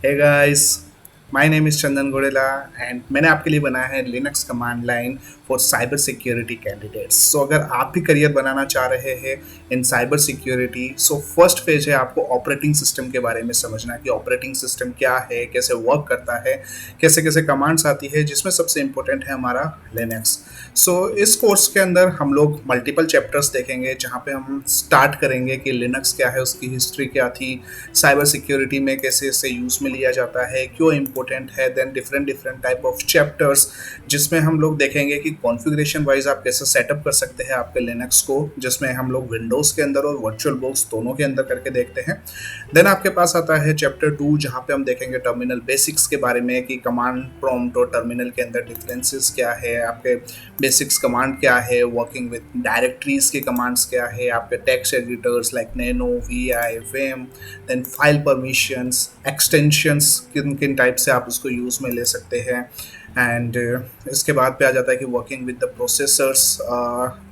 Hey guys, my name is Chandan Gorela and मैंने आपके लिए बनाया है Linux command line for cyber security candidates. So अगर आप भी करियर बनाना चाह रहे हैं in cyber security, so first phase है आपको ऑपरेटिंग सिस्टम के बारे में समझना कि ऑपरेटिंग सिस्टम क्या है, कैसे वर्क करता है, कैसे कैसे कमांड्स आती है, जिसमें सबसे इम्पोर्टेंट है हमारा लिनक्स। सो इस कोर्स के अंदर हम लोग मल्टीपल चैप्टर्स देखेंगे जहाँ पे हम स्टार्ट करेंगे कि लिनक्स क्या है, उसकी हिस्ट्री क्या थी, साइबर सिक्योरिटी में कैसे इसे यूज़ में लिया जाता है, क्यों इम्पोर्टेंट है, then different different type of chapters जिसमें हम लोग देखेंगे कि कॉन्फ़िगरेशन वाइज आप कैसे सेटअप कर सकते हैं आपके लिनक्स को, जिसमें हम लोग विंडोज़ के अंदर और वर्चुअल बॉक्स दोनों के अंदर करके देखते हैं। देन आपके पास आता है चैप्टर 2 जहाँ पे हम देखेंगे टर्मिनल बेसिक्स के बारे में कि कमांड प्रॉम्प्ट और टर्मिनल के अंदर डिफरेंसेस क्या है, आपके बेसिक्स कमांड क्या है, वर्किंग विद डायरेक्टरीज के कमांड्स क्या है, आपके text editors like nano, V I, vim, then file permissions, extensions किन किन टाइप से आप उसको यूज़ में ले सकते हैं। एंड इसके बाद पे आ जाता है कि वर्किंग विद द प्रोसेसर्स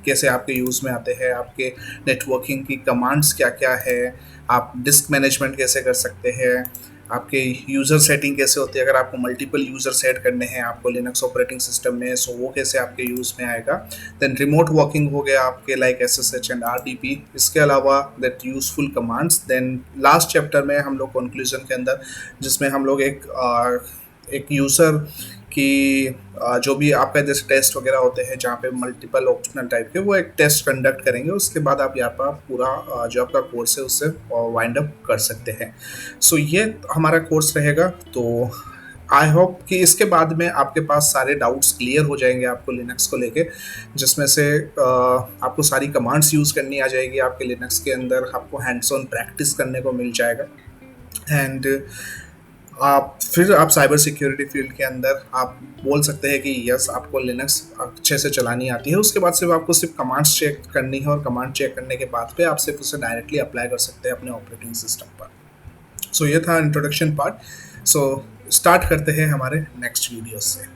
कैसे आपके यूज़ में आते हैं, आपके नेटवर्किंग की कमांड्स क्या क्या है, आप डिस्क मैनेजमेंट कैसे कर सकते हैं, आपके यूज़र सेटिंग कैसे होती है, अगर आपको मल्टीपल यूज़र सेट करने हैं आपको लिनक्स ऑपरेटिंग सिस्टम में, सो वो कैसे आपके यूज़ में आएगा। देन रिमोट वर्किंग हो गया आपके लाइक SSH एंड RDP, इसके अलावा that useful commands. Then last chapter में हम लोग कंक्लूजन के अंदर जिसमें हम लोग एक यूज़र कि जो भी आपका जैसे टेस्ट वगैरह होते हैं जहाँ पे मल्टीपल ऑप्शनल टाइप के, वो एक टेस्ट कंडक्ट करेंगे, उसके बाद आप यहाँ पर पूरा जो आपका कोर्स है उससे वाइंड अप कर सकते हैं। सो ये हमारा कोर्स रहेगा। तो आई होप कि इसके बाद में आपके पास सारे डाउट्स क्लियर हो जाएंगे आपको लिनक्स को लेके, जिसमें से आपको सारी कमांड्स यूज़ करनी आ जाएगी आपके लिनक्स के अंदर, आपको हैंड्स ऑन प्रैक्टिस करने को मिल जाएगा। एंड आप साइबर सिक्योरिटी फील्ड के अंदर आप बोल सकते हैं कि यस आपको लिनक्स अच्छे से चलानी आती है। उसके बाद सिर्फ आपको सिर्फ कमांड्स चेक करनी है और कमांड चेक करने के बाद पे आप सिर्फ उसे डायरेक्टली अप्लाई कर सकते हैं अपने ऑपरेटिंग सिस्टम पर। सो ये था इंट्रोडक्शन पार्ट। सो स्टार्ट करते हैं हमारे नेक्स्ट वीडियो से।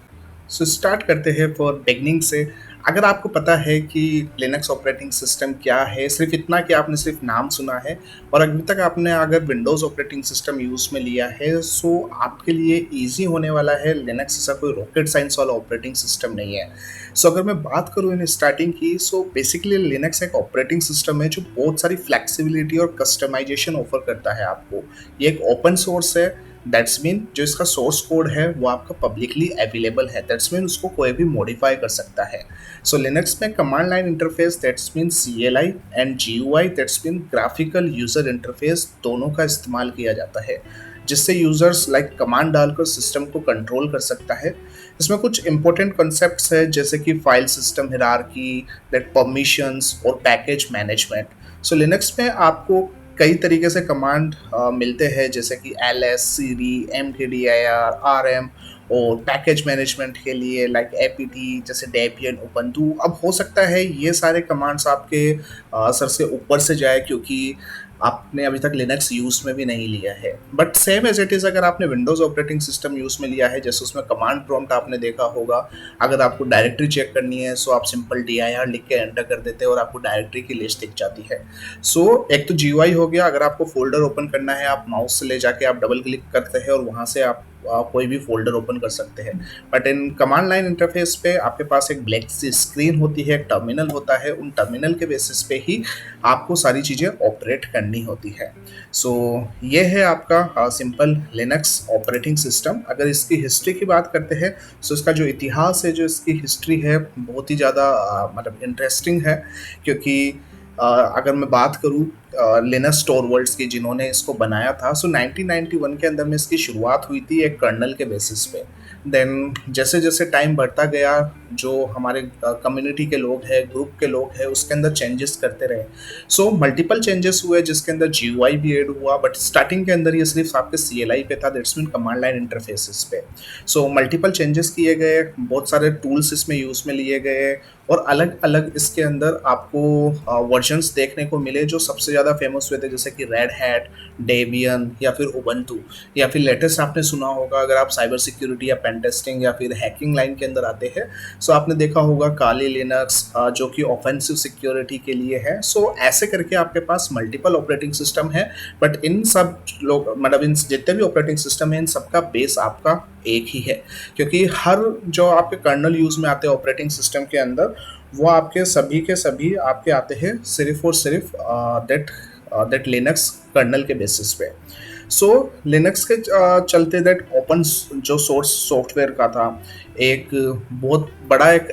सो स्टार्ट करते हैं फॉर बिगनिंग से। अगर आपको पता है कि लिनक्स ऑपरेटिंग सिस्टम क्या है, सिर्फ इतना कि आपने सिर्फ नाम सुना है और अभी तक आपने अगर विंडोज़ ऑपरेटिंग सिस्टम यूज़ में लिया है, सो आपके लिए इजी होने वाला है। लिनक्स ऐसा कोई रॉकेट साइंस वाला ऑपरेटिंग सिस्टम नहीं है। सो अगर मैं बात करूँ इन स्टार्टिंग की, सो बेसिकली लिनक्स एक ऑपरेटिंग सिस्टम है जो बहुत सारी फ्लेक्सिबिलिटी और कस्टमाइजेशन ऑफर करता है आपको। ये एक ओपन सोर्स है, दैट्स मीन जो इसका सोर्स कोड है वो आपका पब्लिकली अवेलेबल है, दैट्स मीन उसको कोई भी मॉडिफाई कर सकता है। सो लिनक्स में command line interface that's mean CLI and GUI that's mean graphical user interface दोनों का इस्तेमाल किया जाता है, जिससे यूजर्स लाइक कमांड डालकर सिस्टम को कंट्रोल कर सकता है। इसमें कुछ इंपॉर्टेंट कॉन्सेप्ट्स है जैसे कि file system hierarchy, that permissions और पैकेज मैनेजमेंट। सो लिनक्स में आपको कई तरीके से कमांड मिलते हैं जैसे कि LS, CD, MKDIR, RM, और पैकेज मैनेजमेंट के लिए लाइक APT जैसे डेबियन, उबंटू। अब हो सकता है ये सारे कमांड्स आपके सर से ऊपर से जाए क्योंकि आपने अभी तक लिनक्स यूज़ में भी नहीं लिया है, but same as it is अगर आपने विंडोज़ ऑपरेटिंग सिस्टम यूज़ में लिया है, जैसे उसमें कमांड प्रॉम्प्ट आपने देखा होगा, अगर आपको डायरेक्टरी चेक करनी है सो आप सिंपल DIR लिख के एंटर कर देते हैं और आपको डायरेक्टरी की लिस्ट दिख जाती है। सो एक तो GUI हो गया, अगर आपको फोल्डर ओपन करना है आप माउस से ले जाके आप डबल क्लिक करते हैं और वहाँ से आप कोई भी फोल्डर ओपन कर सकते हैं। But in command line interface पे आपके पास एक ब्लैक सी स्क्रीन होती है, एक टर्मिनल होता है, उन टर्मिनल के बेसिस पे ही आपको सारी चीज़ें ऑपरेट करनी होती है। सो ये है आपका सिंपल लिनक्स ऑपरेटिंग सिस्टम। अगर इसकी हिस्ट्री की बात करते हैं, सो इसका जो इतिहास है, जो इसकी हिस्ट्री है, बहुत ही ज़्यादा मतलब इंटरेस्टिंग है, क्योंकि अगर मैं बात करूँ लिनस टॉरवल्ड्स की जिन्होंने इसको बनाया था, सो 1991 के अंदर में इसकी शुरुआत हुई थी एक कर्नल के बेसिस पे। देन जैसे जैसे टाइम बढ़ता गया, जो हमारे कम्युनिटी के लोग हैं, ग्रुप के लोग हैं, उसके अंदर चेंजेस करते रहे। सो मल्टीपल चेंजेस हुए जिसके अंदर GUI भी ऐड हुआ, बट स्टार्टिंग के अंदर ये सिर्फ आपके CLI पे था, that's mean command line interfaces पे। सो मल्टीपल चेंजेस किए गए, बहुत सारे टूल्स इसमें यूज़ में लिए गए और अलग अलग इसके अंदर आपको वर्जन्स देखने को मिले जो सबसे ज़्यादा फेमस हुए थे, जैसे कि रेड हैट, डेबियन या फिर उबंटू, या फिर लेटेस्ट आपने सुना होगा अगर आप साइबर सिक्योरिटी या पेन टेस्टिंग या फिर हैकिंग लाइन के अंदर आते हैं, सो आपने देखा होगा काली लिनक्स जो कि ऑफेंसिव सिक्योरिटी के लिए है। सो ऐसे करके आपके पास मल्टीपल ऑपरेटिंग सिस्टम है, बट इन सब लोग मतलब इन जितने भी ऑपरेटिंग सिस्टम है इन सबका बेस आपका एक ही है, क्योंकि हर जो आपके कर्नल यूज़ में आते हैं ऑपरेटिंग सिस्टम के अंदर वो आपके सभी के सभी आपके आते हैं सिर्फ और सिर्फ दैट लिनक्स कर्नल के बेसिस पे। सो लिनक्स के चलते दैट ओपन जो सोर्स सॉफ्टवेयर का था एक बहुत बड़ा एक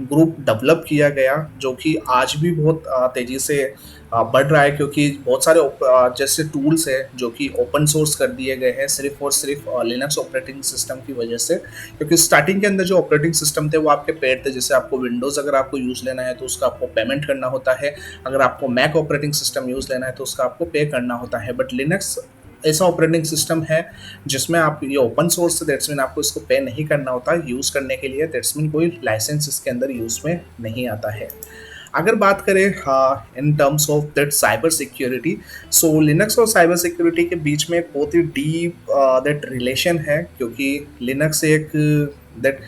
ग्रुप डेवलप किया गया, जो कि आज भी बहुत तेज़ी से बढ़ रहा है, क्योंकि बहुत सारे जैसे टूल्स है जो कि ओपन सोर्स कर दिए गए हैं सिर्फ और सिर्फ लिनक्स ऑपरेटिंग सिस्टम की वजह से। क्योंकि स्टार्टिंग के अंदर जो ऑपरेटिंग सिस्टम थे वो आपके पेड थे, जैसे आपको विंडोज़ अगर आपको यूज़ लेना है तो उसका आपको पेमेंट करना होता है, अगर आपको मैक ऑपरेटिंग सिस्टम यूज़ लेना है तो उसका आपको पे करना होता है। बट लिनक्स ऐसा ऑपरेटिंग सिस्टम है जिसमें आप ये ओपन सोर्स है, दैट्स मीन आपको इसको पे नहीं करना होता यूज़ करने के लिए, दैट्स मीन कोई लाइसेंस इसके अंदर यूज़ में नहीं आता है। अगर बात करें in terms of that cyber security, so Linux और साइबर सिक्योरिटी के बीच में एक बहुत ही डीप दैट रिलेशन है, क्योंकि लिनक्स एक that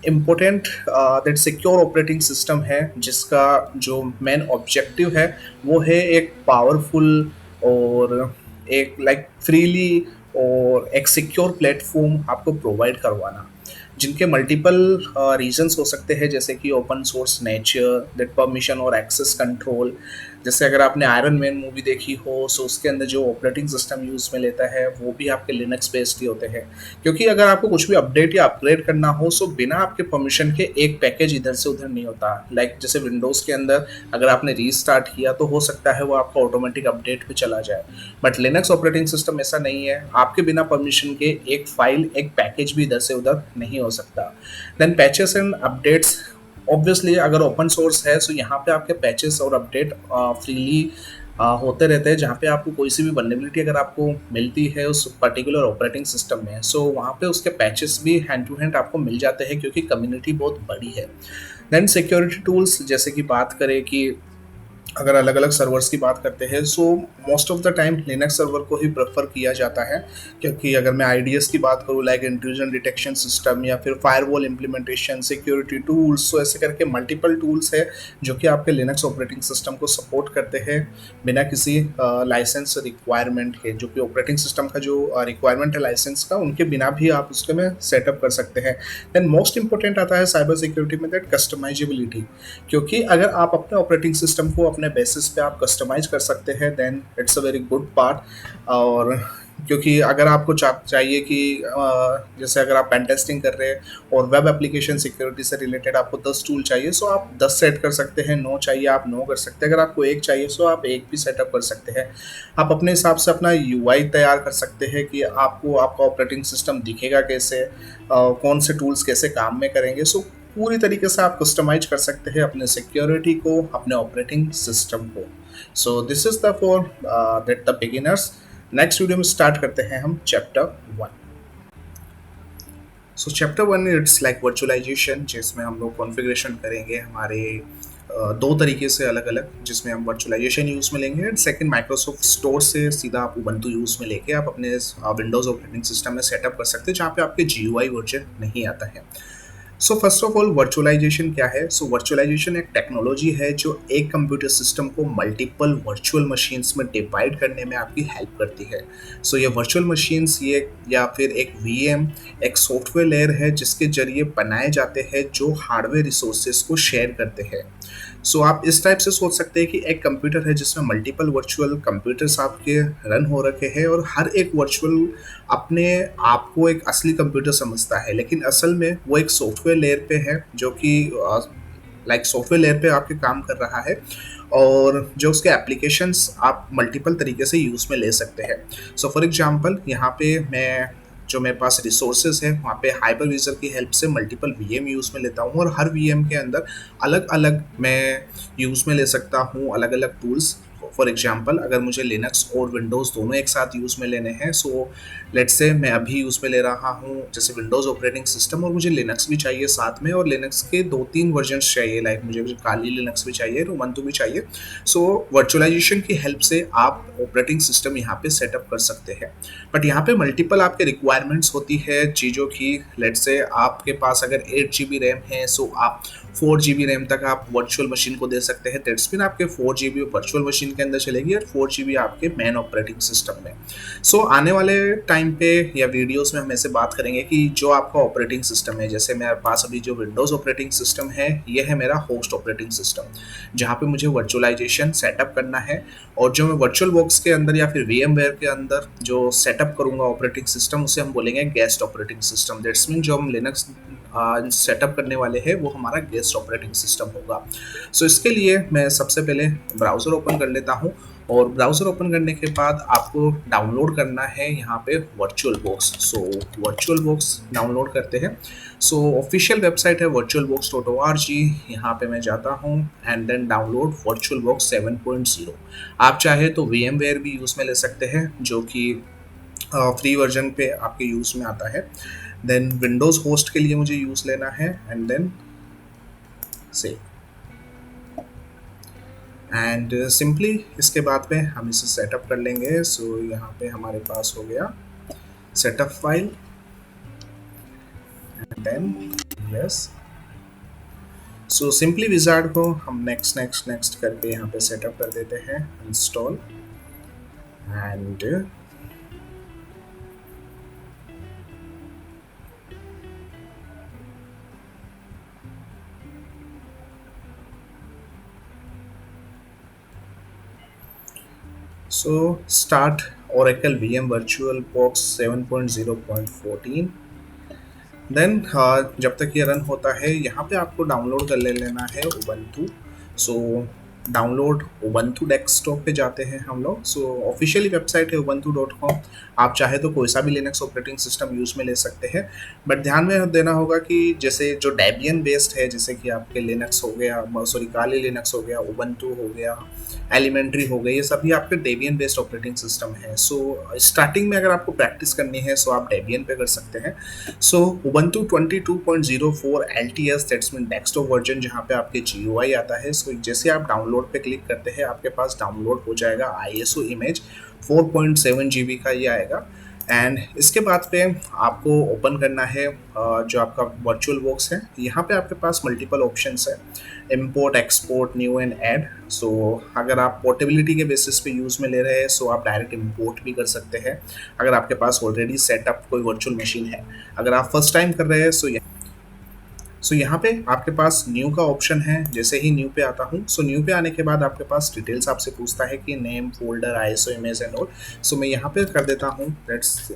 important that secure operating system है जिसका जो मेन ऑब्जेक्टिव है वो है एक पावरफुल और एक लाइक फ्रीली और एक सिक्योर प्लेटफॉर्म आपको प्रोवाइड करवाना, जिनके मल्टीपल रीजंस हो सकते हैं, जैसे कि open source nature, that permission और एक्सेस कंट्रोल। जैसे अगर आपने आयरन मैन मूवी देखी हो सो उसके अंदर जो ऑपरेटिंग सिस्टम यूज़ में लेता है वो भी आपके लिनक्स बेस्ड ही होते हैं, क्योंकि अगर आपको कुछ भी अपडेट या अपग्रेड करना हो सो बिना आपके परमिशन के एक पैकेज इधर से उधर नहीं होता। लाइक जैसे विंडोज़ के अंदर अगर आपने रीस्टार्ट किया तो हो सकता है वो आपका ऑटोमेटिक अपडेट पे चला जाए, बट लिनक्स ऑपरेटिंग सिस्टम ऐसा नहीं है, आपके बिना परमिशन के एक फाइल एक पैकेज भी इधर से उधर नहीं हो सकता। Then patches and updates, obviously अगर ओपन सोर्स है सो यहाँ पे आपके पैचेस और अपडेट फ्रीली होते रहते हैं, जहाँ पे आपको कोई सी भी वल्नरेबिलिटी अगर आपको मिलती है उस पर्टिकुलर ऑपरेटिंग सिस्टम में सो वहाँ पे उसके पैचेस भी हैंड टू हैंड आपको मिल जाते हैं, क्योंकि कम्युनिटी बहुत बड़ी है। देन सिक्योरिटी टूल्स, जैसे कि बात करें कि अगर अलग अलग सर्वर्स की बात करते हैं so most of the time Linux server को ही प्रेफर किया जाता है, क्योंकि अगर मैं आईडीएस की बात करूँ लाइक इंट्रूजन डिटेक्शन सिस्टम या फिर फायरवॉल इम्प्लीमेंटेशन, सिक्योरिटी टूल्स, सो ऐसे करके मल्टीपल टूल्स है जो कि आपके लिनक्स ऑपरेटिंग सिस्टम को सपोर्ट करते हैं बिना किसी लाइसेंस रिक्वायरमेंट के, जो कि ऑपरेटिंग सिस्टम का जो रिक्वायरमेंट है लाइसेंस का उनके बिना भी आप उसके में सेटअप कर सकते हैं। देन मोस्ट इंपॉर्टेंट आता है साइबर सिक्योरिटी में दैट कस्टमाइजेबिलिटी, क्योंकि अगर आप अपने ऑपरेटिंग सिस्टम को अपने बेसिस पे आप कस्टमाइज कर सकते हैं then it's a very good part. और क्योंकि अगर आपको चाहिए कि जैसे अगर आप पेन टेस्टिंग कर रहे हैं और वेब एप्लीकेशन सिक्योरिटी से रिलेटेड आपको 10 टूल चाहिए सो आप 10 सेट कर सकते हैं, 9 चाहिए आप 9 कर सकते हैं, अगर आपको एक चाहिए सो आप एक भी सेटअप कर सकते हैं। आप अपने हिसाब से अपना यूआई तैयार कर सकते हैं कि आपको आपका ऑपरेटिंग सिस्टम दिखेगा कैसे, कौन से टूल्स कैसे काम में करेंगे, सो पूरी तरीके से आप कस्टमाइज कर सकते हैं अपने सिक्योरिटी को, अपने ऑपरेटिंग सिस्टम को। So this is the for that the beginners. Next video में स्टार्ट करते हैं हम chapter 1। So chapter 1 it's like virtualisation, जिसमें हम लोग कॉन्फ़िगरेशन करेंगे हमारे दो तरीके से अलग अलग, जिसमें हम वर्चुअलाइजेशन यूज़ में लेंगे एंड सेकंड माइक्रोसॉफ्ट स्टोर से सीधा आप उबंटू यूज़ में लेके आप अपने विंडोज़ ऑपरेटिंग सिस्टम में सेटअप कर सकते हैं जहाँ पे आपके GUI वर्जन नहीं आता है। So first of all virtualisation क्या है? सो वर्चुअलाइजेशन एक टेक्नोलॉजी है जो एक कंप्यूटर सिस्टम को मल्टीपल वर्चुअल मशीन्स में डिवाइड करने में आपकी हेल्प करती है। सो ये वर्चुअल मशीन्स ये या फिर एक वीएम एक सॉफ्टवेयर लेयर है जिसके जरिए बनाए जाते हैं जो हार्डवेयर रिसोर्सेज को शेयर करते हैं। सो आप इस टाइप से सोच सकते हैं कि एक कंप्यूटर है जिसमें मल्टीपल वर्चुअल कंप्यूटर्स आपके रन हो रखे हैं और हर एक वर्चुअल अपने आप को एक असली कंप्यूटर समझता है, लेकिन असल में वो एक सॉफ्टवेयर लेयर पे है जो कि लाइक सॉफ्टवेयर लेयर पे आपके काम कर रहा है और जो उसके एप्लीकेशंस आप मल्टीपल तरीके से यूज़ में ले सकते हैं। सो फॉर एग्जांपल यहाँ पे मैं जो मेरे पास रिसोर्सेज है वहाँ पे हाइपरविजर की हेल्प से मल्टीपल वीएम यूज़ में लेता हूँ और हर वीएम के अंदर अलग अलग मैं यूज़ में ले सकता हूँ अलग अलग टूल्स फॉर एग्जांपल अगर मुझे लिनक्स और विंडोज़ दोनों एक साथ यूज़ में लेने हैं, सो लेट्स से मैं अभी यूज़ में ले रहा हूँ जैसे विंडोज़ ऑपरेटिंग सिस्टम, और मुझे लिनक्स भी चाहिए साथ में, और लिनक्स के 2-3 वर्जन्स चाहिए, लाइक मुझे काली लिनक्स भी चाहिए, उबंटू भी चाहिए। सो वर्चुअलाइजेशन की हेल्प से आप ऑपरेटिंग सिस्टम यहाँ पे सेटअप कर सकते हैं। बट यहाँ पे मल्टीपल आपके रिक्वायरमेंट्स होती है चीज़ों की। लेट्स से आपके पास अगर 8 GB रैम है, सो आप 4 GB रैम तक आप वर्चुअल मशीन को दे सकते हैं। दैट्स मीन आपके 4 GB वर्चुअल मशीन के अंदर चलेगी और 4 GB आपके मेन ऑपरेटिंग सिस्टम में। सो आने वाले टाइम पे या वीडियोस में हम ऐसे बात करेंगे कि जो आपका ऑपरेटिंग सिस्टम है, जैसे मेरे पास अभी जो विंडोज़ ऑपरेटिंग सिस्टम है, ये है मेरा होस्ट ऑपरेटिंग सिस्टम, जहाँ पे मुझे वर्चुअलाइजेशन सेटअप करना है, और जो मैं वर्चुअल बॉक्स के अंदर या फिर VMware के अंदर जो सेटअप करूँगा ऑपरेटिंग सिस्टम, उसे हम बोलेंगे guest operating system. That's mean जो हम लिनक्स सेटअप करने वाले हैं वो हमारा गेस्ट ऑपरेटिंग सिस्टम होगा। सो इसके लिए मैं सबसे पहले ब्राउज़र ओपन कर लेता हूँ, और ब्राउज़र ओपन करने के बाद आपको डाउनलोड करना है यहाँ पे virtual box. So virtual box download करते हैं। सो ऑफिशियल वेबसाइट है virtualbox.org, यहाँ पे मैं जाता हूँ and then download VirtualBox 7.0। आप चाहे तो VMware भी यूज़ में ले सकते हैं, जो कि फ्री वर्जन पे आपके यूज़ में आता है। देन विंडोज़ होस्ट के लिए मुझे यूज़ लेना है, and then save, and simply इसके बाद में हम इसे सेटअप कर लेंगे। सो यहाँ पे हमारे पास हो गया setup file, and then yes. So simply wizard को हम नेक्स्ट नेक्स्ट नेक्स्ट करके यहाँ पे सेटअप कर देते हैं, install, and so start Oracle VM VirtualBox 7.0.14। Then जब तक ये रन होता है, यहाँ पे आपको डाउनलोड कर लेना है Ubuntu. So download Ubuntu desktop पे जाते हैं हम लोग। सो ऑफिशियली वेबसाइट है ubuntu.com। आप चाहे तो कोई सा भी लिनक्स ऑपरेटिंग सिस्टम यूज़ में ले सकते हैं, बट ध्यान में देना होगा कि जैसे जो डेबियन बेस्ड है, जैसे कि आपके लिनक्स हो गया, सॉरी काली लिनक्स हो गया, उबंटू हो गया, एलिमेंट्री हो गई, ये सभी आपके डेबियन बेस्ड ऑपरेटिंग सिस्टम है। सो स्टार्टिंग में अगर आपको प्रैक्टिस करनी है, सो आप डेबियन पे कर सकते हैं। So Ubuntu 22.04 LTS, that's mean desktop version, जहाँ पे आपके GUI आता है। सो जैसे आप डाउनलोड पे क्लिक करते हैं, आपके पास डाउनलोड हो जाएगा ISO इमेज 4.7 GB का, ये आएगा। एंड इसके बाद पे आपको ओपन करना है जो आपका वर्चुअल बॉक्स है। यहाँ पे आपके पास मल्टीपल ऑप्शंस है, import, export, new and add. So अगर आप पोर्टेबिलिटी के बेसिस पे यूज़ में ले रहे हैं, सो आप डायरेक्ट इंपोर्ट भी कर सकते हैं अगर आपके पास ऑलरेडी सेटअप कोई वर्चुअल मशीन है। अगर आप फर्स्ट टाइम कर रहे हैं, सो यहाँ पे आपके पास न्यू का ऑप्शन है। जैसे ही न्यू पे आता हूँ, सो न्यू पे आने के बाद आपके पास डिटेल्स आपसे पूछता है कि name, folder, ISO image and all. So मैं यहाँ पे कर देता हूँ लेट्स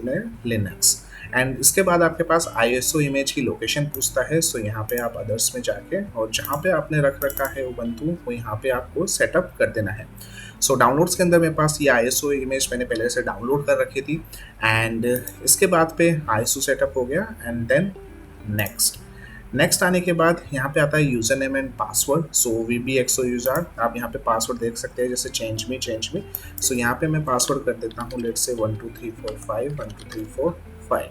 लिनक्स, एंड इसके बाद आपके पास ISO इमेज की लोकेशन पूछता है। सो यहाँ पे आप अदर्स में जाके, और जहाँ पे आपने रख रखा है उबंटू, वो यहाँ पे आपको सेटअप कर देना है। सो डाउनलोड्स के अंदर मेरे पास ये ISO इमेज मैंने पहले से डाउनलोड कर रखी थी, एंड इसके बाद पे ISO सेटअप हो गया, एंड देन नेक्स्ट आने के बाद यहाँ पे आता है user name and password. So VBXO user, आप यहाँ पे पासवर्ड देख सकते हैं, जैसे चेंज मी। सो यहाँ पे मैं पासवर्ड कर देता हूँ लेट्स से 12345 12345,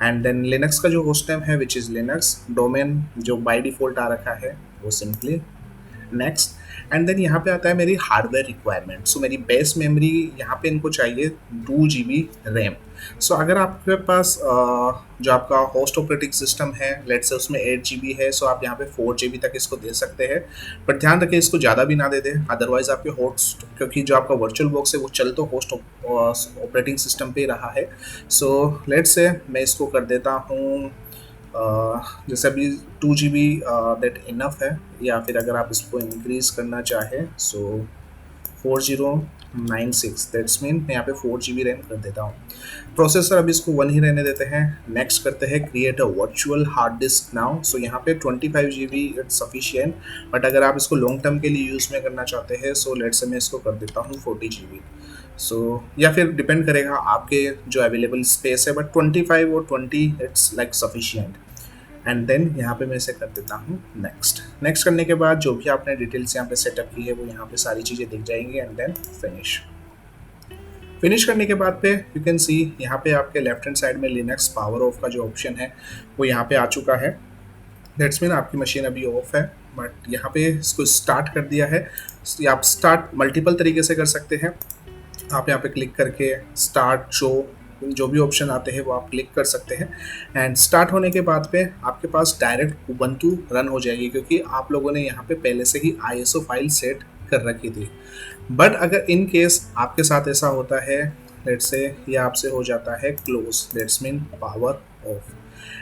एंड देन लिनक्स का जो होस्ट नेम है विच इज़ लिनक्स, डोमेन जो बाय डिफ़ॉल्ट आ रखा है वो सिंपली नेक्स्ट, एंड देन यहाँ पे आता है मेरी हार्डवेयर रिक्वायरमेंट। सो मेरी बेस मेमोरी यहाँ पे इनको चाहिए 2 GB रैम। सो अगर आपके पास जो आपका होस्ट ऑपरेटिंग सिस्टम है, लेट्स से उसमें 8 GB है, सो आप यहाँ पे 4 GB तक इसको दे सकते हैं, बट ध्यान रखें इसको ज़्यादा भी ना दे दें, अदरवाइज आपके होस्ट, क्योंकि जो आपका वर्चुअल बॉक्स है वो चल तो होस्ट ऑपरेटिंग सिस्टम पे ही रहा है। सो लेट्स से मैं इसको कर देता हूँ जैसे अभी 2 GB दैट इनफ है, या फिर अगर आप इसको इंक्रीज़ करना चाहें, सो 4096, दैट्स मीन मैं यहाँ पे 4 GB रैम कर देता हूँ। प्रोसेसर अभी इसको 1 ही रहने देते हैं। नेक्स्ट करते हैं create a virtual hard disk now. So यहाँ पे 25 GB इट्स सफिशिएंट, बट अगर आप इसको लॉन्ग टर्म के लिए यूज़ में करना चाहते हैं, सो लेट्स से मैं इसको कर देता हूँ 40 GB। सो या फिर डिपेंड करेगा आपके जो अवेलेबल स्पेस है, बट 25 और 20 it's like sufficient. And then यहाँ पे मैं इसे कर देता हूँ नेक्स्ट। नेक्स्ट करने के बाद जो भी आपने डिटेल्स यहाँ पे सेटअप की है वो यहाँ पे सारी चीज़ें दिख जाएंगी एंड देन फिनिश। फिनिश करने के बाद पे यू कैन सी यहाँ पे आपके लेफ्ट हैंड साइड में लिनक्स पावर ऑफ का जो ऑप्शन है वो यहाँ पे आ चुका है। दैट्स मीन आपकी मशीन अभी ऑफ है, बट यहाँ पे इसको स्टार्ट कर दिया है। आप स्टार्ट मल्टीपल तरीके से कर सकते हैं। आप यहाँ पे क्लिक करके स्टार्ट शो जो भी ऑप्शन आते हैं वो आप क्लिक कर सकते हैं एंड स्टार्ट होने के बाद पे आपके पास डायरेक्ट उबंटू रन हो जाएगी, क्योंकि आप लोगों ने यहाँ पे पहले से ही ISO फाइल सेट कर रखी थी। बट अगर इन केस आपके साथ ऐसा होता है, लेट्स से ये आपसे हो जाता है close, that's mean power of.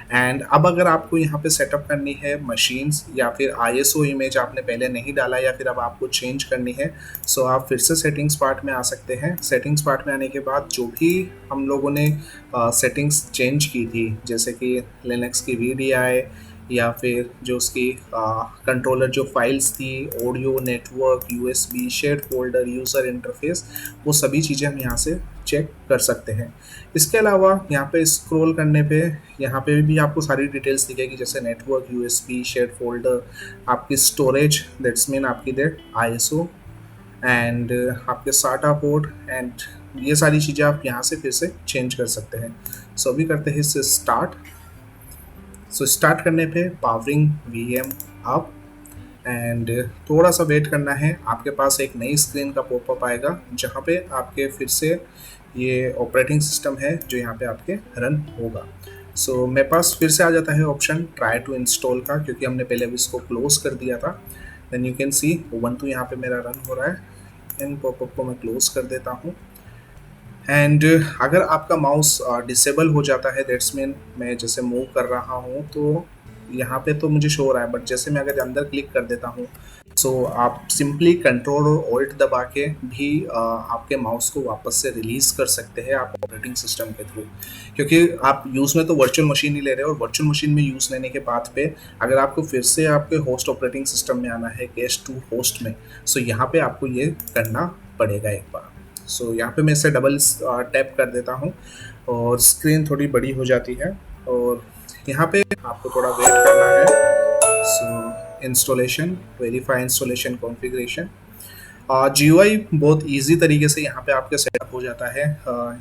And अब अगर आपको यहाँ पे सेटअप करनी है मशीन्स या फिर ISO इमेज आपने पहले नहीं डाला या फिर अब आपको चेंज करनी है, सो आप फिर से सेटिंग्स पार्ट में आ सकते हैं। सेटिंग्स पार्ट में आने के बाद जो भी हम लोगों ने सेटिंग्स चेंज की थी, जैसे कि लिनक्स की VDI या फिर जो उसकी कंट्रोलर जो फाइल्स थी, audio, network, USB, share folder, user interface, वो सभी चीज़ें हम यहाँ से चेक कर सकते हैं। इसके अलावा यहाँ पे स्क्रॉल करने पे यहाँ पे भी आपको सारी डिटेल्स दिखेगी, जैसे नेटवर्क, USB, शेयर फोल्डर, आपकी स्टोरेज, दैट्स मीन आपकी देर ISO एंड आपके SATA पोर्ट, एंड ये सारी चीज़ें आप यहाँ से फिर से चेंज कर सकते हैं। सो अभी करते हैं इससे स्टार्ट। सो स्टार्ट करने पे पावरिंग VM अप एंड थोड़ा सा वेट करना है। आपके पास एक नई स्क्रीन का पॉपअप आएगा जहाँ पे आपके फिर से ये ऑपरेटिंग सिस्टम है जो यहाँ पे आपके रन होगा। सो मेरे पास फिर से आ जाता है ऑप्शन ट्राई टू इंस्टॉल का, क्योंकि हमने पहले भी इसको क्लोज कर दिया था। Then you can see Ubuntu यहाँ पे मेरा रन हो रहा है। इन पॉपअप को मैं क्लोज कर देता हूँ एंड अगर आपका माउस डिसेबल हो जाता है, दैट्स मीन मैं जैसे मूव कर रहा हूँ तो यहाँ पे तो मुझे शो हो रहा है, बट जैसे मैं अगर अंदर क्लिक कर देता हूँ, सो आप सिंपली कंट्रोल और ऑल्ट दबा के भी आपके माउस को वापस से रिलीज कर सकते हैं आप ऑपरेटिंग सिस्टम के थ्रू, क्योंकि आप यूज़ में तो वर्चुअल मशीन ही ले रहे हो, और वर्चुअल मशीन में यूज़ लेने के बाद पे अगर आपको फिर से आपके होस्ट ऑपरेटिंग सिस्टम में आना है, कैश टू होस्ट में, सो यहाँ पे आपको ये करना पड़ेगा एक बार। सो यहाँ पे मैं इसे डबल टैप कर देता हूँ और स्क्रीन थोड़ी बड़ी हो जाती है, और यहाँ पे आपको थोड़ा वेट करना है। So installation, verify installation configuration. GUI बहुत इजी तरीके से यहाँ पे आपके सेटअप हो जाता है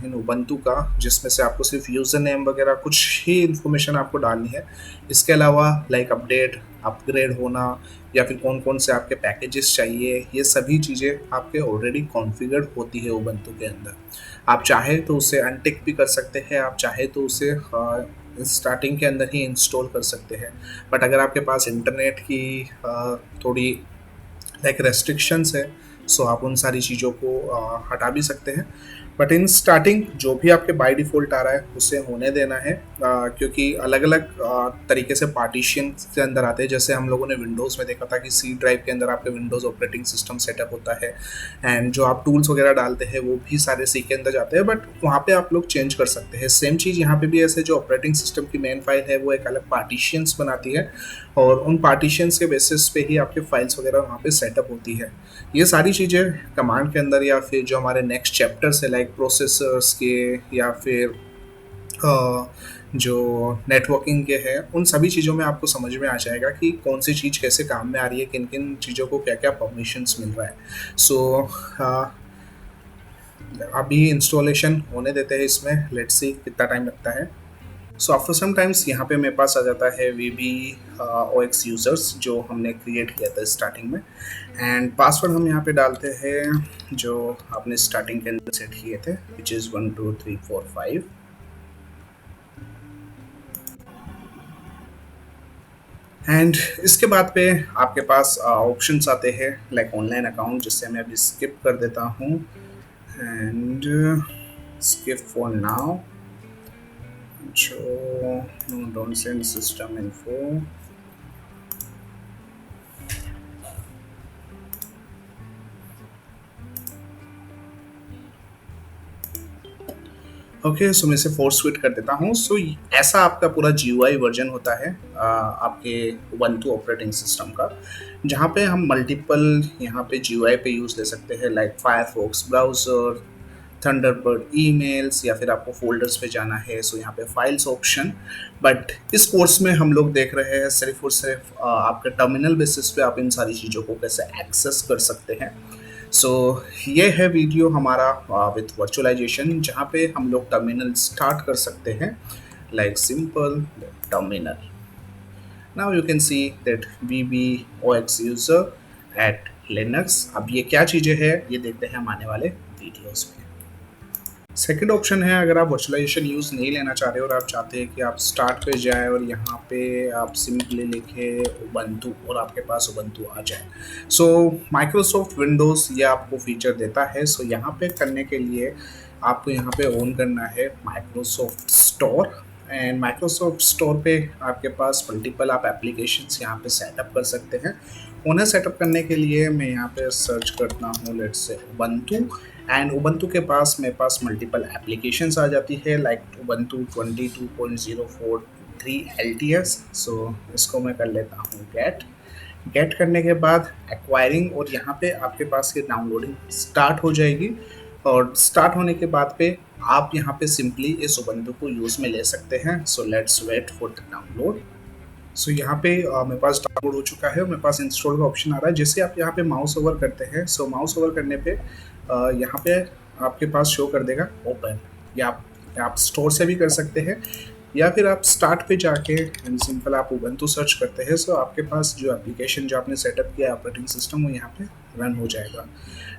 इन उबंटू का, जिसमें से आपको सिर्फ यूज़र नेम वगैरह कुछ ही इन्फॉर्मेशन आपको डालनी है। इसके अलावा लाइक अपडेट, अपग्रेड होना या फिर कौन कौन से आपके पैकेजेस चाहिए, ये सभी चीज़ें आपके ऑलरेडी कॉन्फ़िगर्ड होती है उबंटू के अंदर। आप चाहे तो उसे अनटिक भी कर सकते हैं, आप चाहे तो उसे स्टार्टिंग के अंदर ही इंस्टॉल कर सकते हैं। बट अगर आपके पास इंटरनेट की थोड़ी लाइक रेस्ट्रिक्शंस है, सो आप उन सारी चीज़ों को हटा भी सकते हैं। बट इन स्टार्टिंग जो भी आपके बाय डिफ़ॉल्ट आ रहा है उसे होने देना है, क्योंकि अलग अलग तरीके से पार्टीशन के अंदर आते हैं। जैसे हम लोगों ने विंडोज़ में देखा था कि C ड्राइव के अंदर आपके विंडोज़ ऑपरेटिंग सिस्टम सेटअप होता है, एंड जो आप टूल्स वगैरह डालते हैं वो भी सारे C के अंदर जाते हैं, बट वहाँ पे आप लोग चेंज कर सकते हैं। सेम चीज़ यहाँ पे भी ऐसे, जो ऑपरेटिंग सिस्टम की मेन फाइल है वो एक अलग पार्टीशंस बनाती है, और उन पार्टीशंस के बेसिस पे ही आपके फाइल्स वगैरह वहाँ पे सेटअप होती है। ये सारी चीज़ें कमांड के अंदर, या फिर जो हमारे नेक्स्ट चैप्टर्स है लाइक प्रोसेसर्स के या फिर जो नेटवर्किंग के हैं, उन सभी चीज़ों में आपको समझ में आ जाएगा कि कौन सी चीज़ कैसे काम में आ रही है, किन किन चीज़ों को क्या क्या परमिशंस मिल रहा है। सो अभी इंस्टॉलेशन होने देते हैं इसमें, लेट्स सी कितना टाइम लगता है। सो आफ्टर सम टाइम्स यहाँ पे मेरे पास आ जाता है VBOX यूज़र्स जो हमने क्रिएट किया था स्टार्टिंग में, एंड पासवर्ड हम यहाँ पे डालते हैं जो आपने स्टार्टिंग के अंदर सेट किए थे, विच इज़ 1 2 3 4 5। एंड इसके बाद पे आपके पास ऑप्शंस आते हैं लाइक ऑनलाइन अकाउंट, जिससे मैं अभी स्किप कर देता हूँ and skip for now. So don't send system info. Okay, so मैं इसे फोर्स स्विच कर देता हूँ। सो ऐसा आपका पूरा GUI वर्जन होता है आपके उबंटू ऑपरेटिंग सिस्टम का, जहाँ पे हम मल्टीपल यहाँ पे GUI पे यूज़ ले सकते हैं, like Firefox browser, Thunderbird emails, या फिर आपको फोल्डर्स पे जाना है सो यहाँ पे फाइल्स ऑप्शन। बट इस कोर्स में हम लोग देख रहे हैं सिर्फ और सिर्फ आपके टर्मिनल बेसिस पे आप इन सारी चीज़ों को कैसे एक्सेस कर सकते हैं। सो ये है वीडियो हमारा विथ वर्चुअलाइजेशन, जहाँ पे हम लोग टर्मिनल स्टार्ट कर सकते हैं, like simple terminal. Now you can see that VBOX user eight Linux. अब ये क्या चीज़ें हैं ये देखते हैं हम आने वाले वीडियोस में। सेकेंड ऑप्शन है, अगर आप वर्चुअलाइजेशन यूज़ नहीं लेना चाह रहे और आप चाहते हैं कि आप स्टार्ट पे जाए और यहाँ पे आप सिंपली लिखे उबंटू और आपके पास उबंटू आ जाए। सो माइक्रोसॉफ्ट विंडोज़ ये आपको फीचर देता है। सो यहाँ पे करने के लिए आपको यहाँ पे ऑन करना है Microsoft store, and Microsoft store पे आपके पास मल्टीपल आप एप्लीकेशंस यहाँ पे सेटअप कर सकते हैं। उन्हें सेटअप करने के लिए मैं यहाँ पे सर्च करता हूँ let's say Ubuntu, and Ubuntu के पास मेरे पास मल्टीपल एप्लीकेशंस आ जाती है, लाइक उबंटू 22.043 LTS। सो इसको मैं कर लेता हूँ गेट करने के बाद एक्वायरिंग, और यहाँ पे आपके पास ये डाउनलोडिंग स्टार्ट हो जाएगी। और स्टार्ट होने के बाद पे आप यहाँ पे सिंपली इस उबंटू को यूज़ में ले सकते हैं। So let's wait for the download. So यहाँ पे मेरे पास डाउनलोड हो चुका है और मेरे पास इंस्टॉल का ऑप्शन आ रहा है। जैसे आप यहाँ पे माउस ओवर करते हैं, सो माउस ओवर करने पे यहाँ पे आपके पास शो कर देगा ओपन, या आप स्टोर से भी कर सकते हैं, या फिर आप स्टार्ट पे जाके एंड सिंपल आप उबंटू सर्च करते हैं। सो आपके पास जो एप्लीकेशन जो आपने सेटअप किया ऑपरेटिंग सिस्टम वो यहाँ पे रन हो जाएगा।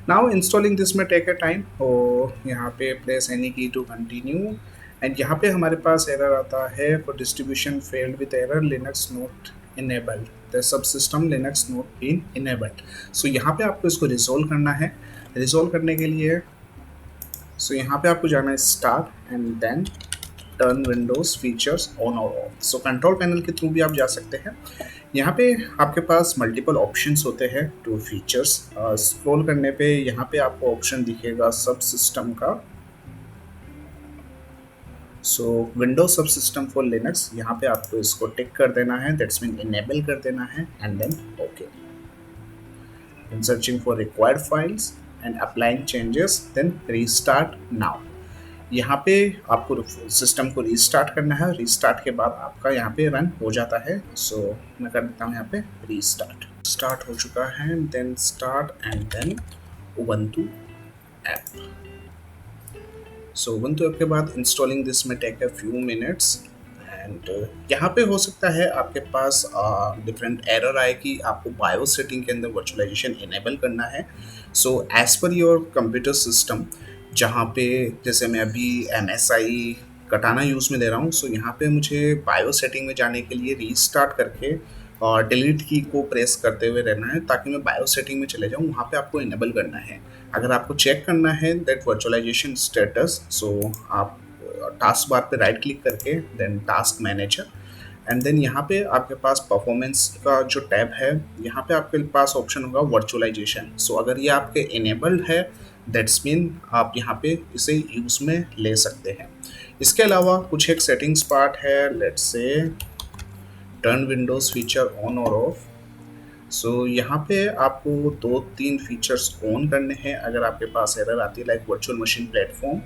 Now installing this may take a time, और यहाँ पे press any key to continue, and यहाँ पे हमारे पास एरर आता है for distribution failed with error Linux not enabled, the subsystem Linux not been enabled. So यहाँ पे आपको इसको रिजोल्व करना है। रिजोल्व करने के लिए सो यहाँ पे आपको जाना है start and then turn Windows features on और ऑफ। सो कंट्रोल पैनल के थ्रू भी आप जा सकते हैं। यहाँ पे आपके पास मल्टीपल ऑप्शंस होते हैं टू फीचर्स। स्क्रॉल करने पे यहाँ पे आपको ऑप्शन दिखेगा सब सिस्टम का। सो विंडोज सब सिस्टम फॉर लिनक्स, यहाँ पे आपको इसको टिक कर देना है, दैट्स मीन इनेबल कर देना है, and then okay. In searching for required files and applying changes, then restart now. यहाँ पे आपको सिस्टम को रीस्टार्ट करना है। रीस्टार्ट के बाद आपका यहाँ पे रन हो जाता है। सो मैं कर देता हूँ यहाँ पे रीस्टार्ट। स्टार्ट हो चुका है, then start and then Ubuntu app. So Ubuntu app के बाद installing this may take a few minutes, and यहाँ पे हो सकता है आपके पास डिफरेंट एरर आए कि आपको बायोस सेटिंग के अंदर वर्चुअलाइजेशन इनेबल करना है। So as per your computer system, जहाँ पे जैसे मैं अभी MSI कटाना यूज़ में दे रहा हूँ, सो यहाँ पे मुझे बायोस सेटिंग में जाने के लिए रीस्टार्ट करके और डिलीट की को प्रेस करते हुए रहना है ताकि मैं बायोस सेटिंग में चले जाऊँ। वहाँ पे आपको इनेबल करना है। अगर आपको चेक करना है दैट वर्चुअलाइजेशन स्टेटस, सो आप टास्क बार पे राइट क्लिक करके then task manager, and then यहाँ पे आपके पास परफॉर्मेंस का जो टैब है, यहाँ पे आपके पास ऑप्शन होगा वर्चुअलाइजेशन। सो अगर ये आपके इनेबल्ड है दैट्स मीन आप यहाँ पे इसे यूज़ में ले सकते हैं। इसके अलावा कुछ एक सेटिंग्स पार्ट है, लेट्स से टर्न विंडोज फीचर ऑन और ऑफ। सो यहाँ पे आपको 2-3 फीचर्स ऑन करने हैं अगर आपके पास एरर आती है, like virtual machine platform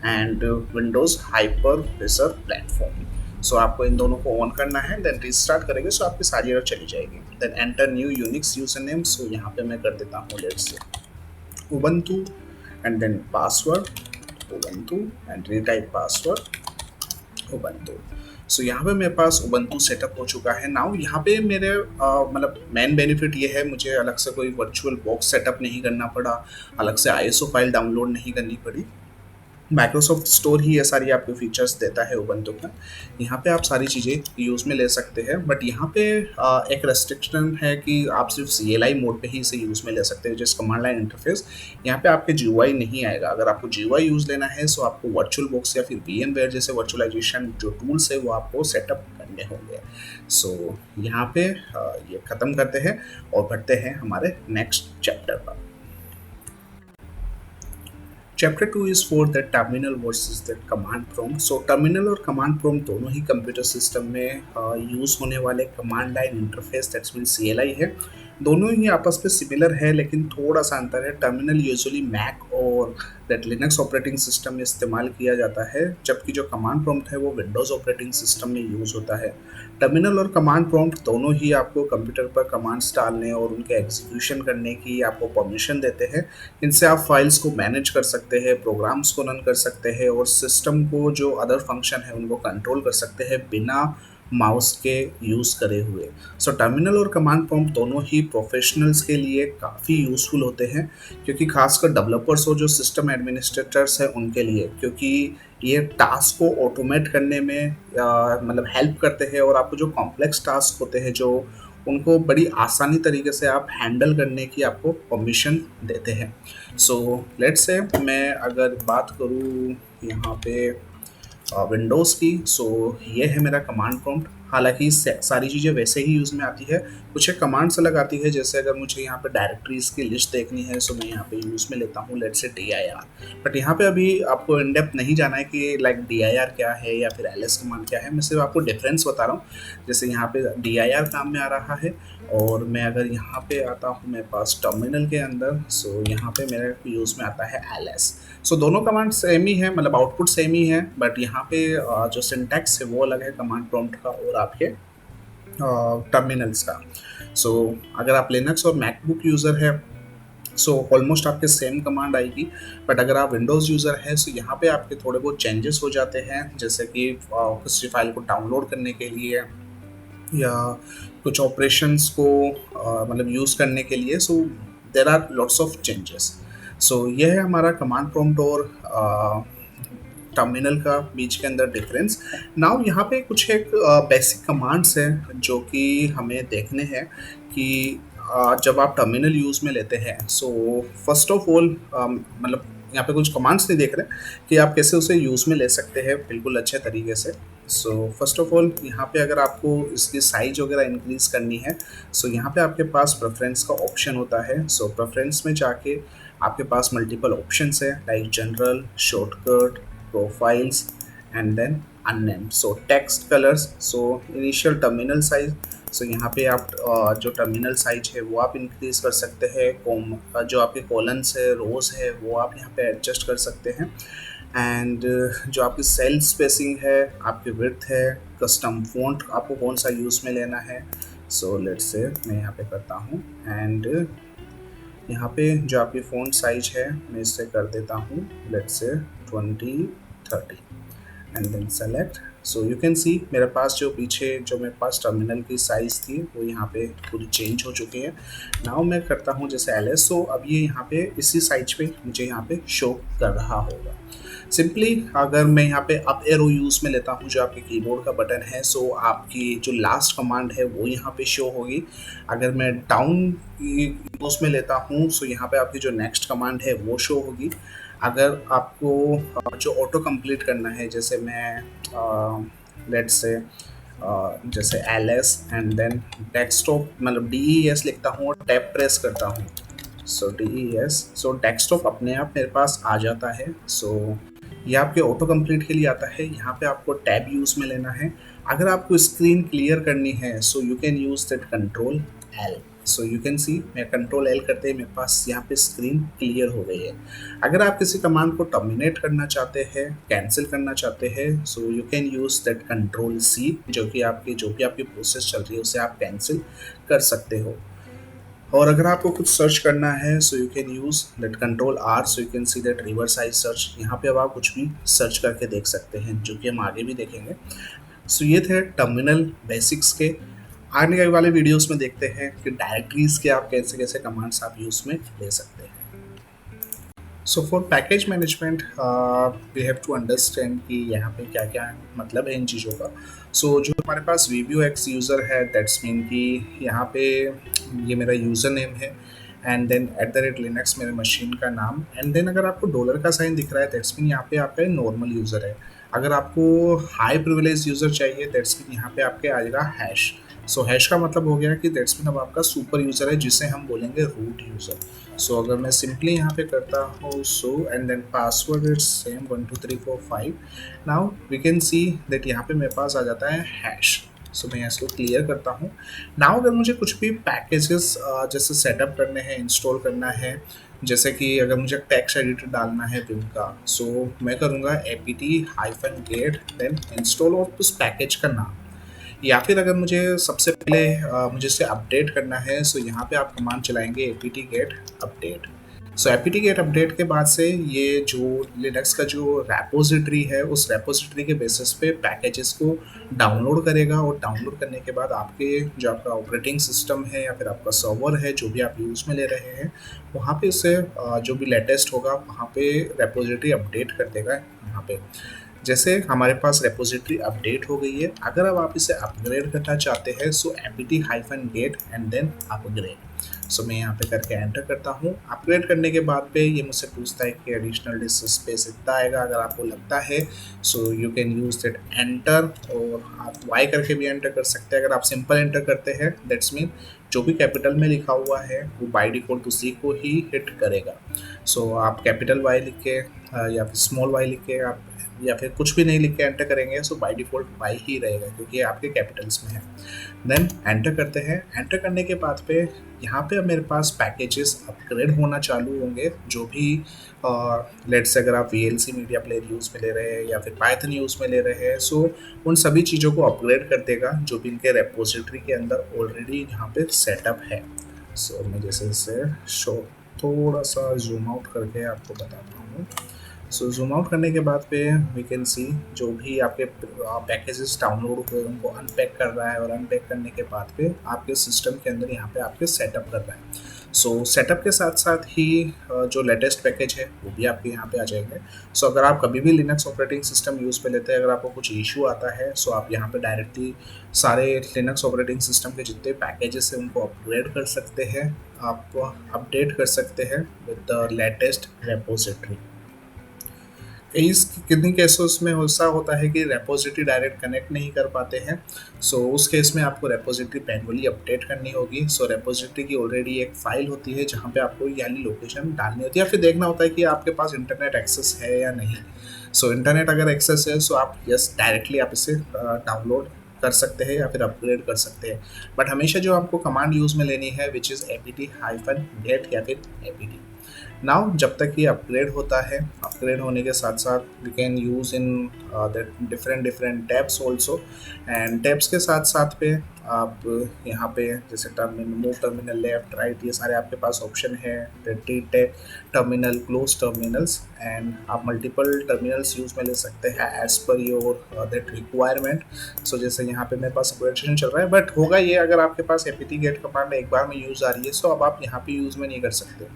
and Windows hypervisor platform. So आपको इन दोनों को ऑन करना है, देन रीस्टार्ट करेंगे सो आपकी सारी एरर चली जाएगी। Then enter new Unix user name. So यहाँ पे मैं कर देता हूँ let's say Ubuntu, and then password Ubuntu, and retype password Ubuntu. So यहाँ पे मेरे पास उबंटू सेटअप हो चुका है। नाउ यहाँ पे मेरे मतलब मेन बेनिफिट ये है, मुझे अलग से कोई वर्चुअल बॉक्स सेटअप नहीं करना पड़ा, अलग से ISO फाइल डाउनलोड नहीं करनी पड़ी। माइक्रोसॉफ्ट स्टोर ही ये सारी आपको फीचर्स देता है उबंटू का। यहाँ पे आप सारी चीज़ें यूज़ में ले सकते हैं, बट यहाँ पे एक रेस्ट्रिक्शन है कि आप सिर्फ CLI मोड पे ही इसे यूज़ में ले सकते हैं, जैसे कमांड लाइन इंटरफेस। यहाँ पे आपके GUI नहीं आएगा। अगर आपको GUI यूज़ लेना है सो आपको वर्चुअल बॉक्स या फिर VMware जैसे वर्चुअलाइजेशन जो टूल्स है वो आपको सेटअप करने होंगे। सो यहाँ पे ये ख़त्म करते हैं और बढ़ते हैं हमारे नेक्स्ट चैप्टर पर। Chapter 2 is for the terminal versus the command prompt. So terminal और कमांड प्रॉम्प्ट दोनों ही कंप्यूटर सिस्टम में यूज़ होने वाले command line interface, that's mean CLI है। दोनों ही आपस में सिमिलर है, लेकिन थोड़ा सा अंतर है। टर्मिनल यूजुअली मैक और दैट लिनक्स ऑपरेटिंग सिस्टम में इस्तेमाल किया जाता है, जबकि जो कमांड प्रॉम्प्ट है वो विंडोज़ ऑपरेटिंग सिस्टम में यूज़ होता है। टर्मिनल और कमांड प्रॉम्प्ट दोनों ही आपको कंप्यूटर पर कमांड्स डालने और उनके एग्जीक्यूशन करने की आपको परमिशन देते हैं। इनसे आप फाइल्स को मैनेज कर सकते हैं, प्रोग्राम्स को रन कर सकते हैं और सिस्टम को जो अदर फंक्शन है उनको कंट्रोल कर सकते हैं बिना माउस के यूज़ करे हुए। सो टर्मिनल और कमांड प्रॉम्प्ट दोनों ही प्रोफेशनल्स के लिए काफ़ी यूज़फुल होते हैं, क्योंकि खासकर डेवलपर्स और जो सिस्टम एडमिनिस्ट्रेटर्स हैं उनके लिए, क्योंकि ये टास्क को ऑटोमेट करने में मतलब हेल्प करते हैं और आपको जो कॉम्प्लेक्स टास्क होते हैं जो उनको बड़ी आसानी तरीके से आप हैंडल करने की आपको परमिशन देते हैं। सो लेट्स से मैं अगर बात करूँ यहाँ पे विंडोज़ की, सो ये है मेरा कमांड प्रॉम्प्ट। हालांकि सारी चीज़ें वैसे ही यूज़ में आती है, कुछ एक कमांड्स अलग आती है, जैसे अगर मुझे यहाँ पे डायरेक्टरीज की लिस्ट देखनी है सो मैं यहाँ पे यूज़ में लेता हूँ लेट्स से dir। बट यहाँ पे अभी आपको इन डेप्थ नहीं जाना है कि लाइक dir क्या है या फिर ls कमांड क्या है, मैं सिर्फ आपको डिफरेंस बता रहा हूँ। जैसे यहाँ पे dir काम में आ रहा है और मैं अगर यहाँ पे आता हूँ मेरे पास टर्मिनल के अंदर, सो यहाँ पे मेरे यूज़ में आता है ls। सो दोनों कमांड सेम ही है, मतलब आउटपुट सेम ही है, बट यहाँ पे जो सिंटैक्स है वो अलग है कमांड प्रॉम्प्ट का और आपके टर्मिनल्स का। सो अगर आप लिनक्स और मैकबुक यूज़र है सो ऑलमोस्ट आपके सेम कमांड आएगी, बट अगर आप विंडोज़ यूज़र है सो यहाँ पे आपके थोड़े बहुत चेंजेस हो जाते हैं, जैसे कि किसी फाइल को डाउनलोड करने के लिए या कुछ ऑपरेशंस को मतलब यूज़ करने के लिए। So there are lots of changes. So ये है हमारा कमांड प्रॉम्प्ट और टर्मिनल का बीच के अंदर डिफरेंस। नाउ यहाँ पे कुछ एक बेसिक कमांड्स हैं जो कि हमें देखने हैं कि जब आप टर्मिनल यूज़ में लेते हैं सो फर्स्ट ऑफ ऑल मतलब यहाँ पे कुछ कमांड्स नहीं देख रहे कि आप कैसे उसे यूज़ में ले सकते हैं बिल्कुल अच्छे तरीके से। सो फर्स्ट ऑफ ऑल यहाँ पे अगर आपको इसकी साइज वगैरह इंक्रीज करनी है सो यहाँ पे आपके पास प्रेफरेंस का ऑप्शन होता है। सो प्रेफरेंस में जाके आपके पास मल्टीपल ऑप्शंस है like general, shortcut, profiles and then unnamed. So text colours, so initial terminal size, so यहाँ पे आप जो टर्मिनल साइज है वो आप इंक्रीज कर सकते हैं। जो आपके कॉलम्स है, रोज है, वो आप यहाँ पे एडजस्ट कर सकते हैं। एंड जो आपकी सेल स्पेसिंग है, आपकी विड्थ है, कस्टम फॉन्ट आपको कौन सा यूज़ में लेना है। सो लेट्स से मैं यहाँ पे करता हूँ एंड यहाँ पे जो आपकी फ़ॉन्ट साइज है मैं इससे कर देता हूँ let's say 2030 and then select. So you can see मेरे पास जो पीछे जो मेरे पास टर्मिनल की साइज़ थी वो यहाँ पे पूरी चेंज हो चुकी है। नाउ मैं करता हूँ जैसे ls, सो अब ये यहाँ पे इसी साइज पे मुझे यहाँ पे शो कर रहा होगा। सिंपली अगर मैं यहाँ पे अप एरो यूज़ में लेता हूँ जो आपके कीबोर्ड का बटन है सो आपकी जो लास्ट कमांड है वो यहाँ पे शो होगी। अगर मैं डाउन यूज़ में लेता हूँ सो यहाँ पे आपकी जो नेक्स्ट कमांड है वो शो होगी। अगर आपको जो ऑटो कंप्लीट करना है, जैसे मैं लेट्स से जैसे ls एंड देन डेस्कटॉप मतलब DES लिखता हूँ और टैब प्रेस करता हूँ, सो DES, सो डेस्कटॉप अपने आप मेरे पास आ जाता है। सो ये आपके ऑटो कंप्लीट के लिए आता है। यहाँ पे आपको टैब यूज़ में लेना है। अगर आपको स्क्रीन क्लियर करनी है so you can use that control L। So you can सी मैं कंट्रोल L करते ही मेरे पास यहाँ पे स्क्रीन क्लियर हो गई है। अगर आप किसी कमांड को टर्मिनेट करना चाहते हैं, कैंसिल करना चाहते हैं, so you can use that control C, जो कि आपकी जो भी आपकी प्रोसेस चल रही है उसे आप कैंसिल कर सकते हो। और अगर आपको कुछ सर्च करना है so you can use that control R, so you can see that reverse I search. यहाँ पे अब आप कुछ भी सर्च करके देख सकते हैं, जो कि हम आगे भी देखेंगे। सो ये थे टर्मिनल बेसिक्स के। आने वाले वीडियोस में देखते हैं कि डायरेक्टरीज के आप कैसे कैसे कमांड्स आप यूज़ में ले सकते हैं। So for package management we have to understand कि यहाँ पे क्या क्या मतलब है इन चीज़ों का। सो जो हमारे पास VBioX यूज़र है दैट्स मीन कि यहाँ पे ये मेरा यूज़र नेम है एंड देन @linux मेरे मशीन का नाम एंड देन अगर आपको डॉलर का साइन दिख रहा है दैट्स मीन यहाँ पे आपका नॉर्मल यूज़र है। अगर आपको हाई प्रिविलेज यूज़र चाहिए दैट्स मीन यहाँ पे आपके आएगा हैश। सो हैश का मतलब हो गया कि दैट्स मीन अब आपका सुपर यूज़र है जिसे हम बोलेंगे रूट यूज़र। सो अगर मैं सिंपली यहाँ पे करता हूँ so and then password it's same 1 2 3 4 5, now we can see that यहाँ पे मेरे पास आ जाता है हैश। सो मैं इसको क्लियर करता हूँ। नाउ अगर मुझे कुछ भी पैकेजेस जैसे सेटअप करने हैं, इंस्टॉल करना है, जैसे कि अगर मुझे टेक्स्ट एडिटर डालना है विम का, सो मैं करूँगा apt-get देन इंस्टॉल और उस पैकेज का नाम। या फिर अगर मुझे सबसे पहले मुझे इसे अपडेट करना है, सो यहाँ पे आप कमांड चलाएंगे apt-get अपडेट। सो apt-get अपडेट के बाद से ये जो लिनक्स का जो रेपोजिटरी है, उस रेपोजिटरी के बेसिस पे पैकेजेस को डाउनलोड करेगा, और डाउनलोड करने के बाद आपके जो आपका ऑपरेटिंग सिस्टम है या फिर आपका सर्वर है जो भी आप यूज़ में ले रहे हैं, वहाँ पे इसे जो भी लेटेस्ट होगा वहाँ पे रेपोजिटरी अपडेट कर देगा यहाँ पे। जैसे हमारे पास रेपोजिटरी अपडेट हो गई है, अगर अब आप इसे अपग्रेड करना चाहते हैं, सो apt-get एंड देन अपग्रेड। सो मैं यहाँ पे करके एंटर करता हूँ। अपग्रेड करने के बाद पे ये मुझसे पूछता है कि एडिशनल डिस्क स्पेस इतना आएगा, अगर आपको लगता है so you can use that enter, और आप वाई करके भी एंटर कर सकते हैं। अगर आप सिंपल एंटर करते हैं, दैट्स मीन जो भी कैपिटल में लिखा हुआ है वो बाय डिफ़ॉल्ट उसी को ही हिट करेगा। सो आप कैपिटल वाई लिख के या फिर स्मॉल वाई लिख के आप या फिर कुछ भी नहीं लिख के एंटर करेंगे, सो बाय डिफ़ॉल्ट वाई ही रहेगा क्योंकि ये आपके कैपिटल्स में है। देन एंटर करते हैं। एंटर करने के बाद पे यहाँ पे अब मेरे पास पैकेजेस अपग्रेड होना चालू होंगे, जो भी लेट्स से अगर आप VLC मीडिया प्लेयर यूज़ में ले रहे हैं या फिर पाइथन यूज़ में ले रहे हैं, सो उन सभी चीज़ों को अपग्रेड कर देगा जो भी इनके रेपोजिटरी के अंदर ऑलरेडी यहाँ पे सेटअप है। सो मैं जैसे इसे शो थोड़ा सा जूम आउट करके आपको बताता हूँ। सो जूम आउट करने के बाद पे वी कैन सी जो भी आपके पैकेजेस डाउनलोड हुए उनको अनपैक कर रहा है, और अनपैक करने के बाद पे आपके सिस्टम के अंदर यहाँ पे आपके सेटअप कर रहा है। सो सेटअप के साथ साथ ही जो लेटेस्ट पैकेज है वो भी आपके यहाँ पे आ जाएंगे। सो अगर आप कभी भी लिनक्स ऑपरेटिंग सिस्टम यूज़ पे लेते हैं, अगर आपको कुछ इशू आता है, सो आप यहाँ पे डायरेक्टली सारे लिनक्स ऑपरेटिंग सिस्टम के जितने पैकेजेस हैं उनको अपग्रेड कर सकते हैं, आप अपडेट कर सकते हैं विद द लेटेस्ट रेपोजिटरी। इस कितनी केसेस में ऐसा होता है कि रेपोजिटरी डायरेक्ट कनेक्ट नहीं कर पाते हैं, सो उस केस में आपको रेपोजिटरी मैनुअली अपडेट करनी होगी। सो रेपोजिटरी की ऑलरेडी एक फाइल होती है जहाँ पे आपको यानी लोकेशन डालनी होती है, या फिर देखना होता है कि आपके पास इंटरनेट एक्सेस है या नहीं। सो इंटरनेट अगर एक्सेस है, सो आप यस डायरेक्टली आप इसे डाउनलोड कर सकते हैं या फिर अपग्रेड कर सकते हैं। बट हमेशा जो आपको कमांड यूज़ में लेनी है विच इज़ apt-get या फिर apt। नाउ जब तक ये अपग्रेड होता है, अपग्रेड होने के साथ साथ we can use in different different tabs also, and tabs के साथ साथ पे आप यहाँ पे जैसे terminal, move terminal left right, ये सारे आपके पास ऑप्शन है। टर्मिनल, क्लोज टर्मिनल्स, एंड आप मल्टीपल टर्मिनल्स यूज़ में ले सकते हैं as per your that requirement. सो जैसे यहाँ पे मेरे पास अपग्रेडेशन चल रहा है, बट होगा ये अगर आपके पास apt-get कमांड एक बार में यूज़ आ रही है, सो अब आप यहाँ पे यूज़ में नहीं कर सकते।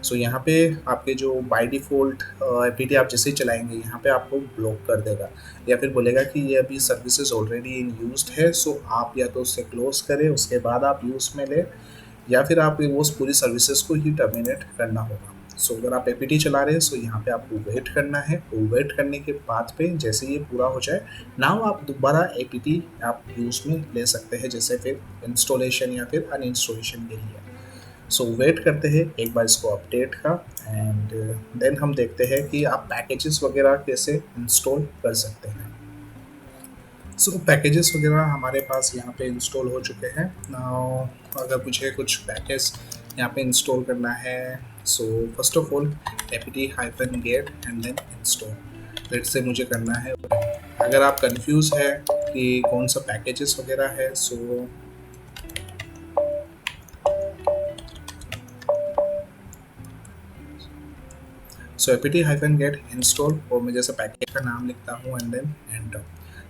सो यहाँ पे आपके जो बाय डिफ़ॉल्ट apt आप जैसे ही चलाएंगे यहाँ पे आपको ब्लॉक कर देगा, या फिर बोलेगा कि ये अभी सर्विसेज ऑलरेडी इन यूज्ड है, सो आप या तो उसे क्लोज करें उसके बाद आप यूज़ में ले, या फिर आप वो पूरी सर्विसेज को ही टर्मिनेट करना होगा। सो अगर आप apt चला रहे हैं, सो यहाँ पे आपको वेट करना है, और वेट करने के बाद पे जैसे ये पूरा हो जाए, नाउ आप दोबारा apt आप यूज़ में ले सकते हैं, जैसे फिर इंस्टॉलेशन या फिर अनइंस्टॉलेशन के लिए। सो वेट करते हैं एक बार इसको अपडेट का, एंड देन हम देखते हैं कि आप पैकेजेस वगैरह कैसे इंस्टॉल कर सकते हैं। सो पैकेजेस वगैरह हमारे पास यहाँ पे इंस्टॉल हो चुके हैं। नाउ अगर मुझे कुछ पैकेज यहाँ पे इंस्टॉल करना है, so first of all apt-get and then install, let's say मुझे करना है। अगर आप कंफ्यूज है कि कौन सा पैकेजेस वगैरह है, सो apt-get इंस्टॉल, और मैं जैसे पैकेज का नाम लिखता हूँ and then enter.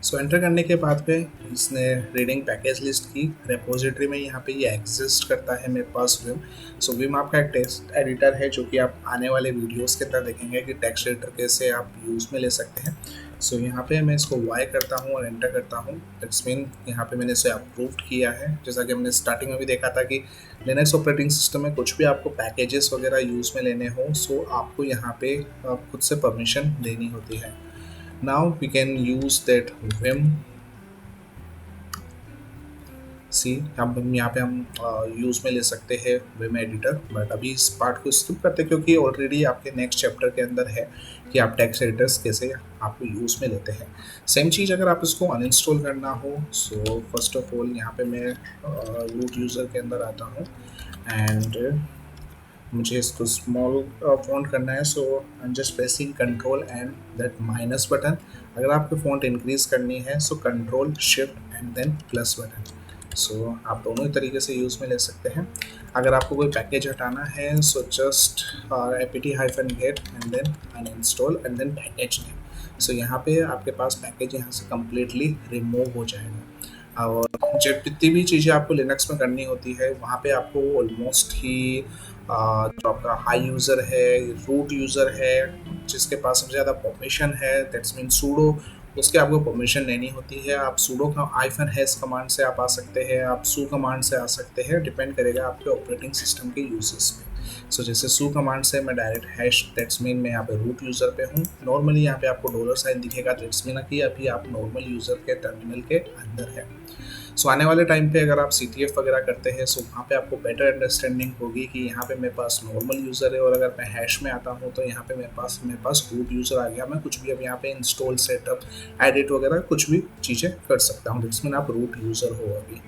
So enter करने के बाद पे इसने रीडिंग पैकेज लिस्ट की रेपोजिटरी में यहाँ पे ये एग्जिस्ट करता है मेरे पास विम। सो विम आपका एक टेक्स्ट एडिटर है जो कि आप आने वाले वीडियोस के अंदर देखेंगे कि टेक्स्ट एडिटर कैसे आप यूज़ में ले सकते हैं। सो यहाँ पे मैं इसको वाई करता हूँ और एंटर करता हूँ, दैट्स मीन यहाँ पे मैंने इसे अप्रूव्ड किया है। जैसा कि हमने स्टार्टिंग में भी देखा था कि लिनक्स ऑपरेटिंग सिस्टम में कुछ भी आपको पैकेजेस वगैरह यूज़ में लेने हो, सो आपको यहाँ पे खुद से परमिशन देनी होती है। Now we can use that vim, सी हम यहाँ पे हम यूज़ में ले सकते हैं विम एडिटर, बट अभी इस पार्ट को स्किप करते हैं क्योंकि ऑलरेडी आपके नेक्स्ट चैप्टर के अंदर है कि आप टेक्स्ट एडिटर्स कैसे आपको यूज़ में लेते हैं। सेम चीज़ अगर आप इसको अनइंस्टॉल करना हो, सो फर्स्ट ऑफ ऑल यहाँ पे मैं रूट यूज़र के अंदर आता हूँ, एंड मुझे इसको स्मॉल फ़ॉन्ट करना है, so I am just pressing control and that minus button. अगर आपको फ़ॉन्ट इंक्रीज़ करनी है so control shift and then plus button. So आप दोनों ही तरीके से यूज़ में ले सकते हैं। अगर आपको कोई पैकेज हटाना है so just apt-get and then uninstall and then package name. So यहाँ पे आपके पास पैकेज यहाँ से कम्प्लीटली रिमूव हो जाएगा। और जब जितनी भी चीज़ें आपको लिनक्स में करनी होती है वहाँ पे आपको ऑलमोस्ट ही जो आपका हाई यूज़र है, रूट यूज़र है, जिसके पास सबसे ज़्यादा परमिशन है, दैट्स मीन सूडो, उसके आपको परमिशन लेनी होती है। आप सूडो का -s कमांड से आप आ सकते हैं, आप सू कमांड से आ सकते हैं, डिपेंड करेगा आपके ऑपरेटिंग सिस्टम के यूजेस पे। सो जैसे सू कमांड से मैं डायरेक्ट हैश, दैट्स मीन मैं यहाँ पे रूट यूज़र पे हूँ। नॉर्मली यहाँ पे आपको डॉलर साइन दिखेगा, दैट्स मीन कि अभी आप नॉर्मल यूज़र के टर्मिनल के अंदर है। सो आने वाले टाइम पे अगर आप CTF वगैरह करते हैं सो वहाँ पे आपको बेटर अंडरस्टैंडिंग होगी कि यहाँ पे मेरे पास नॉर्मल यूज़र है, और अगर मैं हैश में आता हूँ तो यहाँ पे मेरे पास रूट यूज़र आ गया। मैं कुछ भी अब यहाँ पे इंस्टॉल, सेटअप, एडिट वगैरह कुछ भी चीज़ें कर सकता हूँ, जिसमें आप रूट यूज़र हो अभी।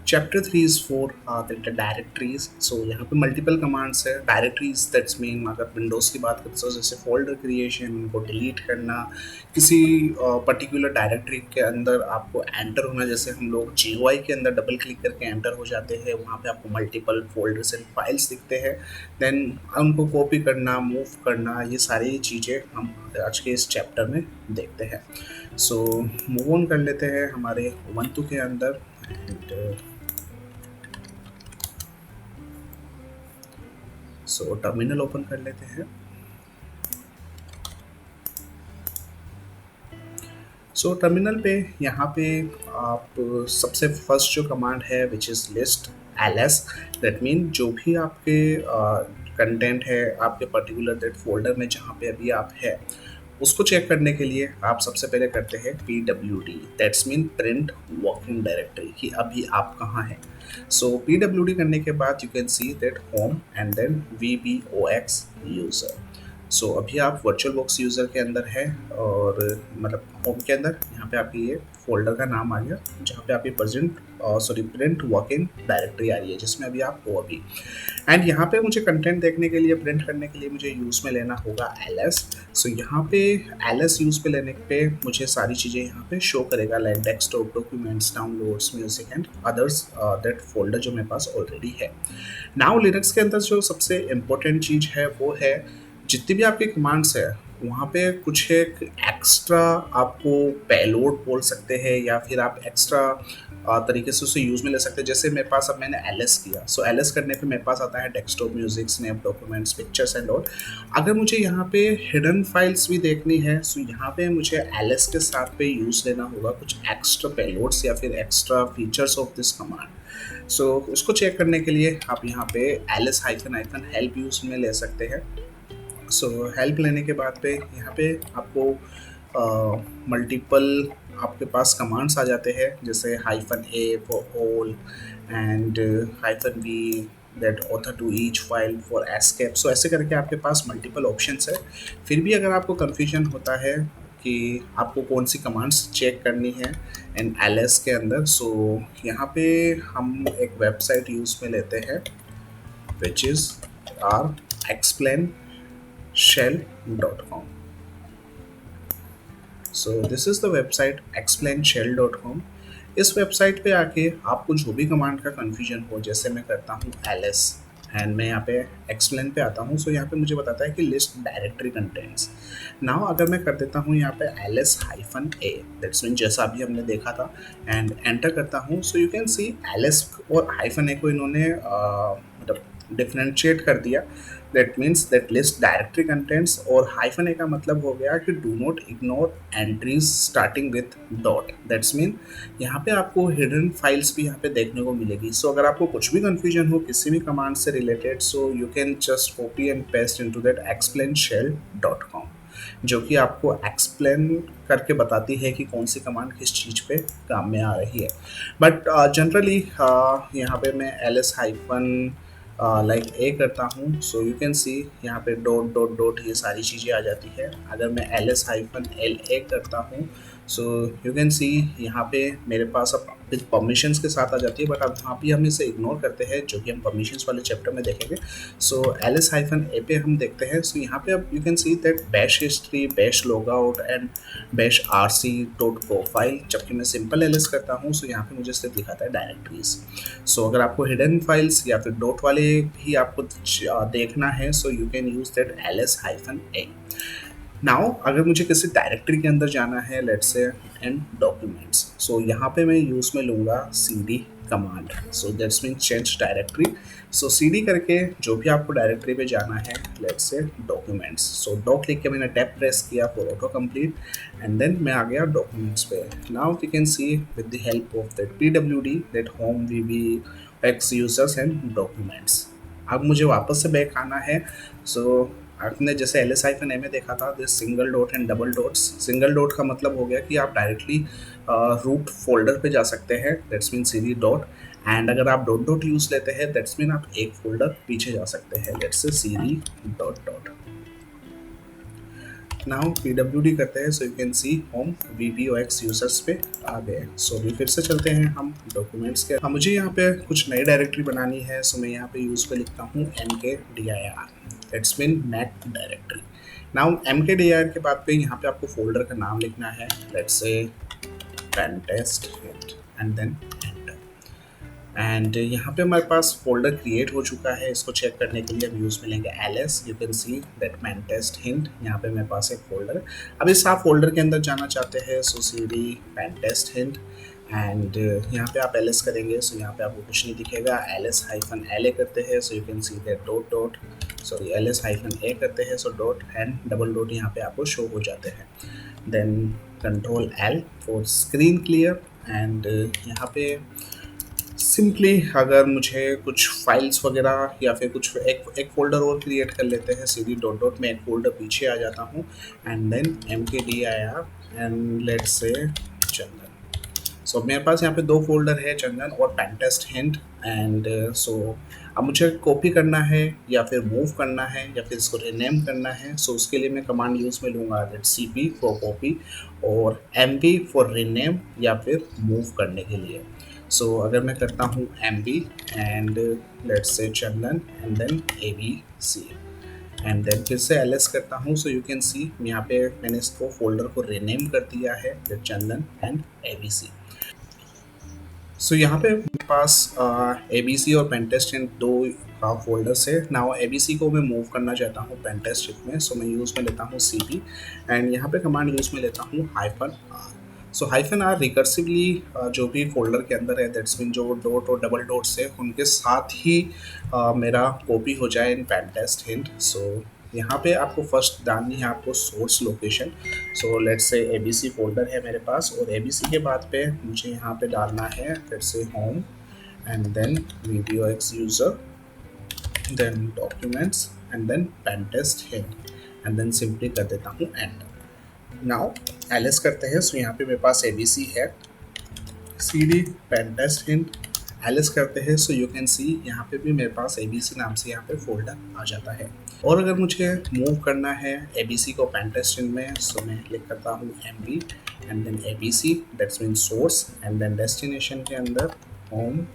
Chapter 3 is for the directories. So यहाँ पे मल्टीपल कमांड्स है। डायरेक्टरीज दैट्स मीन अगर विंडोज़ की बात करते हो जैसे फोल्डर क्रिएशन, उनको डिलीट करना, किसी पर्टिकुलर डायरेक्टरी के अंदर आपको एंटर होना, जैसे हम लोग GUI के अंदर डबल क्लिक करके एंटर हो जाते हैं, वहाँ पे आपको मल्टीपल फोल्डर्स एंड फाइल्स दिखते हैं, देन उनको कॉपी करना, मूव करना, ये सारी चीज़ें हम आज के इस चैप्टर में देखते हैं। सो मूव ऑन कर लेते हैं हमारे उबंटू के अंदर एंड सो टर्मिनल ओपन कर लेते हैं। सो टर्मिनल पे यहाँ पे आप सबसे फर्स्ट जो कमांड है which is list ls, that mean जो भी आपके कंटेंट है आपके पर्टिकुलर दैट फोल्डर में जहाँ पे अभी आप है उसको चेक करने के लिए आप सबसे पहले करते हैं pwd, that's mean print working directory, कि अभी आप कहाँ हैं। सो pwd करने के बाद you can see that home and then vbox user. So अभी आप वर्चुअल बॉक्स यूज़र के अंदर है, और मतलब होम के अंदर यहाँ पे आपकी ये फोल्डर का नाम आ गया जहाँ पे आपकी प्रिंट वर्किंग डायरेक्टरी आ रही है, जिसमें अभी आप हो अभी। एंड यहाँ पे मुझे कंटेंट देखने के लिए, प्रिंट करने के लिए मुझे यूज़ में लेना होगा ls। सो यहाँ पे ls यूज़ पे लेने पे मुझे सारी चीज़ें यहाँ पे शो करेगा, like desktop, documents, downloads, music and others that folder जो मेरे पास ऑलरेडी है। नाउ लिनक्स के अंदर जो सबसे इम्पोर्टेंट चीज़ है वो है जितनी भी आपकी कमांड्स है वहाँ पे कुछ एक एक्स्ट्रा आपको पेलोड बोल सकते हैं, या फिर आप एक्स्ट्रा तरीके से उसे यूज़ में ले सकते हैं। जैसे मेरे पास अब मैंने ls किया, सो ls करने पे मेरे पास आता है desktop, music, snap, documents, pictures and all. अगर मुझे यहाँ पे हिडन फाइल्स भी देखनी है सो यहाँ पे मुझे ls के साथ पे यूज़ लेना होगा कुछ एक्स्ट्रा पेलोड्स या फिर extra features of this command. So उसको चेक करने के लिए आप यहाँ पे ls-help यूज़ में ले सकते हैं। सो हेल्प लेने के बाद पे यहाँ पे आपको मल्टीपल आपके पास कमांड्स आ जाते हैं, जैसे -a for all and -v that author to each file for escape. So ऐसे करके आपके पास मल्टीपल ऑप्शंस है। फिर भी अगर आपको कन्फ्यूजन होता है कि आपको कौन सी कमांड्स चेक करनी है इन ls के अंदर, सो यहाँ पे हम एक वेबसाइट यूज़ में लेते हैं which is our explain shell.com. So this is the website explainshell.com. इस वेबसाइट पे आके आपको जो भी कमांड का कन्फ्यूजन हो, जैसे मैं करता हूँ ls एंड मैं यहाँ पे एक्सप्लेन पे आता हूँ, सो यहाँ पे मुझे बताता है कि लिस्ट डायरेक्टरी कंटेंट्स। नाउ अगर मैं कर देता हूँ यहाँ पे ls-a, दैट्स मीन जैसा अभी हमने देखा था, एंड एंटर करता हूँ, so you can C ls और -a को इन्होंने मतलब डिफ्रेंशिएट कर दिया। That means that list directory contents, और -a का मतलब हो गया कि do not ignore entries starting with dot, that's mean यहाँ पे आपको हिडन फाइल्स भी यहाँ पे देखने को मिलेगी। सो अगर आपको कुछ भी कंफ्यूजन हो किसी भी कमांड से related, so you can just copy and paste into that explainshell.com, जो कि आपको एक्सप्लेन करके बताती है कि कौन सी कमांड किस चीज़ पे काम में आ रही है। बट जनरली यहाँ पे मैं ls लाइक ए करता हूँ, सो यू कैन सी यहाँ पे डॉट डॉट डॉट ये सारी चीज़ें आ जाती है। अगर मैं ls-la करता हूँ सो यू कैन सी यहाँ पे मेरे पास अब परमिशंस के साथ आ जाती है, बट अब यहाँ पे हम इसे इग्नोर करते हैं जो कि हम परमिशंस वाले चैप्टर में देखेंगे। सो ls-a पे हम देखते हैं। सो यहाँ पे अब you can see that bash history, bash logout and bash rc dot profile. जबकि मैं सिंपल ls करता हूँ सो यहाँ पे मुझे सिर्फ दिखाता है डायरेक्टरीज। सो अगर आपको हिडन फाइल्स या फिर डॉट वाले भी आपको देखना है so you can use that ls-a। Now अगर मुझे किसी डायरेक्टरी के अंदर जाना है, लेट्स से एंड डॉक्यूमेंट्स, सो यहाँ पे मैं यूज़ में लूँगा cd command. So that's mean change directory. So cd करके जो भी आपको डायरेक्टरी पे जाना है, लेट्स से डॉक्यूमेंट्स, सो डॉक लिख के मैंने टैब प्रेस किया for auto complete and then मैं आ गया डॉक्यूमेंट्स पे। Now you can see with the help of that pwd that home vb x users and documents. अब मुझे वापस से बैक आना है। सो आपने जैसे ls-a में देखा था this single dot and double dots. Single dot का मतलब हो गया कि आप डायरेक्टली रूट फोल्डर पे जा सकते हैं, that's mean cd dot. And अगर आप डॉट डॉट यूज़ लेते हैं दैट्स मीन आप एक फोल्डर पीछे जा सकते हैं, लेट्स से cd dot dot. Now pwd करते हैं so you can C home vbox users पे आ गए। सो अभी फिर से चलते हैं हम डॉक्यूमेंट्स के। मुझे यहाँ पे कुछ नई डायरेक्टरी बनानी है, सो मैं यहाँ पे यूज़ पे लिखता हूँ mkdir, that's mean make directory. Now mkdir के बाद पे यहाँ पे आपको फोल्डर का नाम लिखना है, लेट्स से पेनटेस्ट एंड देन एंड यहाँ पे हमारे पास फोल्डर क्रिएट हो चुका है। इसको चेक करने के लिए हम यूज़ में लेंगे ls। You can see that pentest hint, यहाँ पे मेरे पास एक फोल्डर है। अब इस आप फोल्डर के अंदर जाना चाहते हैं सो cd पेनटेस्ट हिंट एंड यहाँ पे आप ls करेंगे सो यहाँ पे आपको कुछ नहीं दिखेगा। ls-la करते हैं so you can see that dot dot, sorry ls-a करते हैं so dot and double dot यहाँ पे आपको शो हो जाते हैं। Then control l for screen clear and यहाँ पे सिंपली अगर मुझे कुछ फाइल्स वगैरह या फिर कुछ एक फ़ोल्डर और क्रिएट कर लेते हैं, cd डॉट डॉट में एक फ़ोल्डर पीछे आ जाता हूँ and then mkdir and let's say Chandan. सो मेरे पास यहाँ पे दो फोल्डर है, चंदन और पेनटेस्ट हिंट एंड सो अब मुझे कॉपी करना है या फिर मूव करना है या फिर इसको रीनेम करना है। सो उसके लिए मैं कमांड यूज़ में लूँगा cp फॉर कॉपी और mv फॉर रीनेम या फिर मूव करने के लिए। सो अगर मैं करता हूँ mv and let's say Chandan and then abc and then फिर से ls करता हूँ सो यू कैन सी यहाँ पे मैंने इसको फोल्डर को रीनेम कर दिया है चंदन एंड abc। सो यहाँ पे मेरे पास abc और पेनटेस्ट इन दो फोल्डर्स है। नाउ abc को मैं मूव करना चाहता हूँ पेनटेस्ट में, सो मैं यूज़ में लेता हूँ cp एंड यहाँ पे कमांड यूज़ में लेता हूँ -r। सो -r रिकर्सिवली जो भी फोल्डर के अंदर है दैट्स मीन जो डॉट और डबल डॉट्स है उनके साथ ही मेरा कॉपी हो जाए इन पेनटेस्ट हिंट। सो यहाँ पे आपको फर्स्ट डालनी है आपको सोर्स लोकेशन। सो लेट्स से abc फोल्डर है मेरे पास और abc के बाद पे मुझे यहाँ पे डालना है let's say home and then vbox user then documents and then pentest hint and then simply कर देता हूँ एंटर। नाउ ls करते हैं सो यहाँ पे मेरे पास abc है, cd पेनटेस्ट हिंट ls करते हैं सो यू कैन सी यहाँ पे भी मेरे पास abc नाम से यहाँ पे फोल्डर आ जाता है। और अगर मुझे मूव करना है abc को पेनटेस्ट हिंट में सो मैं क्लिक करता हूँ mv and then abc that's mean source and then destination के अंदर होम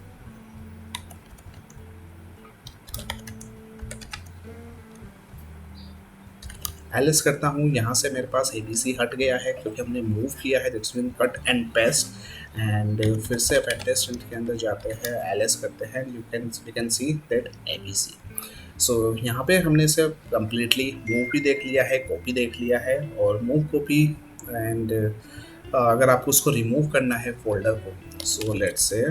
ls करता हूँ। यहाँ से मेरे पास abc हट गया है क्योंकि हमने मूव किया है, that's mean cut and paste and फिर से पेनटेस्ट के अंदर जाते हैं ls करते हैं, you can see that abc। सो यहाँ पे हमने इसे कम्प्लीटली मूव भी देख लिया है, कॉपी देख लिया है और मूव कॉपी एंड अगर आपको उसको रिमूव करना है फोल्डर को सो लेट्स से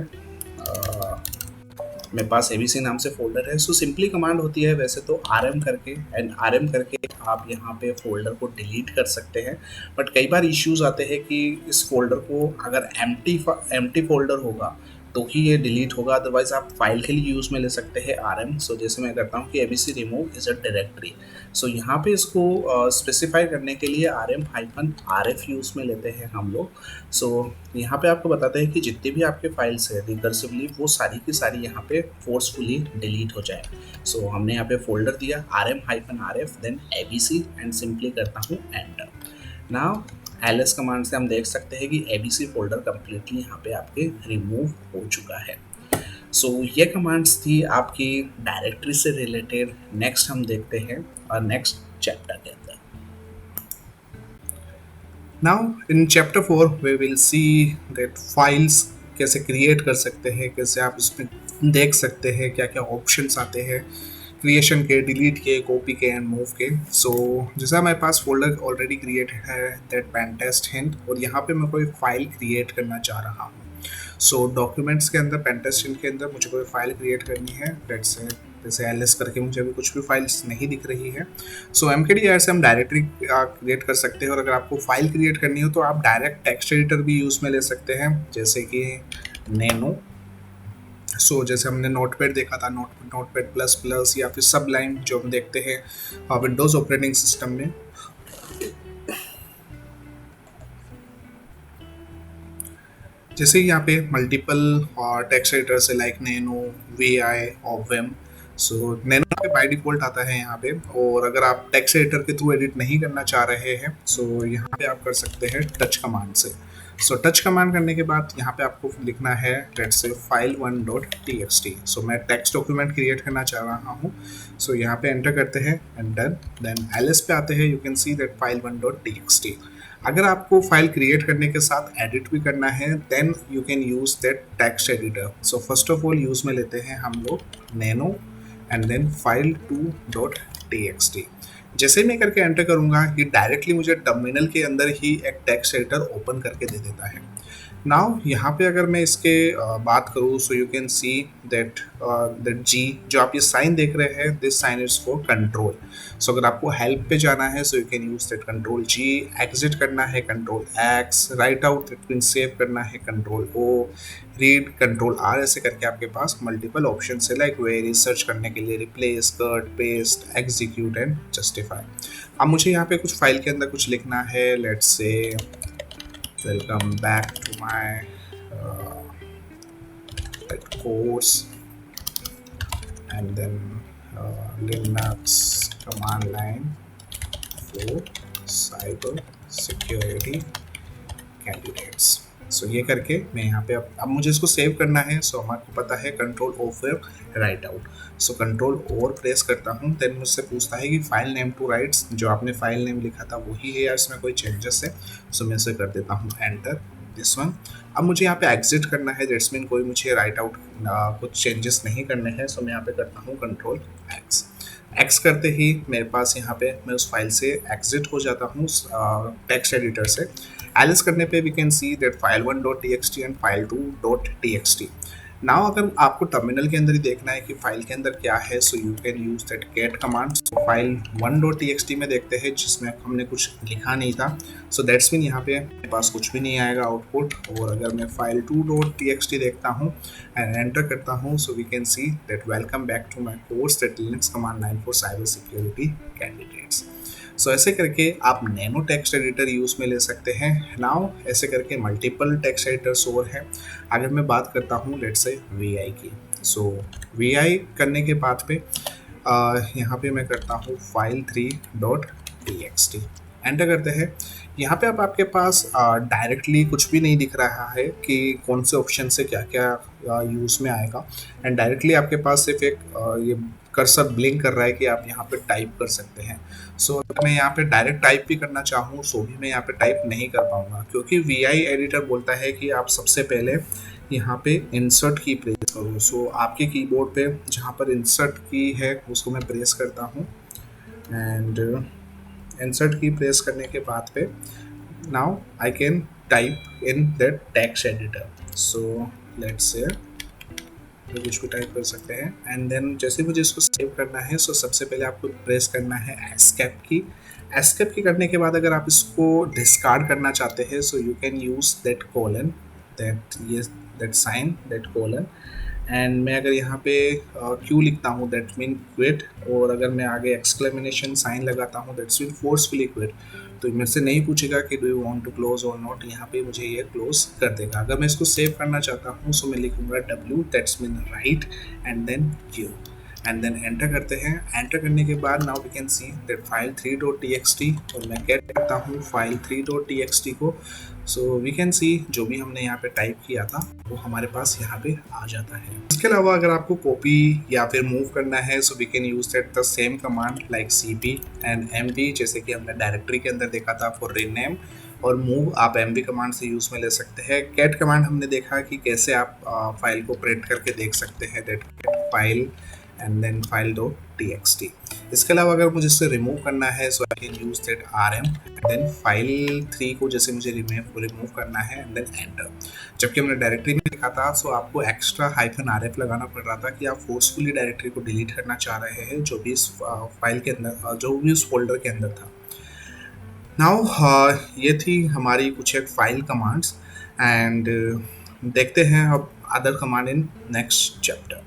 मेरे पास abc नाम से फोल्डर है। सो सिंपली कमांड होती है वैसे तो rm करके एंड rm करके आप यहाँ पे फोल्डर को डिलीट कर सकते हैं, बट कई बार इश्यूज आते हैं कि इस फोल्डर को अगर एम्प्टी फोल्डर होगा तो ही ये डिलीट होगा, अदरवाइज आप फाइल के लिए यूज़ में ले सकते हैं rm। सो जैसे मैं करता हूँ कि abc remove is a directory. So यहाँ पे इसको स्पेसिफाई करने के लिए rm-rf यूज़ में लेते हैं हम लोग। सो यहाँ पे आपको बताते हैं कि जितनी भी आपके फाइल्स है रिकर्सिवली वो सारी की सारी यहाँ पे फोर्सफुली डिलीट हो जाए। सो हमने यहाँ पे फोल्डर दिया rm-rf then abc and simply करता हूँ एंटर। नाउ ls कमांड से हम देख सकते हैं कि abc फोल्डर कम्प्लीटली यहाँ पे आपके रिमूव हो चुका है। सो ये कमांड्स थी आपकी डायरेक्टरी से रिलेटेड। नेक्स्ट हम देखते हैं और नेक्स्ट चैप्टर के अंदर। Now in chapter 4 we will see that files कैसे क्रिएट कर सकते हैं, कैसे आप इसमें देख सकते हैं क्या क्या ऑप्शंस आते हैं क्रिएशन के, डिलीट के, कॉपी के एंड मूव के। सो जैसा हमारे पास फोल्डर ऑलरेडी क्रिएट है दैट पेनटेस्ट हिंट, और यहाँ पे मैं कोई फाइल क्रिएट करना चाह रहा हूँ। सो डॉक्यूमेंट्स के अंदर पेनटेस्ट हिंट के अंदर मुझे कोई फाइल क्रिएट करनी है। लेट्स से जैसे एल करके मुझे अभी कुछ भी फाइल्स नहीं दिख रही है। सो mkdir से हम डायरेक्टरी क्रिएट कर सकते हैं, और अगर आपको फाइल क्रिएट करनी हो तो आप डायरेक्ट टेक्स्ट एडिटर भी यूज़ में ले सकते हैं, जैसे कि नैनो। सो जैसे हमने नोटपैड देखा था, नोटपैड प्लस प्लस या फिर सब लाइन जो हम देखते हैं विंडोज़ ऑपरेटिंग सिस्टम में। जैसे यहाँ पे मल्टीपल टेक्स्ट एडिटर से लाइक नैनो, वी आई और वेम। सो नैनो पे बाय डिफॉल्ट आता है यहाँ पे, और अगर आप टेक्स्ट एडिटर के थ्रू एडिट नहीं करना चाह रहे हैं सो यहाँ पे आप कर सकते हैं टच कमांड से। सो टच कमांड करने के बाद यहाँ पे आपको लिखना है लेट्स से file1.txt। सो मैं टेक्स्ट डॉक्यूमेंट क्रिएट करना चाह रहा हूँ। सो यहाँ पे एंटर करते हैं एंड डन। देन ls पे आते हैं, you can see that file1.txt। अगर आपको फाइल क्रिएट करने के साथ एडिट भी करना है then you can use that text editor. So first of all use में लेते हैं हम लोग नैनो एंड देन file2.txt। जैसे ही मैं करके एंटर करूंगा ये डायरेक्टली मुझे टर्मिनल के अंदर ही एक टेक्स्ट एडिटर ओपन करके दे देता है। नाउ यहाँ पे अगर मैं इसके बात करूँ so you can see that that जी जो आप ये साइन देख रहे हैं, this sign is for control. So अगर आपको हेल्प पे जाना है so you can use that control G, exit करना है control X, write out that mean save करना है control O, read control R. ऐसे करके आपके पास मल्टीपल ऑप्शन है लाइक वेरी सर्च करने के लिए, replace, cut, paste, execute and justify. अब मुझे यहाँ पे कुछ फाइल के अंदर कुछ लिखना है। लेट्स से welcome back to my course and then Linux command line for cyber security candidates। सो ये करके मैं यहाँ पे अब मुझे इसको सेव करना है। सो हमारे पता है कंट्रोल ओ फिर राइट आउट। सो कंट्रोल और प्रेस करता हूँ, देन मुझसे पूछता है कि फाइल नेम टू राइट्स, जो आपने फाइल नेम लिखा था वही है या इसमें कोई चेंजेस है। सो मैं इसे कर देता हूँ एंटर, दिस वन। अब मुझे यहाँ पे एग्जिट करना है, दैट्स मीन कोई मुझे राइट आउट कुछ चेंजेस नहीं करने हैं। सो मैं यहाँ पे करता हूँ कंट्रोल एक्स। एक्स करते ही मेरे पास यहाँ पे मैं उस फाइल से एग्जिट हो जाता हूँ टेक्स्ट एडिटर से। एलिस करने पे we can see that file1.txt and file2.txt। Now अगर आपको टर्मिनल के अंदर ही देखना है कि फाइल के अंदर क्या है so you can use that get command. So file1.txt में देखते हैं जिसमें हमने कुछ लिखा नहीं था। सो दैट्स मीन यहाँ पे मेरे पास कुछ भी नहीं आएगा आउटपुट। और अगर मैं file2.txt देखता हूँ एंड एंटर करता हूँ so we can see that welcome back to my course that Linux command line for cyber security candidates. So ऐसे करके आप नैनो टेक्स्ट एडिटर यूज़ में ले सकते हैं। नाउ ऐसे करके मल्टीपल टेक्स्ट एडिटर्स और हैं। अगर मैं बात करता हूँ लेट्स से वी आई की, सो वी आई करने के बाद पे यहाँ पे मैं करता हूँ file3.txt, एंटर करते हैं। यहाँ पे अब आपके पास डायरेक्टली कुछ भी नहीं दिख रहा है कि कौन से ऑप्शन से क्या क्या यूज़ में आएगा, एंड डायरेक्टली आपके पास सिर्फ एक ये कर्सर ब्लिंक कर रहा है कि आप यहाँ पे टाइप कर सकते हैं। सो अगर मैं यहाँ पे डायरेक्ट टाइप भी करना चाहूँ सो भी मैं यहाँ पे टाइप नहीं कर पाऊँगा, क्योंकि वी आई एडिटर बोलता है कि आप सबसे पहले यहाँ पे इंसर्ट की प्रेस करो। सो आपके कीबोर्ड पे जहाँ पर इंसर्ट की है उसको मैं प्रेस करता हूँ, एंड इंसर्ट की प्रेस करने के बाद पे now I can type in that text editor. So let's से कुछ भी टाइप कर सकते हैं, एंड देन जैसे मुझे इसको सेव करना है सो सबसे पहले आपको प्रेस करना है एस्केप की। एस्केप की करने के बाद अगर आप इसको डिस्कार्ड करना चाहते हैं so you can use that colon, that sign, that colon. And मैं अगर यहाँ पे क्यू लिखता हूँ दैट मीन क्विट, और अगर मैं आगे एक्सक्लेमेशन साइन लगाता हूँ दैट्स मीन फोर्सफुली क्विट। तो मेरे से नहीं पूछेगा कि do you want to close or not, यहाँ पे मुझे ये क्लोज कर देगा। अगर मैं इसको सेव करना चाहता हूँ सो मैं लिखूंगा W, that's mean write, and then Q। And then enter करते हैं। एंटर करने के बाद now we can see that file 3.txt, और मैं क्या करता हूँ फाइल 3.txt को, सो वी कैन सी जो भी हमने यहाँ पे टाइप किया था वो हमारे पास यहाँ पे आ जाता है। इसके अलावा अगर आपको कॉपी या फिर मूव करना है, so we can use that the same command like cp and mv, जैसे कि हमने डायरेक्टरी के अंदर देखा था फॉर रीनेम, और मूव आप mv कमांड से यूज में ले सकते हैं। कैट कमांड हमने देखा कि कैसे आप फाइल को प्रिंट करके देख सकते हैं, that file and then file dot txt। इसके अलावा अगर मुझे इससे रिमूव करना है, so I can use that rm and then file 3 को जैसे मुझे रिमूव करना है एंड देन एंटर। जबकि हमने डायरेक्टरी में देखा था, सो आपको एक्स्ट्रा -rf लगाना पड़ रहा था कि आप फोर्सफुली डायरेक्टरी को डिलीट करना चाह रहे हैं जो भी इस फाइल के अंदर, जो भी उस फोल्डर के अंदर था। नाउ ये थी हमारी कुछ एक फाइल कमांड्स, एंड देखते हैं अब other command in next chapter.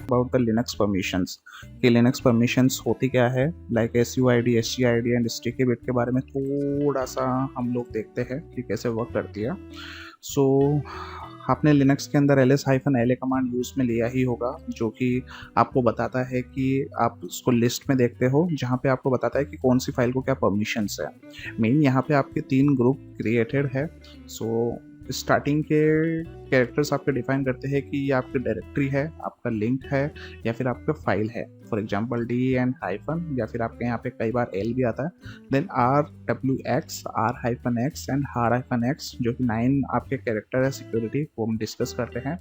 About the Linux permissions कि लिनक्स परमिशंस होती क्या है, like SUID, SGID and sticky bit के बारे में थोड़ा सा हम लोग देखते हैं कि कैसे वर्क करती है। सो आपने लिनक्स के अंदर ls-la कमांड यूज़ में लिया ही होगा, जो कि आपको बताता है कि आप उसको लिस्ट में देखते हो जहाँ पे आपको बताता है कि कौन सी फाइल को क्या परमिशंस है। मेन यहाँ पे आपके 3 ग्रुप क्रिएटेड है। सो स्टार्टिंग के कैरेक्टर्स आपके डिफाइन करते हैं कि ये आपकी डायरेक्टरी है, आपका लिंक है, या फिर आपका फाइल है। For example D and hyphen, या फिर आपके यहाँ पे कई बार L भी आता है। Then RWX, R-X and R-X, जो कि 9 आपके कैरेक्टर है सिक्योरिटी, वो हम डिस्कस करते हैं।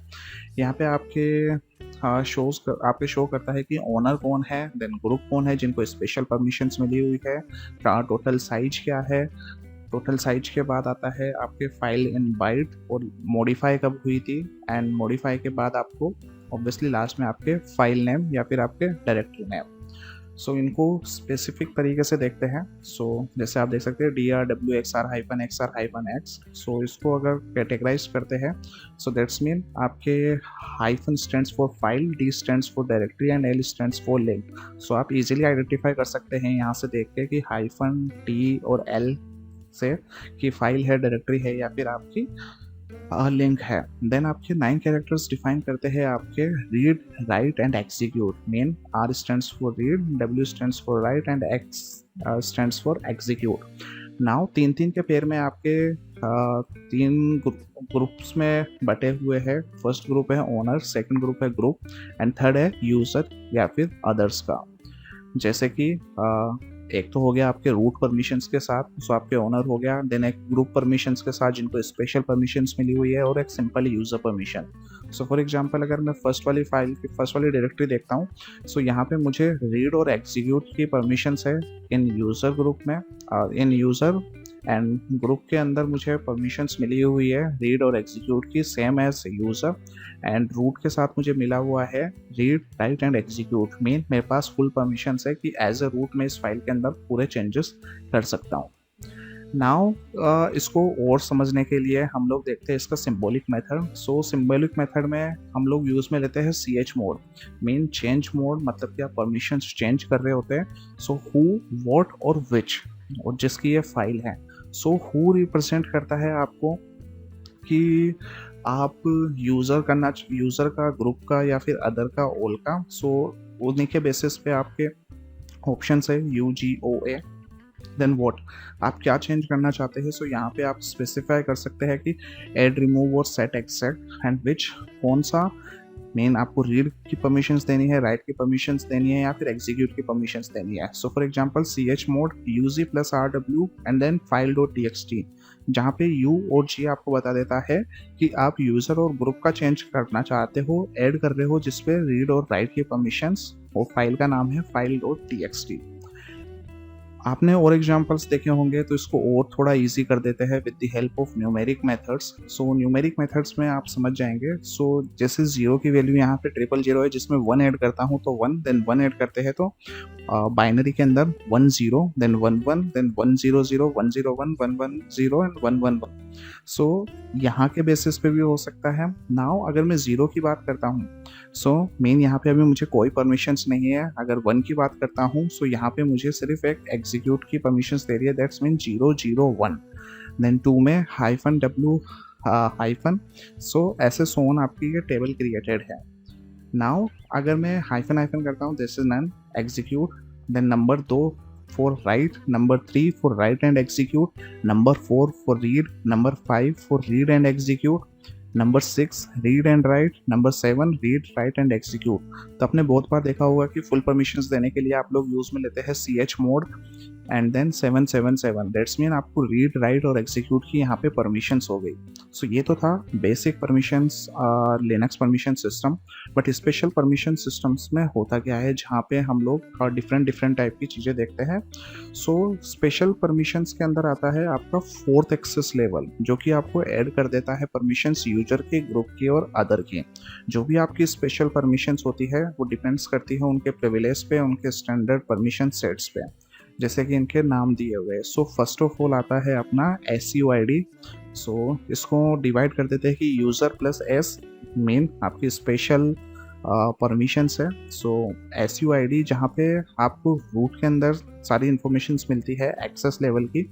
यहाँ पे आपके आपके शो करता है कि ओनर कौन है, देन ग्रुप कौन है जिनको स्पेशल परमिशंस मिली हुई है, टोटल साइज क्या है। टोटल साइज के बाद आता है आपके फाइल इन बाइट और मॉडिफाई कब हुई थी, एंड मॉडिफाई के बाद आपको ऑब्वियसली लास्ट में आपके फाइल नेम या फिर आपके डायरेक्टरी नेम। सो इनको स्पेसिफिक तरीके से देखते हैं। सो जैसे आप देख सकते हैं DRWXR-XR-X। सो इसको अगर कैटेगराइज करते हैं, सो दैट्स मीन आपके hyphen stands for file, D stands for directory and L stands for link. So आप इजीली आइडेंटिफाई कर सकते हैं यहाँ से देख के कि हाइफन T और L से कि फाइल है, डायरेक्टरी है, या फिर आपकी लिंक है। देन आपके 9 कैरेक्टर्स डिफाइन करते हैं आपके read, write and execute. Main R stands for read, W stands for write and X stands for execute. Now 3-3 के पेयर में आपके 3 ग्रुप्स में बटे हुए हैं। फर्स्ट ग्रुप है ओनर, सेकंड ग्रुप है ग्रुप, एंड थर्ड है यूजर या फिर अदर्स का। जैसे कि एक तो हो गया आपके रूट परमिशंस के साथ, सो आपके ओनर हो गया। देन एक ग्रुप परमिशंस के साथ जिनको स्पेशल परमिशंस मिली हुई है, और एक simple user permission. So for example अगर मैं फर्स्ट वाली फाइल की फर्स्ट वाली डायरेक्टरी देखता हूँ, सो यहाँ पे मुझे रीड और एग्जीक्यूट की परमिशंस है इन यूजर ग्रुप में, इन यूजर एंड ग्रुप के अंदर मुझे परमिशंस मिली हुई है रीड और एग्जीक्यूट की, same as user. And root के साथ मुझे मिला हुआ है read, write and execute. Mean मेरे पास फुल परमिशंस है कि एज अ रूट मैं इस फाइल के अंदर पूरे चेंजेस कर सकता हूँ। नाउ इसको और समझने के लिए हम लोग देखते हैं इसका symbolic method. So symbolic method में हम लोग यूज़ में लेते हैं CH mode. Main change mode मतलब कि आप परमिशंस चेंज कर रहे होते हैं। सो हु, व्हाट और विच, और जिसकी ये फाइल है। सो हु रिप्रेजेंट करता है आपको कि आप यूज़र का, ग्रुप का, या फिर अदर का, ऑल का। सो उन्हीं के बेसिस पे आपके ऑप्शन है UGOA। देन व्हाट, आप क्या चेंज करना चाहते हैं। सो यहाँ पे आप स्पेसिफाई कर सकते हैं कि ऐड, रिमूव और सेट एक्सेप्ट एंड विच, कौन सा। मेन आपको रीड की परमिशंस देनी है, राइट की परमिशंस देनी है, या फिर एग्जीक्यूट की परमिशंस देनी है। So for example CH mod UZ + RW and then file.txt, जहाँ पे U और G आपको बता देता है कि आप यूजर और ग्रुप का चेंज करना चाहते हो, ऐड कर रहे हो जिसपे रीड और राइट की परमिशंस, और फाइल का नाम है file.txt। आपने और एग्जांपल्स देखे होंगे, तो इसको और थोड़ा इजी कर देते हैं with the help of numeric methods. So numeric methods में आप समझ जाएंगे। सो जैसे 0 की वैल्यू यहाँ पे 000 है, जिसमें 1 ऐड करता हूँ तो 1, देन 1 ऐड करते हैं तो बाइनरी के अंदर 10, देन 11, देन 100, 101, 110 एंड 111। सो यहाँ के बेसिस पे भी हो सकता है। नाउ अगर मैं 0 की बात करता हूँ, सो मेन यहाँ पे अभी मुझे कोई परमिशंस नहीं है। अगर 1 की बात करता हूँ, सो यहाँ पे मुझे सिर्फ एक एग्जीक्यूट की परमिशंस दे रही है, दैट्स मीन 001। देन 2 में -W हाइफन। सो ऐसे सोन आपकी ये टेबल क्रिएटेड है। नाउ अगर मैं हाइफन हाइफन करता हूँ, this is none execute, then number 2 for write, number 3 for write and execute, number 4 for read, number 5 for read and execute, number 6 read and write, number 7 read write and execute. तो आपने बहुत बार देखा होगा कि full permissions देने के लिए आप लोग यूज में लेते हैं C H mod and then 777, that's mean आपको रीड राइट और एग्जीक्यूट की यहाँ पे परमिशंस हो गई। सो ये तो था basic permissions Linux permission system. But special permission systems में होता क्या है, जहाँ पे हम लोग डिफरेंट डिफरेंट टाइप की चीज़ें देखते हैं। सो स्पेशल परमिशंस के अंदर आता है आपका फोर्थ एक्सेस लेवल, जो कि आपको ऐड कर देता है परमिशंस यूजर के, ग्रुप की और अदर की। जो भी आपकी स्पेशल परमिशंस होती है वो डिपेंड्स करती है उनके प्रिविलेज पे, उनके स्टैंडर्ड परमिशन सेट्स पे, जैसे कि इनके नाम दिए हुए। सो फर्स्ट ऑफ ऑल आता है अपना एस यू आई डी। सो इसको डिवाइड कर देते हैं कि यूज़र प्लस एस मेन आपकी स्पेशल परमिशंस है। सो एस यू आई डी जहाँ पे आपको रूट के अंदर सारी इंफॉर्मेशंस मिलती है एक्सेस लेवल की,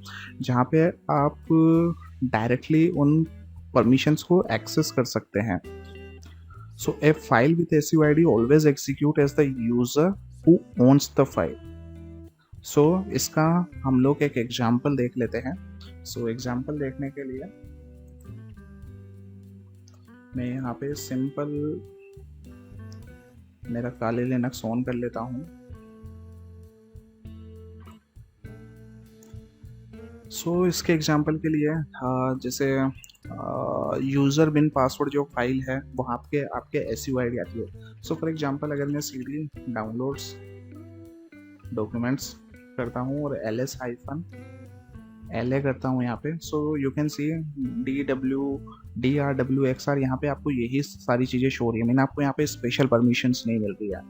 जहाँ पे आप डायरेक्टली उन परमिशंस को एक्सेस कर सकते हैं। So a file with S U I D always execute as the user who owns the file. So इसका हम लोग एक एग्जाम्पल देख लेते हैं। सो एग्जाम्पल देखने के लिए मैं यहाँ पे सिंपल मेरा काले लिनक्स ऑन कर लेता हूँ। सो इसके एग्जाम्पल के लिए जैसे यूज़र बिन पासवर्ड जो फाइल है वो आपके आपके एस यू आई डी आती है। सो फॉर एग्जाम्पल अगर मैं सी डी डाउनलोड्स डॉक्यूमेंट्स करता हूँ और L S hyphen L A करता हूँ यहाँ पे, सो यू कैन सी DRWXR, यहाँ पे आपको यही सारी चीज़ें शो हो रही है। मैंने आपको यहाँ पे स्पेशल परमिशंस नहीं मिल रही है।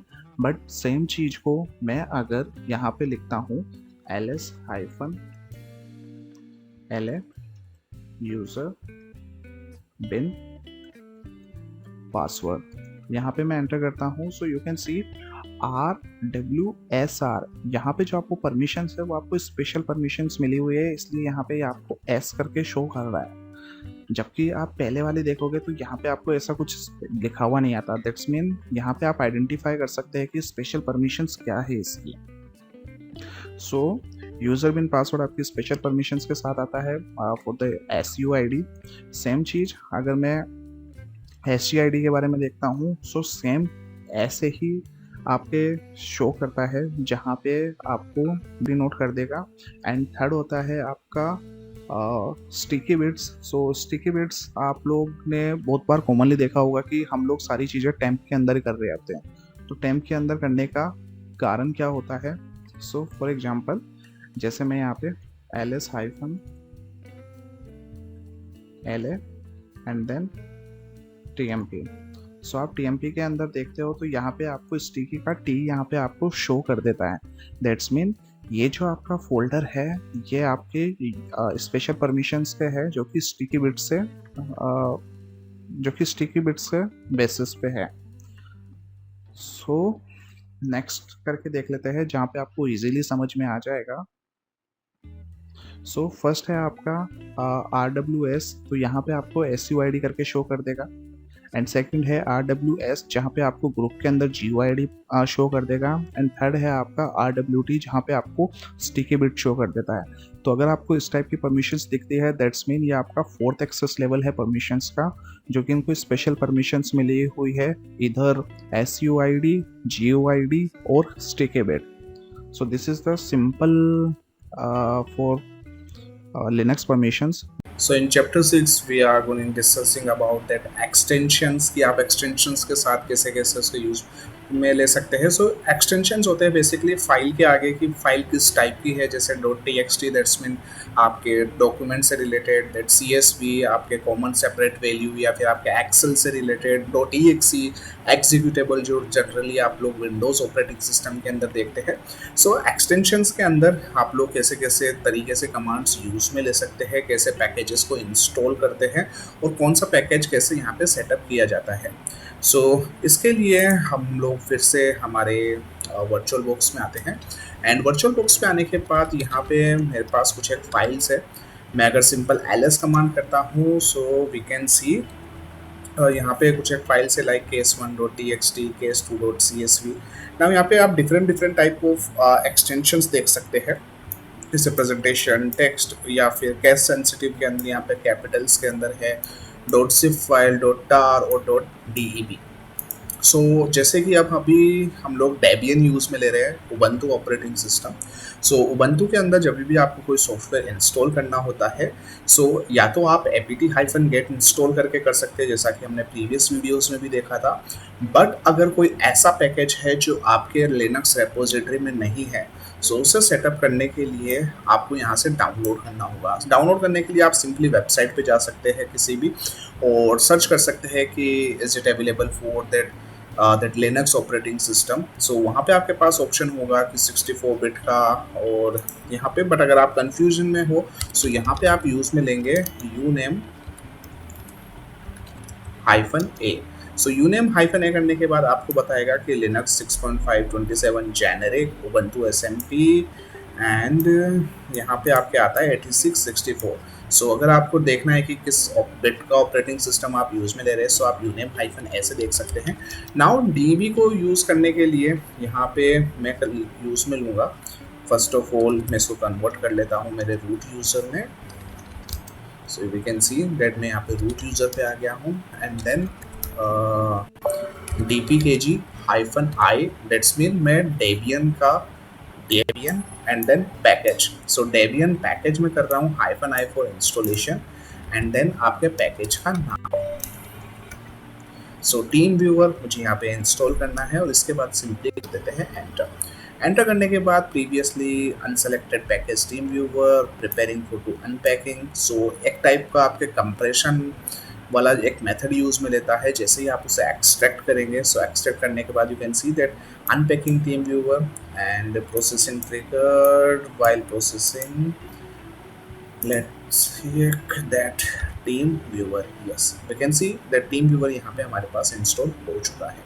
बट सेम चीज़ को मैं अगर यहाँ पे लिखता हूँ ls हाइफन LA यूज़र बिन पासवर्ड, यहाँ पे मैं एंटर करता हूँ। So you can C RWSR, यहाँ पे जो आपको परमिशंस है वो आपको स्पेशल परमिशंस मिली हुई है, इसलिए यहाँ पे आपको S करके शो कर रहा है। जबकि आप पहले वाले देखोगे तो यहाँ पे आपको ऐसा कुछ लिखा हुआ नहीं आता। दैट्स मीन यहाँ पे आप आइडेंटिफाई कर सकते हैं कि स्पेशल परमिशंस क्या है इसकी। सो यूजर बिन पासवर्ड आपकी स्पेशल परमिशंस के साथ आता है फॉर द SUID। सेम चीज अगर मैं SGID के बारे में देखता हूँ, सो सेम ऐसे ही आपके शो करता है, जहाँ पे आपको डिनोट कर देगा। एंड थर्ड होता है आपका स्टिकी बिट्स। सो स्टिकी बिट्स आप लोग ने बहुत बार कॉमनली देखा होगा कि हम लोग सारी चीज़ें टेम्प के अंदर ही कर रहे होते हैं। तो टेम्प के अंदर करने का कारण क्या होता है? सो फॉर एग्जांपल जैसे मैं यहाँ पे ls hyphen LA and then TMP। So आप TMP के अंदर देखते हो तो यहाँ पे आपको स्टिकी का T यहाँ पे आपको शो कर देता है। दैट्स मीन ये जो आपका फोल्डर है ये आपके स्पेशल परमिशंस के है, जो कि स्टिकी बिट्स से बेसिस पे है। सो नेक्स्ट करके देख लेते हैं जहाँ पे आपको इजीली समझ में आ जाएगा। सो फर्स्ट है आपका RWS, तो यहाँ पे आपको SUID करके शो कर देगा। एंड सेकंड है RWS, जहाँ पे आपको ग्रुप के अंदर GUID शो कर देगा। एंड थर्ड है आपका RWT, जहाँ पे आपको स्टिकी बिट शो कर देता है। तो अगर आपको इस टाइप की परमिशंस दिखती है, दैट्स मीन ये आपका फोर्थ एक्सेस लेवल है परमिशंस का, जो कि इनको स्पेशल परमिशंस मिली हुई है इधर SUID, GUID और sticky bit. So this is the simple for Linux permissions. So in chapter 6 we are going to discussing about that extensions कि आप extensions के साथ कैसे कैसे उसके यूज में ले सकते हैं। सो एक्सटेंशंस होते हैं बेसिकली फाइल के आगे की फाइल किस टाइप की है, जैसे .txt दैट्स मीन आपके डॉक्यूमेंट से रिलेटेड, दैट CSV आपके कॉमन सेपरेट वैल्यू, या फिर आपके एक्सेल से रिलेटेड .exe एग्जीक्यूटेबल जो जनरली आप लोग विंडोज़ ऑपरेटिंग सिस्टम के अंदर देखते हैं। सो एक्सटेंशंस के अंदर आप लोग कैसे कैसे तरीके से कमांड्स यूज़ में ले सकते हैं, कैसे पैकेजेस को इंस्टॉल करते हैं और कौन सा पैकेज कैसे यहाँ पे सेटअप किया जाता है। सो इसके लिए हम लोग फिर से हमारे वर्चुअल बॉक्स में आते हैं। एंड वर्चुअल बॉक्स पे आने के बाद यहाँ पे मेरे पास कुछ एक फाइल्स है। मैं अगर सिंपल ls कमांड करता हूँ, सो वी कैन सी यहाँ पे कुछ एक फाइल से लाइक case1.txt, case2.csv। नाउ यहाँ पे आप different different type of extensions देख सकते हैं, जैसे प्रेजेंटेशन, टेक्स्ट, या फिर केस सेंसिटिव के अंदर यहाँ पे कैपिटल्स के अंदर है डॉट सिप फाइल, डॉट टार और डॉट डीईबी। सो जैसे कि अब अभी हम लोग डेबियन यूज़ में ले रहे हैं, उबंटू ऑपरेटिंग सिस्टम। सो उबंटू के अंदर जब भी आपको कोई सॉफ्टवेयर इंस्टॉल करना होता है, सो या तो आप apt-get इंस्टॉल करके कर सकते हैं, जैसा कि हमने प्रीवियस वीडियोस में भी देखा था। बट अगर कोई ऐसा पैकेज है जो आपके लिनक्स रेपोजिटरी में नहीं है, सो उसे सेटअप करने के लिए आपको यहाँ से डाउनलोड करना होगा। डाउनलोड करने के लिए आप सिंपली वेबसाइट पे जा सकते हैं किसी भी, और सर्च कर सकते हैं कि is it available for that Linux operating system. So वहाँ पे आपके पास ऑप्शन होगा कि 64 बिट का, और यहाँ पे बट अगर आप कंफ्यूजन में हो, सो यहाँ पे आप यूज़ में लेंगे uname-a। सो uname-a करने के बाद आपको बताएगा कि Linux 6.527 generic Ubuntu SMP, and यहाँ पे आपके आता है 8664। सो अगर आपको देखना है कि किस बिट का ऑपरेटिंग सिस्टम आप यूज़ में ले रहे हैं, सो आप uname-a से देख सकते हैं। नाउ डीबी को यूज़ करने के लिए यहाँ पे मैं यूज़ में लूँगा, फर्स्ट ऑफ ऑल मैं इसको कन्वर्ट कर लेता हूँ मेरे रूट यूज़र में। So we can see that मैं यहाँ पे रूट यूज़र पे आ गया हूँ, and then dpkg-i, that's mean मैं Debian and then package. So Debian package में कर रहा हूँ -i for installation, and then आपके पैकेज का नाम। सो टीम व्यूअर मुझे यहाँ पे इंस्टॉल करना है, और इसके बाद सिंपली लिख देते हैं एंटर। एंटर करने के बाद previously unselected package team viewer preparing for to unpacking. So एक टाइप का आपके कंप्रेशन वाला एक मेथड यूज़ में लेता है। जैसे ही आप उसे एक्सट्रैक्ट करेंगे, सो एक्सट्रैक्ट करने के बाद you can see that unpacking TeamViewer and processing triggered while processing, let's check that TeamViewer, yes we can see that TeamViewer यहाँ पे हमारे पास इंस्टॉल हो चुका है।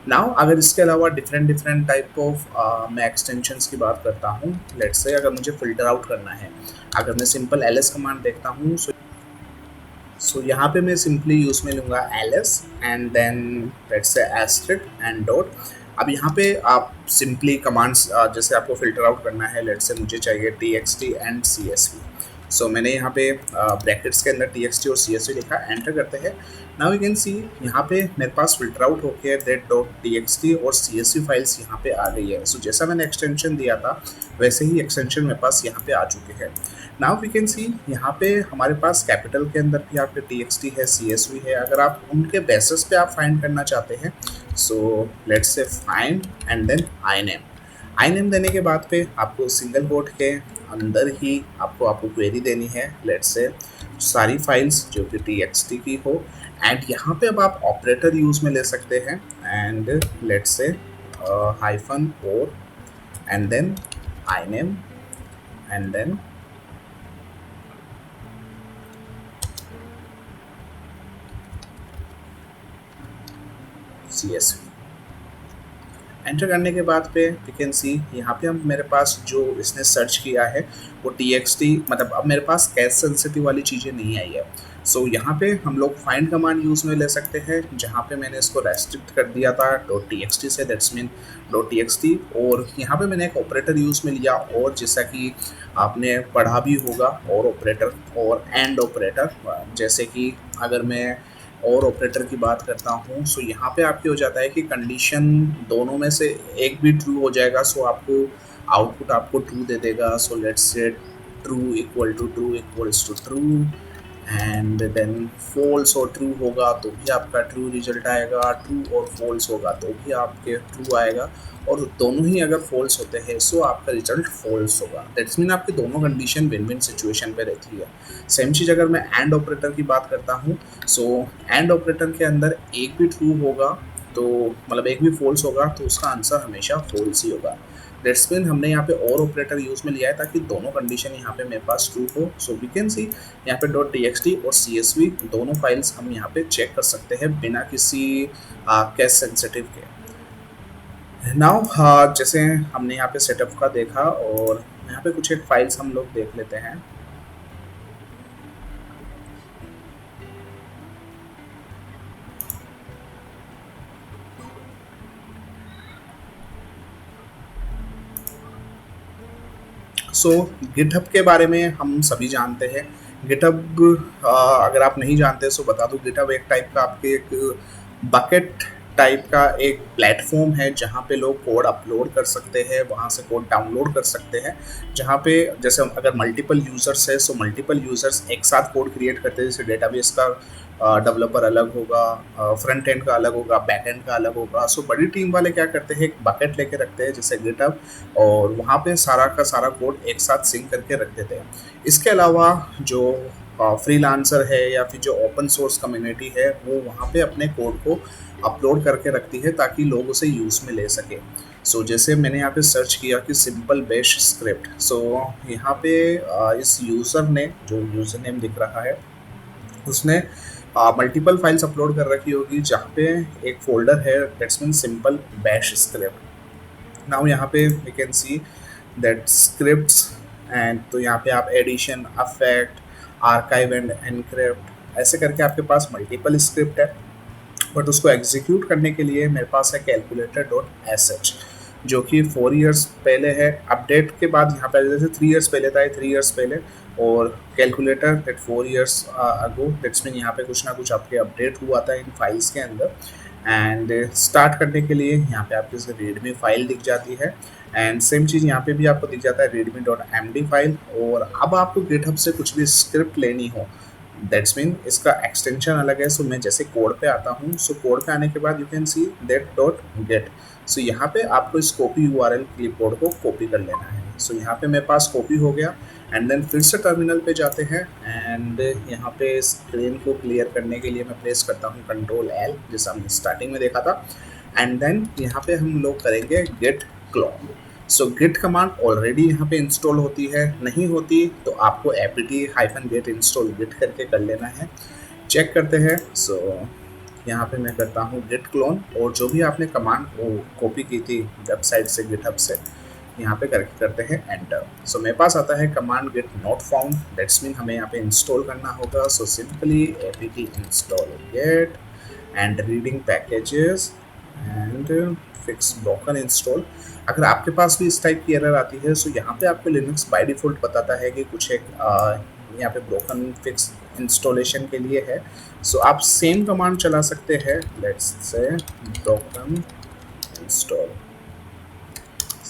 नाउ अगर इसके अलावा डिफरेंट टाइप ऑफ मैं एक्सटेंशंस की बात करता हूँ, लेट्स से अगर मुझे फिल्टर आउट करना है, अगर मैं सिंपल ls कमांड देखता हूँ, सो यहाँ पे मैं सिंपली यूज़ में लूँगा ls and then let's say asterisk and dot. अब यहाँ पे आप सिंपली कमांड्स जैसे आपको फिल्टर आउट करना है, लेट्स से मुझे चाहिए txt एंड csv। सो मैंने यहाँ पे ब्रैकेट्स के अंदर txt और csv लिखा, एंटर करते हैं। नाउ यू कैन सी यहाँ पे मेरे पास फिल्टर आउट होके that.txt और csv फाइल्स यहाँ पे आ गई है। सो जैसा मैंने एक्सटेंशन दिया था, वैसे ही एक्सटेंशन मेरे पास यहाँ पे आ चुके हैं। नाउ वी कैन सी यहाँ पे हमारे पास कैपिटल के अंदर भी आपके txt है, csv है। अगर आप उनके बेसिस पे आप फाइंड करना चाहते हैं, so let's say find and then I name देने के बाद पे आपको सिंगल कोट के अंदर ही आपको क्वेरी देनी है, लेट्स से सारी फाइल्स जो कि txt की हो, एंड यहाँ पे अब आप ऑपरेटर यूज़ में ले सकते हैं, एंड लेट्स से हाइफन और and then I name and then csv। Enter करने के बाद पे यू कैन सी यहाँ पे हम मेरे पास जो इसने सर्च किया है वो txt, मतलब अब मेरे पास कैश सेंसिटिव वाली चीज़ें नहीं आई है। सो यहाँ पे हम लोग फाइंड कमांड यूज़ में ले सकते हैं, जहाँ पे मैंने इसको रेस्ट्रिक्ट कर दिया था .txt से, दैट्स मीन .txt, और यहाँ पे मैंने एक ऑपरेटर यूज़ में लिया, और जैसा कि आपने पढ़ा भी होगा और ऑपरेटर और एंड ऑपरेटर। जैसे कि अगर मैं और ऑपरेटर की बात करता हूँ, सो यहाँ पे आपके हो जाता है कि कंडीशन दोनों में से एक भी ट्रू हो जाएगा, सो आपको आउटपुट आपको ट्रू दे देगा। So let's say true equals to true, and then false और ट्रू होगा तो भी आपका ट्रू रिजल्ट आएगा, ट्रू और फॉल्स होगा तो भी आपके ट्रू आएगा, और दोनों ही अगर फॉल्स होते हैं सो आपका रिजल्ट फॉल्स होगा। दैट्स मीन आपकी दोनों कंडीशन विन विन सिचुएशन पे रहती है। सेम चीज़ अगर मैं एंड ऑपरेटर की बात करता हूँ, सो एंड ऑपरेटर के अंदर एक भी ट्रू होगा तो मतलब एक भी फॉल्स होगा तो उसका आंसर हमेशा फॉल्स ही होगा। दैट्स मीन हमने यहाँ पे और ऑपरेटर यूज़ में लिया है ताकि दोनों कंडीशन यहाँ पे मेरे पास ट्रू हो। सो वी कैन सी यहाँ पे .txt और csv दोनों फाइल्स हम यहाँ पे चेक कर सकते हैं बिना किसी कैश सेंसिटिव के। नाउ जैसे हमने यहाँ पे सेटअप का देखा, और यहाँ पे कुछ एक फाइल्स हम लोग देख लेते हैं। सो गिटहब के बारे में हम सभी जानते हैं। गिटहब अगर आप नहीं जानते तो बता दूं, गिटहब एक टाइप का आपके एक बकेट टाइप का एक प्लेटफॉर्म है जहाँ पे लोग कोड अपलोड कर सकते हैं, वहाँ से कोड डाउनलोड कर सकते हैं। जहाँ पे जैसे अगर मल्टीपल यूजर्स है, सो मल्टीपल यूजर्स एक साथ कोड क्रिएट करते हैं। जैसे डेटाबेस का डेवलपर अलग होगा, फ्रंट एंड का अलग होगा, बैक एंड का अलग होगा। सो बड़ी टीम वाले क्या करते हैं, एक बकेट लेके रखते हैं जैसे गिटहब, और वहाँ पे सारा का सारा कोड एक साथ सिंक करके रख देते हैं। इसके अलावा जो फ्रीलांसर है या फिर जो ओपन सोर्स कम्युनिटी है, वो वहाँ पे अपने कोड को अपलोड करके रखती है ताकि लोग उसे यूज़ में ले सके। सो जैसे मैंने यहाँ पे सर्च किया कि सिंपल बैश स्क्रिप्ट, सो यहाँ पे इस यूज़र ने, जो यूज़र नेम दिख रहा है, उसने मल्टीपल फाइल्स अपलोड कर रखी होगी जहाँ पे एक फोल्डर है that's mean simple bash script. Now यहाँ पे we can see that scripts, and तो यहाँ पे आप addition, affect, archive and encrypt ऐसे करके आपके पास मल्टीपल स्क्रिप्ट है। बट उसको एग्जीक्यूट करने के लिए मेरे पास है कैलकुलेटर डॉट एस एच, जो कि 4 इयर्स पहले है। अपडेट के बाद यहाँ पे जैसे 3 इयर्स पहले था, 3 इयर्स पहले, और calculator that 4 years ago, that's mean यहाँ पे कुछ ना कुछ आपके अपडेट हुआ था इन फाइल्स के अंदर। एंड स्टार्ट करने के लिए यहाँ पे आपकी रीडमी फाइल दिख जाती है, एंड सेम चीज़ यहाँ पे भी आपको दिख जाता है readme dot M D file. और अब आपको गिटहब से कुछ भी स्क्रिप्ट लेनी हो, दैट्स मीन इसका एक्सटेंशन अलग है। सो मैं जैसे कोड पे आता हूँ, सो कोड पे आने के बाद you can see that dot git. So यहाँ पे आपको इस कॉपी यूआरएल क्लिपबोर्ड को कॉपी कर लेना है। सो यहाँ पे मेरे पास कॉपी हो गया, एंड देन फिर से टर्मिनल पे जाते हैं, एंड यहाँ पे स्क्रीन को क्लियर करने के लिए मैं प्रेस करता हूँ कंट्रोल एल, जैसा हमने स्टार्टिंग में देखा था। एंड देन यहाँ पे हम लोग करेंगे गेट क्लोन। सो गिट कमांड ऑलरेडी यहाँ पे इंस्टॉल होती है, नहीं होती तो आपको apt-get इंस्टॉल गिट करके कर लेना है। चेक करते हैं। सो यहाँ पे मैं करता हूँ गिट क्लोन, और जो भी आपने कमांड कॉपी की थी वेबसाइट से, गिटहब से, यहाँ पे करके करते हैं एंटर। सो मेरे पास आता है command get not found, that's mean हमें यहाँ पे इंस्टॉल करना होगा। So simply apt install get and reading packages and fix broken install. अगर आपके पास भी इस टाइप की एरर आती है, सो यहाँ पे आपको लिनक्स बाय डिफ़ॉल्ट बताता है कि कुछ एक यहाँ पे ब्रोकन फिक्स इंस्टॉलेशन के लिए है। सो आप सेम कमांड चला सकते हैं, लेट्स से broken install.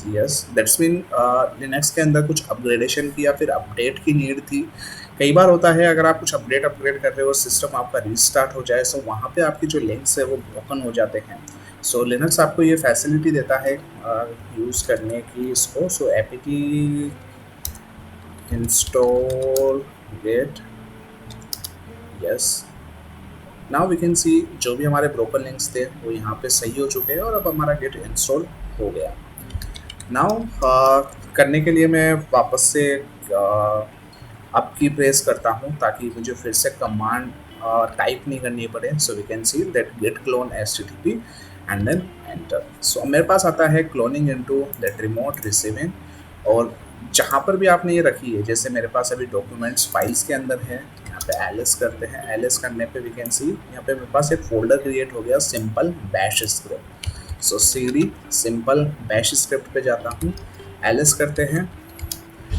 Yes, that's mean Linux के अंदर कुछ अपग्रेडेशन की या फिर अपडेट की नीड थी। कई बार होता है अगर आप कुछ अपग्रेड कर रहे हो और सिस्टम आपका रीस्टार्ट हो जाए, सो वहाँ पे आपकी जो लिंक्स है वो ब्रोकन हो जाते हैं। सो लिनक्स आपको ये फैसिलिटी देता है यूज़ करने की इसको। So apt install get, yes, now we can see जो भी हमारे ब्रोकन लिंक्स थे वो यहाँ पे सही हो चुके हैं, और अब हमारा गेट इंस्टॉल हो गया। नाउ करने के लिए मैं वापस से अप की प्रेस करता हूँ ताकि मुझे फिर से कमांड टाइप नहीं करनी पड़े। So we can see that git clone http and then enter. So मेरे पास आता है cloning into that remote receiving, और जहाँ पर भी आपने ये रखी है, जैसे मेरे पास अभी डॉक्यूमेंट्स फाइल्स के अंदर है, यहाँ पे एलएस करते हैं। एलएस करने पे वी कैन सी यहाँ पे मेरे पास एक फोल्डर क्रिएट हो गया simple bash script. So cd simple bash script पे जाता हूँ, एलएस करते हैं,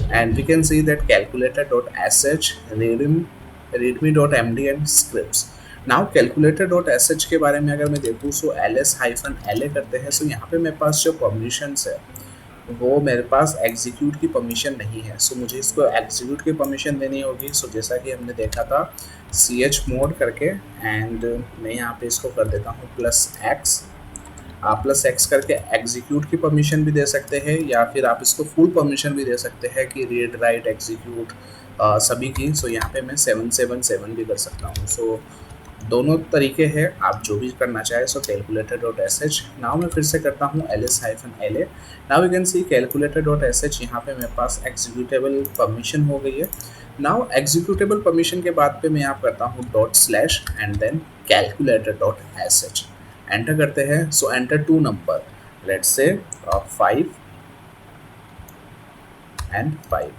and we can see that calculator.sh readme.md and scripts. Now calculator.sh के बारे में अगर मैं देखूँ, सो ls-la करते हैं। सो यहाँ पे मेरे पास जो परमिशंस है वो मेरे पास एग्जीक्यूट की परमिशन नहीं है। सो मुझे इसको एग्जीक्यूट की परमिशन देनी होगी। सो जैसा कि हमने देखा था chmod करके, एंड मैं यहाँ पे इसको कर देता हूँ +x करके एग्जीक्यूट की परमिशन भी दे सकते हैं, या फिर आप इसको फुल परमिशन भी दे सकते हैं कि रीड राइट एग्जीक्यूट सभी की। सो यहाँ पे मैं 777 भी कर सकता हूँ। सो दोनों तरीके हैं, आप जो भी करना चाहे। सो calculator.sh, नाउ मैं फिर से करता हूँ ls-la। Now you can C calculator.sh, यहाँ पे मेरे पास एग्जीक्यूटेबल परमिशन हो गई है। नाउ एग्जीक्यूटेबल परमिशन के बाद पे मैं यहाँ करता हूँ / एंड देन calculator.sh, एंटर करते हैं। सो enter 2 number, let's say 5 and 5।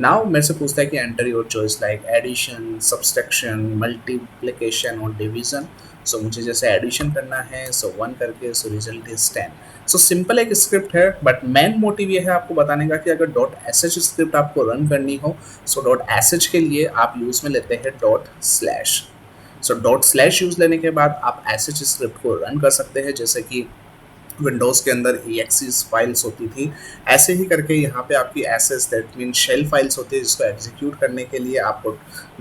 Now मेरे से पूछता है कि enter your choice like addition, subtraction, multiplication और डिवीजन। सो मुझे जैसे एडिशन करना है, सो 1 करके, so result is 10। So simple एक स्क्रिप्ट है, बट मेन मोटिव ये है आपको बताने का कि अगर डॉट एस एच स्क्रिप्ट आपको रन करनी हो, सो डॉट एस एच के लिए आप यूज़ में लेते हैं dot slash. So dot slash use लेने के बाद आप एस एच स्क्रिप्ट को रन कर सकते हैं, जैसे कि विंडोज़ के अंदर EXE फाइल्स होती थी, ऐसे ही करके यहाँ पे आपकी SS that mean shell files होती है, जिसको एग्जीक्यूट करने के लिए आपको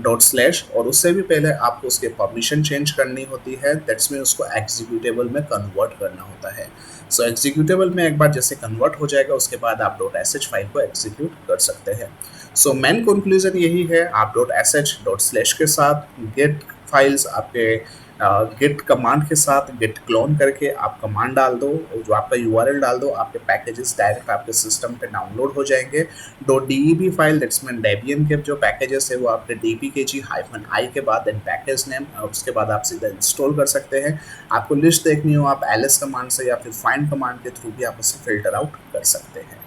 डॉट स्लैश और उससे भी पहले आपको उसके परमिशन चेंज करनी होती है, दैट्स मीन उसको एग्जीक्यूटेबल में कन्वर्ट करना होता है। सो एग्जीक्यूटेबल में एक बार जैसे कन्वर्ट हो जाएगा, उसके बाद आप डॉट एस एच फाइल को एग्जीक्यूट कर सकते हैं। सो मेन कंक्लूजन यही है, आप dot S H dot slash के साथ गेट फाइल्स आपके गिट कमांड के साथ गिट क्लोन करके आप कमांड डाल दो, जो आपका यूआरएल डाल दो, आपके पैकेजेस डायरेक्ट आपके सिस्टम पे डाउनलोड हो जाएंगे। .deb file that's mean Debian के जो पैकेजेस है वो आपके dpkg-i के बाद देन पैकेज नेम और उसके बाद आप सीधा इंस्टॉल कर सकते हैं। आपको लिस्ट देखनी हो, आप ls कमांड से या फिर फाइंड कमांड के थ्रू भी आप उसे फिल्टर आउट कर सकते हैं।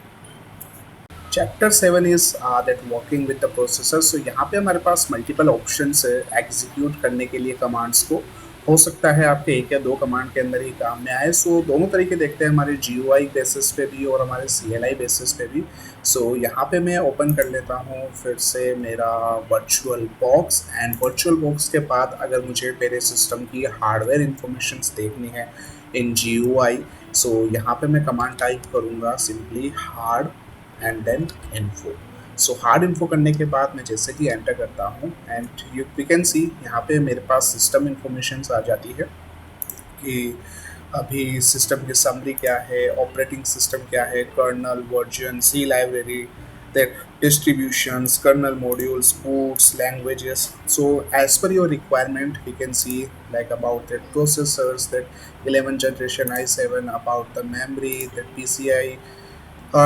Chapter 7 is that working with the processor. So यहाँ पे हमारे पास मल्टीपल ऑप्शंस है एग्जीक्यूट करने के लिए कमांड्स को। हो सकता है आपके एक या दो कमांड के अंदर ही काम में आए। सो दोनों तरीके देखते हैं, हमारे GUI बेसिस पे भी और हमारे CLI बेसिस पे भी। सो यहाँ पे मैं ओपन कर लेता हूँ फिर से मेरा virtual box, and virtual box के बाद अगर मुझे मेरे सिस्टम की हार्डवेयर इंफॉर्मेशन देखनी है इन GUI, सो यहाँ पे मैं कमांड टाइप करूँगा simply hard and then info. So hard info करने के बाद मैं जैसे कि एंटर करता हूँ एंड वी कैन सी यहाँ पे मेरे पास सिस्टम इंफॉर्मेशन आ जाती है कि अभी सिस्टम की समरी क्या है, ऑपरेटिंग सिस्टम क्या है, kernel version, C library, that distributions, kernel modules, boots, languages. So as per your requirement we can see like about the processors, that 11 generation i7, about the memory, that PCI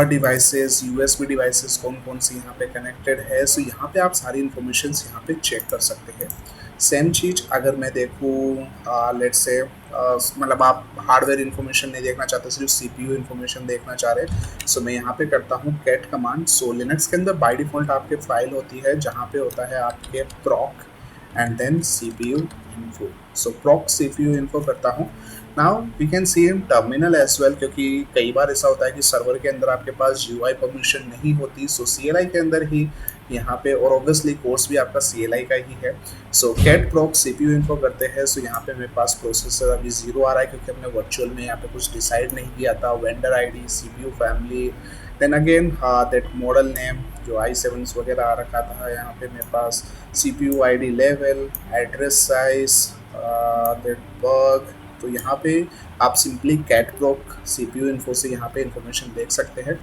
devices, USB devices कौन कौन सी यहाँ पे connected है। So यहाँ पे आप सारी information यहाँ पे चेक कर सकते हैं। सेम चीज़ अगर मैं देखूँ लेट्स से मतलब आप हार्डवेयर इन्फॉर्मेशन नहीं देखना चाहते, सिर्फ CPU इन्फॉर्मेशन देखना चाह रहे, सो मैं यहाँ पे करता हूँ कैट कमांड। सो लिनक्स के अंदर बाय डिफ़ॉल्ट आपके फाइल होती है जहाँ पे होता है आपके proc and then CPU info। So proc CPU info करता हूँ। Now we can see in terminal as well, क्योंकि कई बार ऐसा होता है कि सर्वर के अंदर आपके पास GUI परमिशन नहीं होती, सो CLI के अंदर ही यहाँ पे, और ऑब्वियसली कोर्स भी आपका CLI का ही है। सो कैट प्रॉक CPU इन्फो करते हैं। सो यहाँ पे मेरे पास प्रोसेसर अभी 0 आ रहा है क्योंकि हमने वर्चुअल में यहाँ पे कुछ डिसाइड नहीं किया था। Vendor ID, CPU family, then again that model name जो i7 वगैरह आ रखा था, यहाँ पे मेरे पास CPU ID level, address size, that bug. तो यहाँ पे आप simply cat proc CPU info से यहाँ पे इंफॉर्मेशन देख सकते हैं।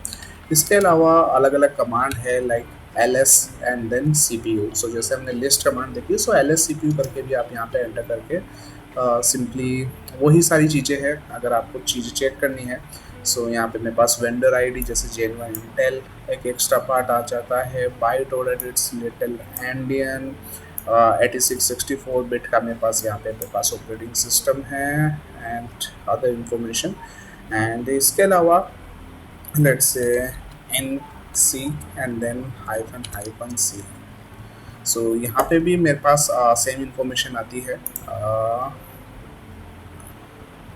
इसके अलावा अलग अलग कमांड है like ls and then CPU। So जैसे हमने लिस्ट कमांड देखी, सो ls CPU करके भी आप यहाँ पे एंटर करके सिंपली वही सारी चीज़ें हैं अगर आपको चीज़ें चेक करनी है। सो यहाँ पे मेरे पास वेंडर ID जैसे जेनुइन इंटेल, एक एक्स्ट्रा पार्ट आ जाता है byte order, it's little endian, 8664 bit का मेरे पास यहाँ पे मेरे पास ऑपरेटिंग सिस्टम है एंड अदर इंफॉर्मेशन। एंड इसके अलावा let's say NC and then -C। So यहाँ पे भी मेरे पास सेम इंफॉर्मेशन आती है।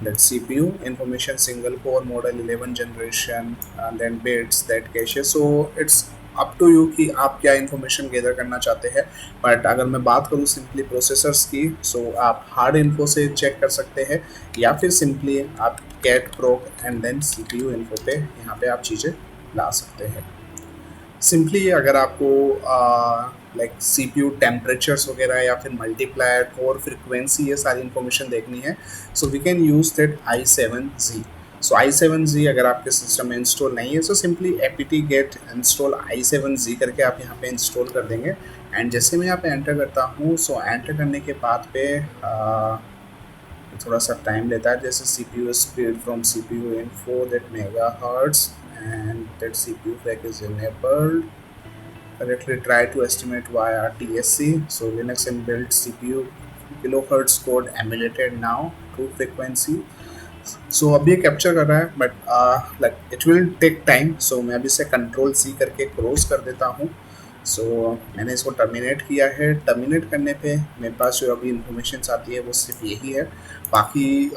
that CPU information, single core model, 11 generation, and then bits, that cache। so it's up to you कि आप क्या इन्फॉर्मेशन गैदर करना चाहते हैं। बट अगर मैं बात करूँ सिंपली प्रोसेसर्स की, सो आप हार्ड इन्फो से चेक कर सकते हैं या फिर सिंपली आप cat proc and then CPU info पे यहाँ पे आप चीज़ें ला सकते हैं। सिंपली अगर आपको लाइक CPU टेम्परेचर्स वगैरह या फिर मल्टीप्लायर, कोर फ्रिक्वेंसी, ये सारी इन्फॉर्मेशन देखनी है, so we can use that i7z। So i7z अगर आपके सिस्टम में इंस्टॉल नहीं है, so simply apt get install i7z करके आप यहाँ पे इंस्टॉल कर देंगे। एंड जैसे मैं यहाँ पे एंटर करता हूँ, सो एंटर करने के बाद पे थोड़ा सा टाइम लेता है, जैसे CPU speed from CPU info that megahertz and that CPU flag is enabled, correctly try to estimate via TSC। so Linux inbuilt CPU kilohertz code emulated now true frequency। So अभी ये capture कर रहा है but like it will take time. So मैं अभी से Ctrl+C करके cross कर देता हूँ। सो मैंने इसको टर्मिनेट किया है। टर्मिनेट करने पे मेरे पास जो अभी इन्फॉर्मेशन आती है वो सिर्फ यही है। बाकी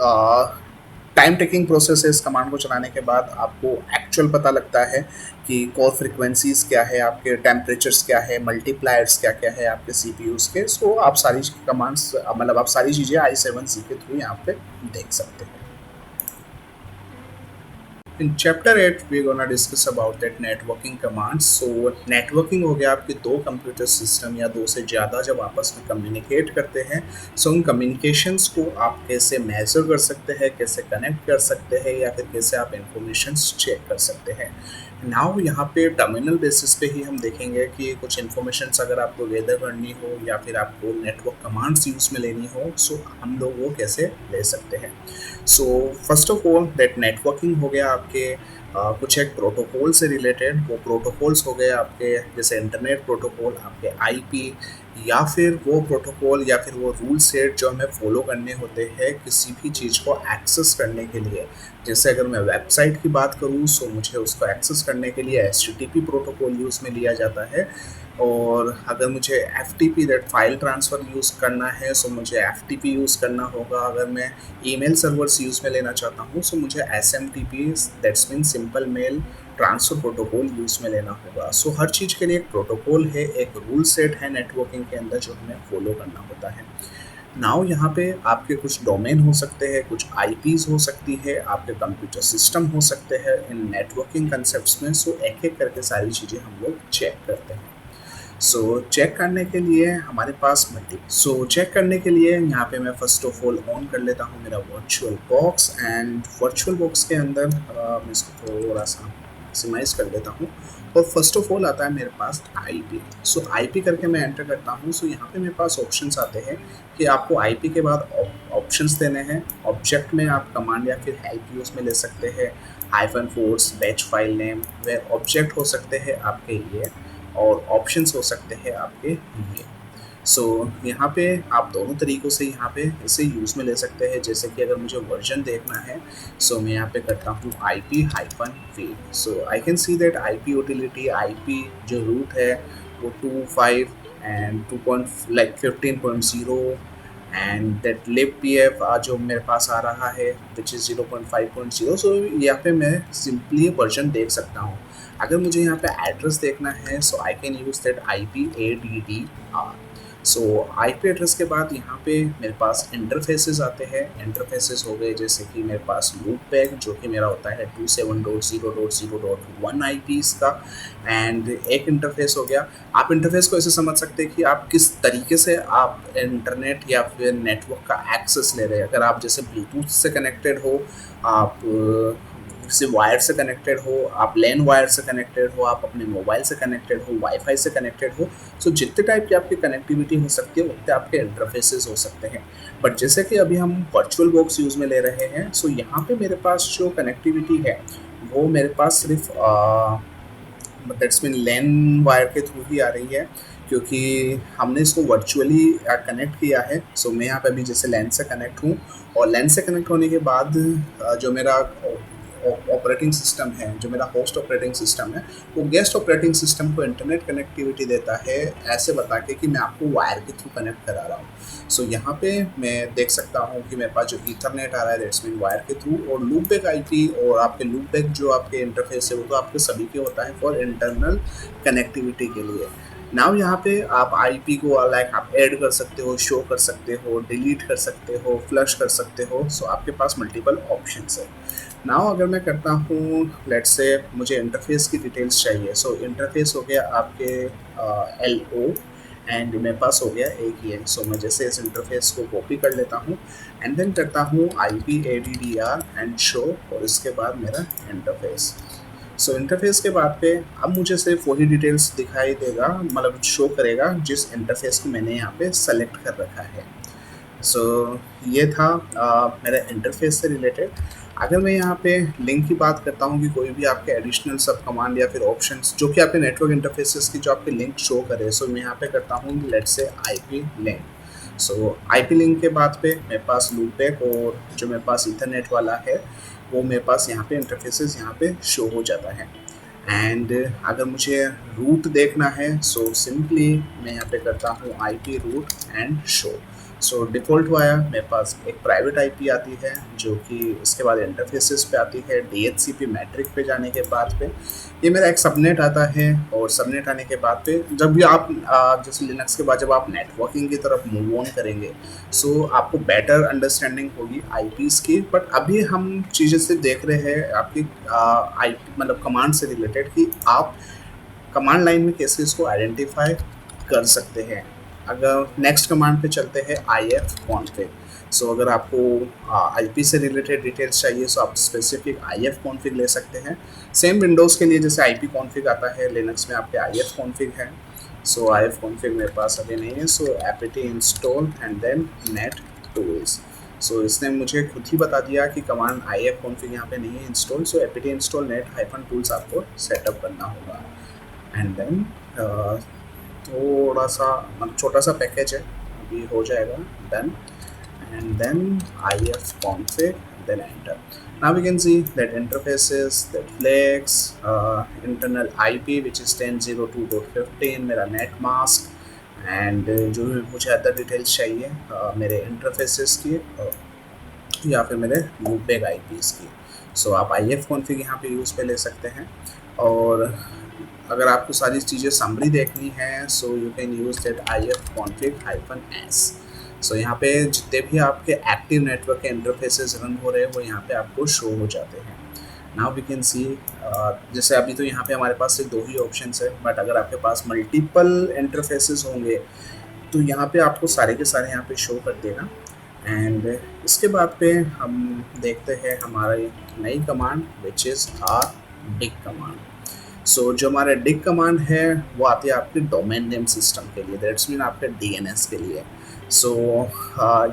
टाइम टेकिंग प्रोसेस है इस कमांड को चलाने के बाद। आपको एक्चुअल पता लगता है कि कोर फ्रिक्वेंसीज क्या है, आपके टेम्परेचर्स क्या है, मल्टीप्लायर्स क्या क्या है आपके सीपीयूज के। सो आप सारी कमांड्स मतलब आप सारी चीज़ें i7c के थ्रू यहाँ पे देख सकते हैं। In chapter 8 we're gonna discuss about that networking commands. So networking हो गया आपके दो कंप्यूटर सिस्टम या दो से ज़्यादा जब आपस में कम्युनिकेट करते हैं। सो उन कम्युनिकेशंस को आप कैसे मेजर कर सकते हैं, कैसे कनेक्ट कर सकते हैं, या फिर कैसे आप इंफॉर्मेशन चेक कर सकते हैं। नाउ यहाँ पे टर्मिनल बेसिस पे ही हम देखेंगे कि कुछ इन्फॉर्मेशंस अगर आपको गैदर करनी हो या फिर आपको नेटवर्क कमांड्स यूज़ में लेनी हो, सो हम लोग वो कैसे ले सकते हैं। सो first of all that networking हो गया आपके कुछ एक प्रोटोकॉल से रिलेटेड। वो प्रोटोकॉल्स हो गए आपके जैसे इंटरनेट प्रोटोकॉल, आपके आईपी, या फिर वो प्रोटोकॉल या फिर वो रूल सेट जो हमें फॉलो करने होते हैं किसी भी चीज़ को एक्सेस करने के लिए। जैसे अगर मैं वेबसाइट की बात करूँ, सो मुझे उसको एक्सेस करने के लिए HTTP प्रोटोकॉल यूज़ में लिया जाता है। और अगर मुझे FTP that file transfer use करना है, सो मुझे FTP यूज़ करना होगा। अगर मैं ईमेल सर्वर्स यूज़ में लेना चाहता हूँ, सो मुझे SMTP that's mean simple mail transfer protocol use में लेना होगा। सो हर चीज़ के लिए एक प्रोटोकॉल है, एक रूल सेट है नेटवर्किंग के अंदर जो हमें फॉलो करना होता है। नाउ यहाँ पे आपके कुछ डोमेन हो सकते हैं, कुछ IPs हो सकती है, आपके कंप्यूटर सिस्टम हो सकते हैं इन नेटवर्किंग कंसेप्ट्स में। सो एक एक करके सारी चीज़ें हम लोग चेक करते हैं। सो चेक करने के लिए हमारे पास चेक करने के लिए यहाँ पे मैं फर्स्ट ऑफ ऑल ऑन कर लेता हूँ मेरा virtual box. And virtual box के अंदर मैं इसको थोड़ा सा मैक्सिमाइज कर देता हूँ। और फर्स्ट ऑफ ऑल आता है मेरे पास IP। सो IP करके मैं एंटर करता हूँ। सो यहाँ पे मेरे पास ऑप्शंस आते हैं कि आपको IP के बाद ऑप्शंस देने हैं। ऑब्जेक्ट में आप कमांड या फिर हेल्प यूज़ में ले सकते हैं, -force बैच फाइल नेम, वे ऑब्जेक्ट हो सकते हैं आपके ये, और ऑप्शंस हो सकते हैं आपके ये। सो यहाँ पे आप दोनों तरीक़ों से यहाँ पे इसे यूज़ में ले सकते हैं। जैसे कि अगर मुझे वर्जन देखना है, सो मैं यहाँ पे करता हूँ IP-V। So I can see that IP utility, IP जो रूट है वो 2.5 एंड 15.0 एंड दैट libpf जो मेरे पास आ रहा है विच इज़ 0.5.0। सो यहाँ पे मैं सिंपली वर्जन देख सकता हूँ। अगर मुझे यहाँ पे एड्रेस देखना है, so I can use that IPADDR। So IP address के बाद यहाँ पे मेरे पास इंटरफेसेस आते हैं। इंटरफेसेस हो गए जैसे कि मेरे पास लूप बैक जो कि मेरा होता है 27.0.0.1 IPs का। एंड एक इंटरफेस हो गया। आप इंटरफेस को ऐसे समझ सकते हैं कि आप किस तरीके से आप इंटरनेट या फिर नेटवर्क का एक्सेस ले रहे हैं। अगर आप जैसे ब्लूटूथ से कनेक्टेड हो, आप किसी वायर से कनेक्टेड हो, आप लैन वायर से कनेक्टेड हो, आप अपने मोबाइल से कनेक्टेड हो, वाईफाई से कनेक्टेड हो, सो जितने टाइप की आपकी कनेक्टिविटी हो सकती है उतने आपके इंटरफेसेस हो सकते हैं। बट जैसे कि अभी हम वर्चुअल बॉक्स यूज़ में ले रहे हैं, सो यहाँ पे मेरे पास जो कनेक्टिविटी है वो मेरे पास सिर्फ दैट्स मीन लैन वायर के थ्रू ही आ रही है, क्योंकि हमने इसको वर्चुअली कनेक्ट किया है। सो मैं यहाँ पे अभी जैसे लैन से कनेक्ट हूँ, और लैन से कनेक्ट होने के बाद जो मेरा ऑपरेटिंग सिस्टम है, जो मेरा होस्ट ऑपरेटिंग सिस्टम है, वो गेस्ट ऑपरेटिंग सिस्टम को इंटरनेट कनेक्टिविटी देता है ऐसे बता के कि मैं आपको वायर के थ्रू कनेक्ट करा रहा हूँ। सो यहाँ पे मैं देख सकता हूँ कि मेरे पास जो ईथरनेट आ रहा है दैट्स मीन वायर के थ्रू, और लूप बैक IP और आपके लूप बैक जो आपके इंटरफेस है वो तो आपके सभी के होता है फॉर इंटरनल कनेक्टिविटी के लिए। नाउ यहाँ पे आप IP को लाइक आप ऐड कर सकते हो, शो कर सकते हो, डिलीट कर सकते हो, फ्लश कर सकते हो। सो आपके पास मल्टीपल ऑप्शंस है। नाउ अगर मैं करता हूँ लेट्स से मुझे इंटरफेस की डिटेल्स चाहिए। सो इंटरफेस हो गया आपके LO एंड मेरे पास हो गया एक ये। सो मैं जैसे इस इंटरफेस को कॉपी कर लेता हूँ एंड देन करता हूँ IPADDR एंड शो, और इसके बाद मेरा इंटरफेस। सो इंटरफेस के बाद पे अब मुझे सिर्फ वही डिटेल्स दिखाई देगा, मतलब शो करेगा जिस इंटरफेस को मैंने यहाँ पे सेलेक्ट कर रखा है। सो ये था मेरा इंटरफेस से रिलेटेड। अगर मैं यहाँ पे लिंक की बात करता हूँ कि कोई भी आपके एडिशनल सब कमांड या फिर ऑप्शंस जो कि आपके नेटवर्क इंटरफेसेस की जो आपके लिंक शो करे, सो मैं यहाँ पे करता हूँ लेट्स से IP लिंक। सो IP लिंक के बाद पे मेरे पास लूप बैक और जो मेरे पास ईथरनेट वाला है वो मेरे पास यहाँ पे इंटरफेसेस यहाँ पे शो हो जाता है। एंड अगर मुझे रूट देखना है सो सिंपली मैं यहाँ पे करता हूँ IP route and show. So default via मेरे पास एक प्राइवेट IP आती है जो कि इसके बाद इंटरफेसेस पे आती है, DHCP मैट्रिक पे जाने के बाद पे ये मेरा एक सबनेट आता है, और सबनेट आने के बाद पे जब भी आप जैसे लिनक्स के बाद जब आप नेटवर्किंग की तरफ मूव ऑन करेंगे सो आपको बेटर अंडरस्टैंडिंग होगी IPs की। बट अभी हम चीज़ें सिर्फ देख रहे हैं आपकी आई मतलब कमांड से रिलेटेड कि आप कमांड लाइन में कैसे इसको आइडेंटिफाई कर सकते हैं। अगर नेक्स्ट कमांड पे चलते हैं IF कॉन्फ़िग। सो अगर आपको IP से रिलेटेड डिटेल्स चाहिए सो आप स्पेसिफिक IF कॉन्फ़िग ले सकते हैं। सेम विंडोज़ के लिए जैसे IP कॉन्फ़िग आता है, लिनक्स में आपके IF कॉन्फ़िग है। सो IF कॉन्फ़िग मेरे पास अभी नहीं है, so apt install and then net tools. So इसने मुझे खुद ही बता दिया कि कमांड IF कॉन्फ़िग यहाँ पे नहीं है इंस्टॉल, सो apt install net hyphen tools आपको सेटअप करना होगा। एंड देन थोड़ा सा मतलब छोटा सा पैकेज है, अभी हो जाएगा done. And then IF config, then enter. Now we can see that interfaces, that flags, internal IP which is 10.02.15, मेरा नेट मास्क एंड जो भी मुझे अदर डिटेल्स चाहिए मेरे इंटरफेसेस की या फिर मेरे लूपबैक IPs की। सो आप IF कॉन्फ़िग यहाँ पे यूज़ पे ले सकते हैं। और अगर आपको सारी चीज़ें समरी देखनी है so you can use that IF config-s। सो यहाँ पे जितने भी आपके एक्टिव नेटवर्क के इंटरफेसेस रन हो रहे हैं वो यहाँ पे आपको शो हो जाते हैं। नाउ वी कैन सी जैसे अभी तो यहाँ पे हमारे पास सिर्फ 2 ही ऑप्शंस है, बट अगर आपके पास मल्टीपल इंटरफेसेस होंगे तो यहाँ पे आपको सारे के सारे यहाँ पे शो कर देगा। एंड इसके बाद पे हम देखते हैं हमारी नई command which is our dig command. So जो हमारा डिग कमांड है वो आती है आपके डोमेन नेम सिस्टम के लिए, दैट्स मीन आपके DNS के लिए। सो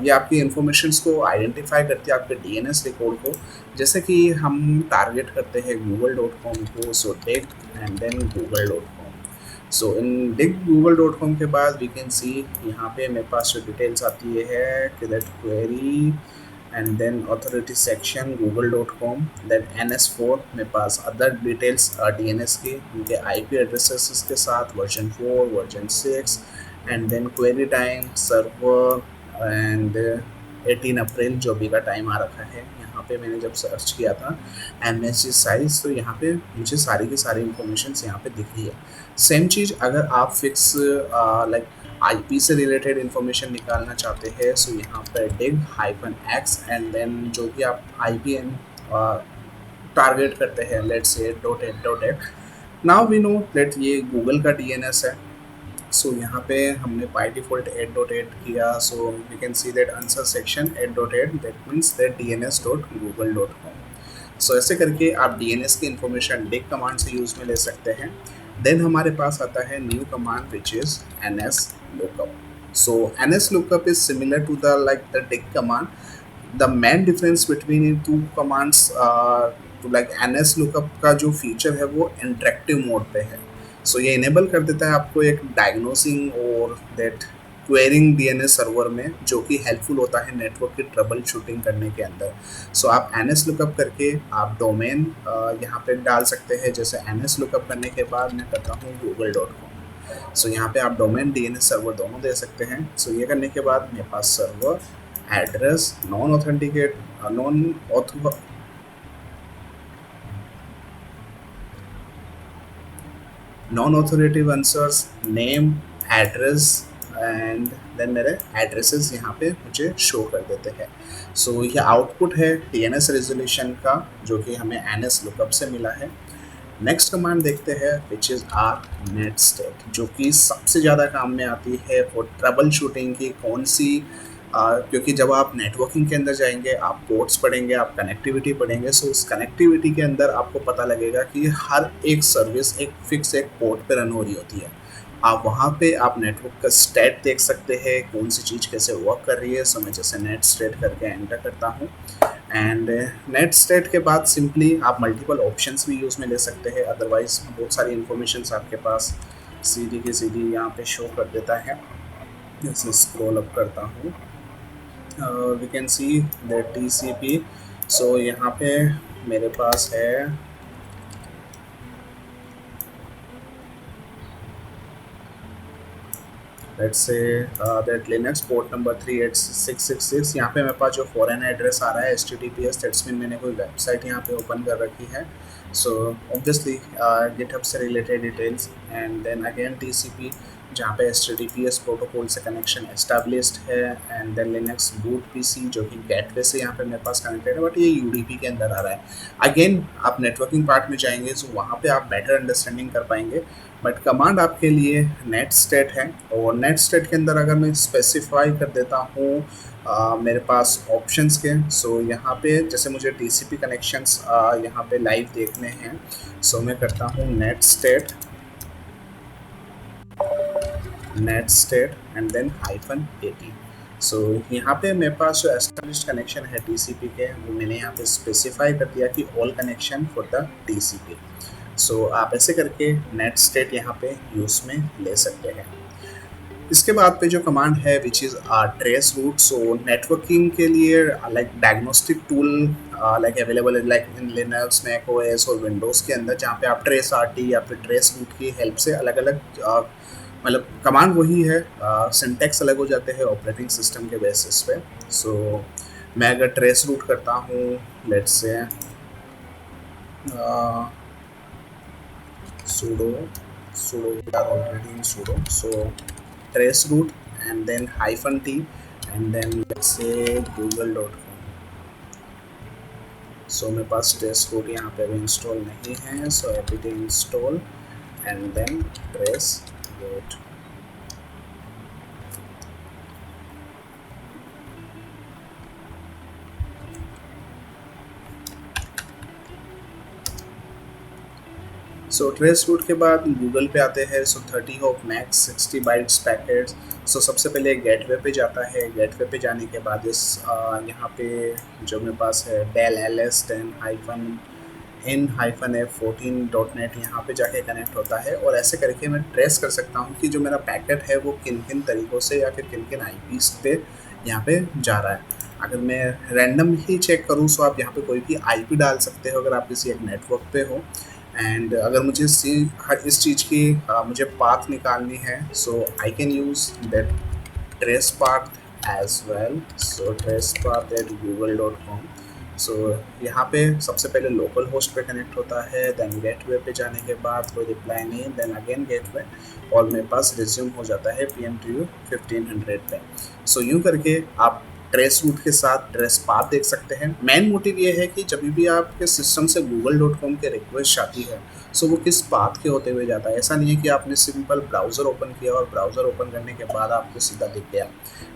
ये आपकी इंफॉर्मेशंस को आइडेंटिफाई करती है आपके DNS रिकॉर्ड को। जैसे कि हम टारगेट करते हैं google.com को, सो डिग and then google.com। So in dig google.com के बाद वी कैन सी यहाँ पे मेरे पास जो डिटेल्स आती है कि that query and then authority section google.com, then NS4 मेरे पास अदर डिटेल्स DNS की उनके IP एड्रेसेस के साथ version 4 version 6 and then query time server and 18 April जो भी का टाइम आ रखा है। यहाँ पे मैंने जब सर्च किया था MSG साइज तो यहाँ पे मुझे सारी की सारी इंफॉर्मेशन यहाँ पे दिख रही है। सेम चीज़ अगर आप फिक्स लाइक IP से रिलेटेड इंफॉर्मेशन निकालना चाहते हैं सो यहाँ पर dig-x एंड देन जो भी आप IPN टारगेट करते हैं let's say .8.8। Now we know that ये गूगल का DNS है। सो यहाँ पे हमने बाय डिफ़ॉल्ट 8.8 किया, so we can see that answer section 8.8 that means that dns.google.com। So ऐसे करके आप DNS की इंफॉर्मेशन डिग कमांड से यूज़ में ले सकते हैं। देन हमारे पास आता है new command which is NS lookup। So NS lookup is similar to the like the dig command. The main difference between in two commands to like NS lookup का जो फीचर है वो इंटरेक्टिव मोड पे है। सो ये enable कर देता है आपको एक डायग्नोसिंग और दैट क्वेरिंग DNS सर्वर में, जो कि हेल्पफुल होता है नेटवर्क की ट्रबल शूटिंग करने के अंदर। सो आप NS लुकअप करके आप डोमेन यहाँ पे डाल सकते हैं। जैसे NS लुकअप करने के बाद मैं करता हूँ google.com। सो यहाँ पे आप डोमेन DNS सर्वर दोनों दे सकते हैं। सो ये करने के बाद मेरे पास server address non authenticate non authoritative answers name address and then मेरे एड्रेसेस यहाँ पे मुझे शो कर देते हैं। सो ये आउटपुट है DNS रेजोल्यूशन का जो कि हमें NS लुकअप से मिला है। नेक्स्ट कमांड देखते हैं which is our net stat, जो कि सबसे ज़्यादा काम में आती है फॉर ट्रबल शूटिंग की। कौन सी क्योंकि जब आप नेटवर्किंग के अंदर जाएंगे आप पोर्ट्स पढ़ेंगे, आप कनेक्टिविटी पढ़ेंगे। सो उस कनेक्टिविटी के अंदर आपको पता लगेगा कि हर एक सर्विस एक फिक्स एक पोर्ट पे रन हो रही होती है। आप वहाँ पे आप नेटवर्क का स्टेट देख सकते हैं, कौन सी चीज़ कैसे वर्क कर रही है। सो मैं जैसे नेट स्टेट करके एंटर करता हूँ एंड नेट स्टेट के बाद सिंपली आप मल्टीपल ऑप्शंस भी यूज़ में ले सकते हैं। अदरवाइज बहुत सारी इंफॉर्मेशन आपके पास सीधी की सीधी यहाँ पे शो कर देता है। जैसे स्क्रॉल अप करता हूँ we can see that TCP। So यहाँ पे मेरे पास है let's say that Linux port number 38666। यहाँ पे मेरे पास जो फॉरेन एड्रेस आ रहा है HTTPS, दैट्स मीन मैंने कोई वेबसाइट यहाँ पे ओपन कर रखी है। सो ऑब्वियसली गिटहब से related details, and then again TCP जहाँ पे HTTPS प्रोटोकॉल से कनेक्शन एस्टेब्लिश्ड है, and then Linux boot PC जो कि गेटवे से यहाँ पे मेरे पास कनेक्टेड है, बट ये UDP के अंदर आ रहा है। अगेन आप नेटवर्किंग पार्ट में जाएंगे तो वहाँ पे आप बेटर अंडरस्टैंडिंग कर पाएंगे, बट कमांड आपके लिए नेट स्टेट है। और नेट स्टेट के अंदर अगर मैं स्पेसिफाई कर देता हूँ मेरे पास ऑप्शंस के, सो यहाँ पे जैसे मुझे TCP कनेक्शंस यहाँ पे लाइव देखने हैं, सो मैं करता हूँ नेट स्टेट एंड देन -80। सो यहाँ पे मेरे पास जो एस्टेब्लिश्ड कनेक्शन है TCP के, वो मैंने यहाँ पे स्पेसिफाई कर दिया कि all connection for the TCP। सो आप ऐसे करके नेट स्टेट यहाँ पे यूज़ में ले सकते हैं। इसके बाद पे जो कमांड है which is trace route. So networking के लिए like diagnostic tool like available है like in Linux, Mac OS और विंडोज़ के अंदर, जहाँ पे आप ट्रेस RT या फिर ट्रेस रूट की हेल्प से अलग अलग मतलब कमांड वही है, सिंटैक्स अलग हो जाते हैं ऑपरेटिंग सिस्टम के बेसिस पे। सो मैं अगर ट्रेस रूट करता हूँ, लेट्स से sudo we are already in sudo, so trace root and then -t and then let's say google.com। सो मेरे पास trace root यहाँ पे भी इंस्टॉल नहीं है, so apt install and then trace root। So trace route के बाद Google पे आते हैं। So 30 of max 60 bytes packets. So सबसे पहले गेटवे पे जाता है। गेटवे पे जाने के बाद इस यहाँ पे जो मेरे पास है डेल ls10-n-f14.net यहाँ पे जाके कनेक्ट होता है, और ऐसे करके मैं ट्रेस कर सकता हूँ कि जो मेरा पैकेट है वो किन किन तरीक़ों से या फिर किन किन IPs पे यहाँ पे जा रहा है। अगर मैं रैंडम ही चेक करूँ तो आप यहाँ पे कोई भी IP डाल सकते हो अगर आप किसी एक नेटवर्क पे हो। एंड अगर मुझे इस चीज़ की मुझे पाथ निकालनी है, so I can use that trace path as well. So trace path at google.com। So यहाँ पे सबसे पहले लोकल होस्ट पे कनेक्ट होता है, देन गेटवे पे जाने के बाद कोई रिप्लाई नहीं, देन अगेन गेटवे, और मेरे पास रिज्यूम हो जाता है PMTU 1500 पे। सो यूँ करके आप ट्रेस रूट के साथ ट्रेस पाथ देख सकते हैं। मेन मोटिव ये है कि जब भी आपके सिस्टम से google.com के रिक्वेस्ट आती है, सो वो किस पाथ के होते हुए जाता है। ऐसा नहीं है कि आपने सिंपल ब्राउज़र ओपन किया और ब्राउज़र ओपन करने के बाद आपको सीधा दिख गया,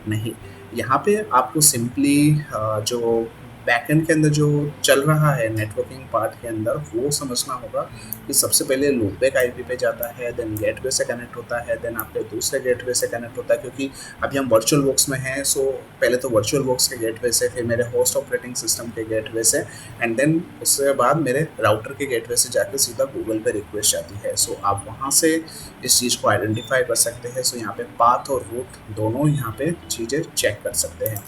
नहीं। यहाँ पे आपको सिंपली जो बैकएंड के अंदर जो चल रहा है नेटवर्किंग पार्ट के अंदर, वो समझना होगा कि सबसे पहले लूपबैक IP पे जाता है, देन गेटवे से कनेक्ट होता है, देन आपके दूसरे गेटवे से कनेक्ट होता है, क्योंकि अभी हम वर्चुअल बॉक्स में हैं। सो पहले तो वर्चुअल बॉक्स के गेटवे से, फिर मेरे होस्ट ऑपरेटिंग सिस्टम के गेटवे से, एंड देन उसके बाद मेरे राउटर के गेटवे से जाकर सीधा गूगल पे रिक्वेस्ट आती है। सो आप वहाँ से इस चीज़ को आइडेंटिफाई कर सकते हैं। सो यहाँ पे पाथ और रूट दोनों यहाँ पे चीज़ें चेक कर सकते हैं।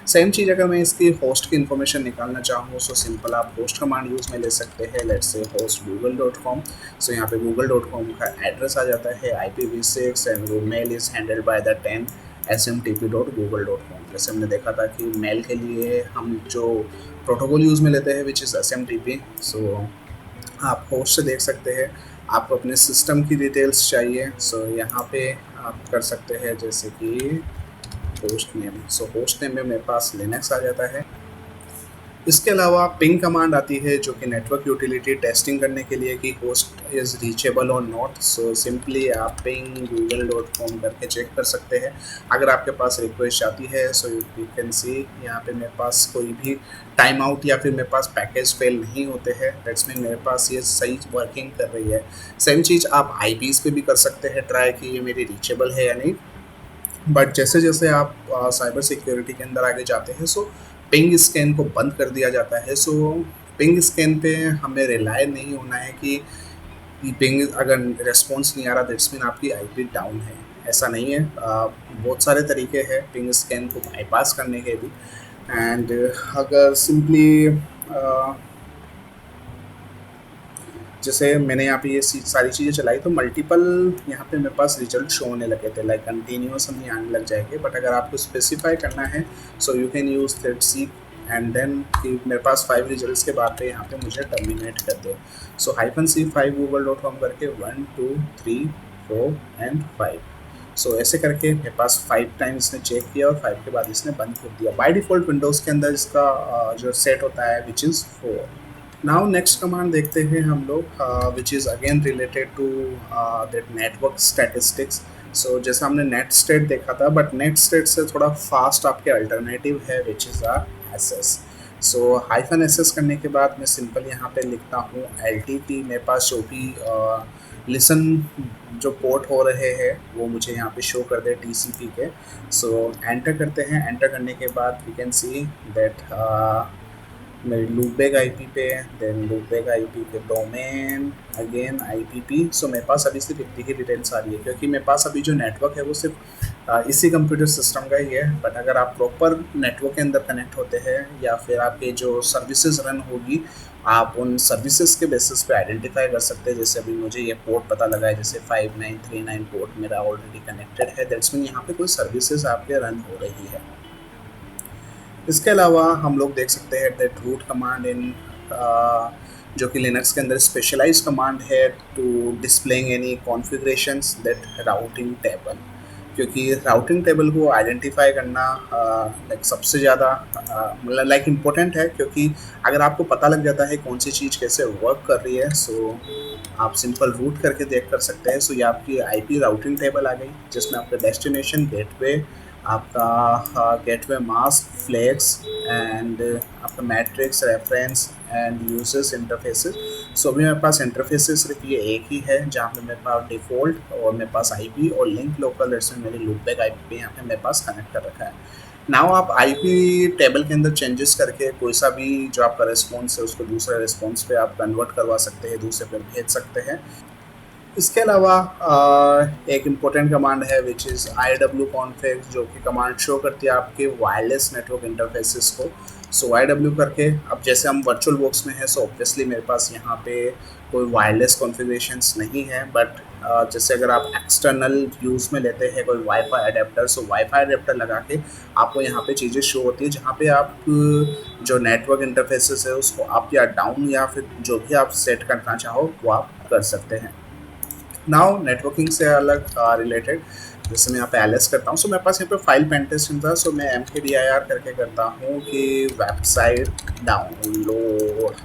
सेम चीज़ अगर मैं इसकी होस्ट की इन्फॉर्मेशन निकालना चाहूँ, सो सिंपल आप होस्ट कमांड यूज़ में ले सकते हैं। लेट्स से होस्ट google.com। सो यहाँ पे google.com का एड्रेस आ जाता है IPv6 and mail is handled by the 10 smtp.google.com। जैसे हमने देखा था कि मेल के लिए हम जो प्रोटोकॉल यूज़ में लेते हैं विच इज़ SMTP। सो आप होस्ट से देख सकते हैं। आपको अपने सिस्टम की डिटेल्स चाहिए, सो यहाँ पे आप कर सकते हैं जैसे कि होस्ट नेम। सो होस्ट नेम में मेरे पास लिनक्स आ जाता है। इसके अलावा पिंग कमांड आती है जो कि नेटवर्क यूटिलिटी टेस्टिंग करने के लिए कि होस्ट इज़ रीचेबल और नॉट। सो सिंपली आप पिंग google.com करके चेक कर सकते हैं। अगर आपके पास रिक्वेस्ट आती है, सो यू कैन सी यहाँ पे मेरे पास कोई भी टाइम आउट या फिर मेरे पास पैकेज फेल नहीं होते हैं, दैट्स मीन मेरे पास ये सही वर्किंग कर रही है। सेम चीज़ आप IPs पे भी कर सकते हैं ट्राई कि ये मेरी रीचेबल है या नहीं। बट जैसे जैसे आप साइबर सिक्योरिटी के अंदर आगे जाते हैं, सो पिंग स्कैन को बंद कर दिया जाता है। सो पिंग स्कैन पे हमें रिलाय नहीं होना है कि पिंग अगर रिस्पॉन्स नहीं आ रहा दैट्स मीन आपकी IP डाउन है, ऐसा नहीं है। बहुत सारे तरीके हैं पिंग स्कैन को बाईपास करने के भी। एंड अगर सिंपली जैसे मैंने यहाँ पे ये सारी चीज़ें चलाई तो मल्टीपल यहाँ पे मेरे पास रिजल्ट शो होने लगे थे, लाइक कंटिन्यूस हम आने लग जाएंगे। बट अगर आपको स्पेसिफाई करना है so you can use that C and then कि मेरे पास 5 रिजल्ट्स के बाद पे यहाँ पे मुझे टर्मिनेट कर दे। सो -c5 google.com करके 1 2 3 4 एंड 5। सो ऐसे करके मेरे पास 5 टाइम इसने चेक किया और 5 के बाद इसने बंद कर दिया। बाय डिफ़ॉल्ट विंडोज़ के अंदर इसका जो सेट होता है which is 4। Now next command देखते हैं हम लोग which is again related to that network statistics. So जैसा हमने नेट स्टेट देखा था, बट नेट स्टेट से थोड़ा फास्ट आपके अल्टरनेटिव है which is SS. So hyphen SS करने के बाद मैं सिंपल यहाँ पे लिखता हूँ एलटीपी। मेरे पास जो भी लिसन जो पोर्ट हो रहे हैं वो मुझे यहाँ पे शो कर दे टीसीपी के। सो एंटर करते हैं। एंटर करने के बाद वी कैन सी दैट मेरी लूपबैग आईपी पे, देन लूपबैग आईपी के डोमेन अगेन आईपीपी। सो मेरे पास अभी सिर्फ इतनी ही डिटेल्स आ रही है क्योंकि मेरे पास अभी जो नेटवर्क है वो सिर्फ इसी कंप्यूटर सिस्टम का ही है। बट अगर आप प्रॉपर नेटवर्क के अंदर कनेक्ट होते हैं या फिर आपके जो सर्विसेज रन होगी आप उन सर्विसेज के बेसिस पे आइडेंटिफाई कर सकते हैं। जैसे अभी मुझे ये पोर्ट पता लगा है, जैसे 5939 पोर्ट मेरा ऑलरेडी कनेक्टेड है, दैट्स मीन यहाँ पे कोई सर्विसेज आपके रन हो रही है। इसके अलावा हम लोग देख सकते हैं दैट रूट कमांड इन जो कि लिनक्स के अंदर स्पेशलाइज कमांड है to displaying any configurations that routing table, क्योंकि राउटिंग टेबल को आइडेंटिफाई करना लाइक सबसे ज़्यादा मतलब लाइक इम्पोर्टेंट है। क्योंकि अगर आपको पता लग जाता है कौन सी चीज़ कैसे वर्क कर रही है सो आप सिंपल रूट करके देख कर सकते हैं। सो ये आपकी आईपी राउटिंग टेबल आ गई जिसमें आपका डेस्टिनेशन, गेटवे, आपका गेटवे मास्क, फ्लेक्स एंड आपका matrix, reference and users interfaces. So अभी मेरे पास इंटरफेसेस सिर्फ ये एक ही है जहाँ पे मेरे पास डिफ़ॉल्ट और मेरे पास आईपी और लिंक लोकल जैसे मेरी लूपबैक आईपी पे यहाँ पे मेरे पास कनेक्ट कर रखा है। नाउ आप आईपी टेबल के अंदर चेंजेस करके कोई सा भी जो आपका रिस्पॉन्स है उसको दूसरे रिस्पॉन्स पे आप कन्वर्ट करवा सकते हैं, दूसरे पे भेज सकते हैं। इसके अलावा एक इम्पोर्टेंट कमांड है विच इज़ iwconfig, जो कि कमांड शो करती है आपके वायरलेस नेटवर्क इंटरफेसेस को। सो iw करके अब जैसे हम वर्चुअल बॉक्स में है सो ऑब्वियसली मेरे पास यहाँ पे कोई वायरलेस कॉन्फ़िगरेशंस नहीं है। बट जैसे अगर आप एक्सटर्नल यूज़ में लेते हैं कोई वाईफाई अडेप्टर, सो वाईफाई अडेप्टर लगा के आपको यहाँ पे चीज़ें शो होती है जहाँ पे आप जो नेटवर्क इंटरफेसेस है उसको अप या डाउन या फिर जो भी आप सेट करना चाहो वो आप कर सकते हैं। नाउ नेटवर्किंग से अलग रिलेटेड जैसे मैं यहाँ पे एलएस करता हूँ, सो मेरे पास यहाँ पे फाइल पेंटेस्टिंग था, सो मैं mkdir करके करता हूँ कि वेबसाइट डाउनलोड।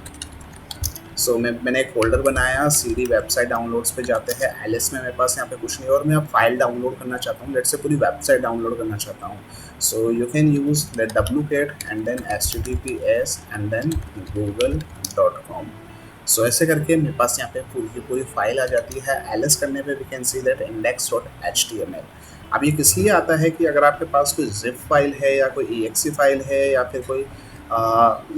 सो मैंने एक फोल्डर बनाया, सीडी वेबसाइट डाउनलोड्स पे जाते हैं। एलएस में मेरे पास यहाँ पे कुछ नहीं और मैं अब फाइल डाउनलोड करना चाहता हूँ, लेट्स से पूरी वेबसाइट डाउनलोड करना चाहता हूँ। So you can use that wget and then https and then google.com। So ऐसे करके मेरे पास यहाँ पे पूरी की पूरी फाइल आ जाती है। एलएस करने पे we can see that index.html। अब ये किस लिए आता है कि अगर आपके पास कोई जिप फाइल है या कोई exe फाइल है या फिर कोई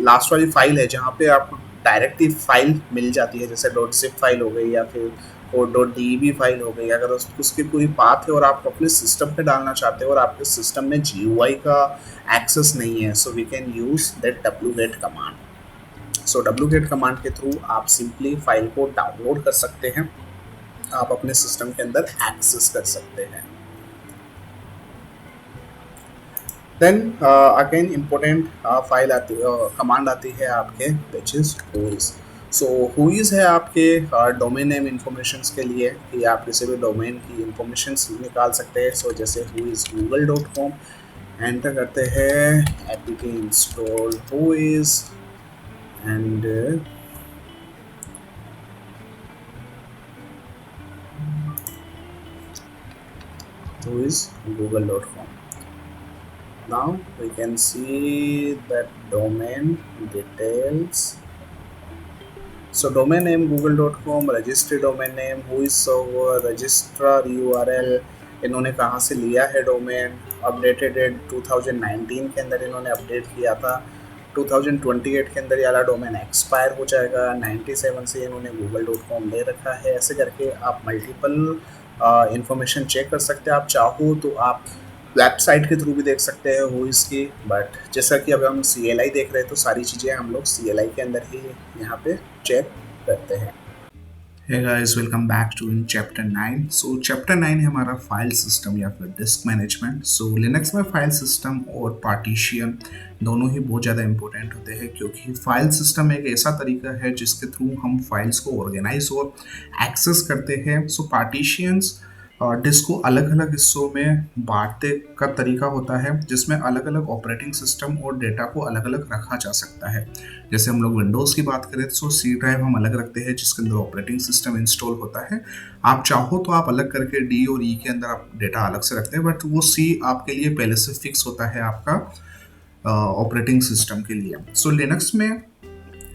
लास्ट वाली फाइल है जहाँ पे आप डायरेक्टली फाइल मिल जाती है, जैसे .zip फाइल हो गई या फिर और .deb फाइल हो गई, अगर उसकी पूरी पाथ है और आप अपने सिस्टम पे डालना चाहते हो और आपके सिस्टम में GUI का एक्सेस नहीं है, so we can use that wget command. So wget command के थ्रू आप सिंपली फाइल को डाउनलोड कर सकते हैं, आप अपने सिस्टम के अंदर एक्सेस कर सकते हैं। देन अगेन इम्पोर्टेंट फाइल आती कमांड आती है आपके which is whois। So whois है आपके डोमेन नेम इंफॉर्मेशंस के लिए कि आप किसी भी डोमेन की इंफॉर्मेशंस निकाल सकते हैं। सो जैसे whois google.com एंटर करते हैं, apt install whois and whois google.com। now we can see that domain details। so domain name google.com, registry domain name whois server, registrar url, इन्होंने कहाँ से लिया है डोमेन, अपडेटेड डेट 2019 के अंदर इन्होंने अपडेट किया था, 2028 के अंदर ये वाला डोमेन एक्सपायर हो जाएगा, 97 से इन्होंने google.com ले रखा है। ऐसे करके आप मल्टीपल इंफॉर्मेशन चेक कर सकते हैं। आप चाहो तो आप वेबसाइट के थ्रू भी देख सकते हैं whois की, बट जैसा कि अब हम CLI देख रहे हैं तो सारी चीज़ें हम लोग CLI के अंदर ही यहाँ पे चेक करते हैं। Hey guys, welcome back to in chapter 9. So chapter 9 है हमारा फाइल सिस्टम या फिर डिस्क मैनेजमेंट। सो लिनक्स में फाइल सिस्टम और पार्टीशन दोनों ही बहुत ज़्यादा इंपॉर्टेंट होते हैं, क्योंकि फाइल सिस्टम एक ऐसा तरीका है जिसके थ्रू हम फाइल्स को ऑर्गेनाइज और एक्सेस करते हैं। सो पार्टीशंस डिस्क को अलग अलग हिस्सों में बांटने का तरीका होता है, जिसमें अलग अलग ऑपरेटिंग सिस्टम और डेटा को अलग अलग रखा जा सकता है। जैसे हम लोग विंडोज़ की बात करें तो सी ड्राइव हम अलग रखते हैं जिसके अंदर ऑपरेटिंग सिस्टम इंस्टॉल होता है। आप चाहो तो आप अलग करके डी और ई के अंदर आप डेटा अलग से रखते हैं, बट वो सी आपके लिए पहले से फिक्स होता है आपका ऑपरेटिंग सिस्टम के लिए। सो लिनक्स में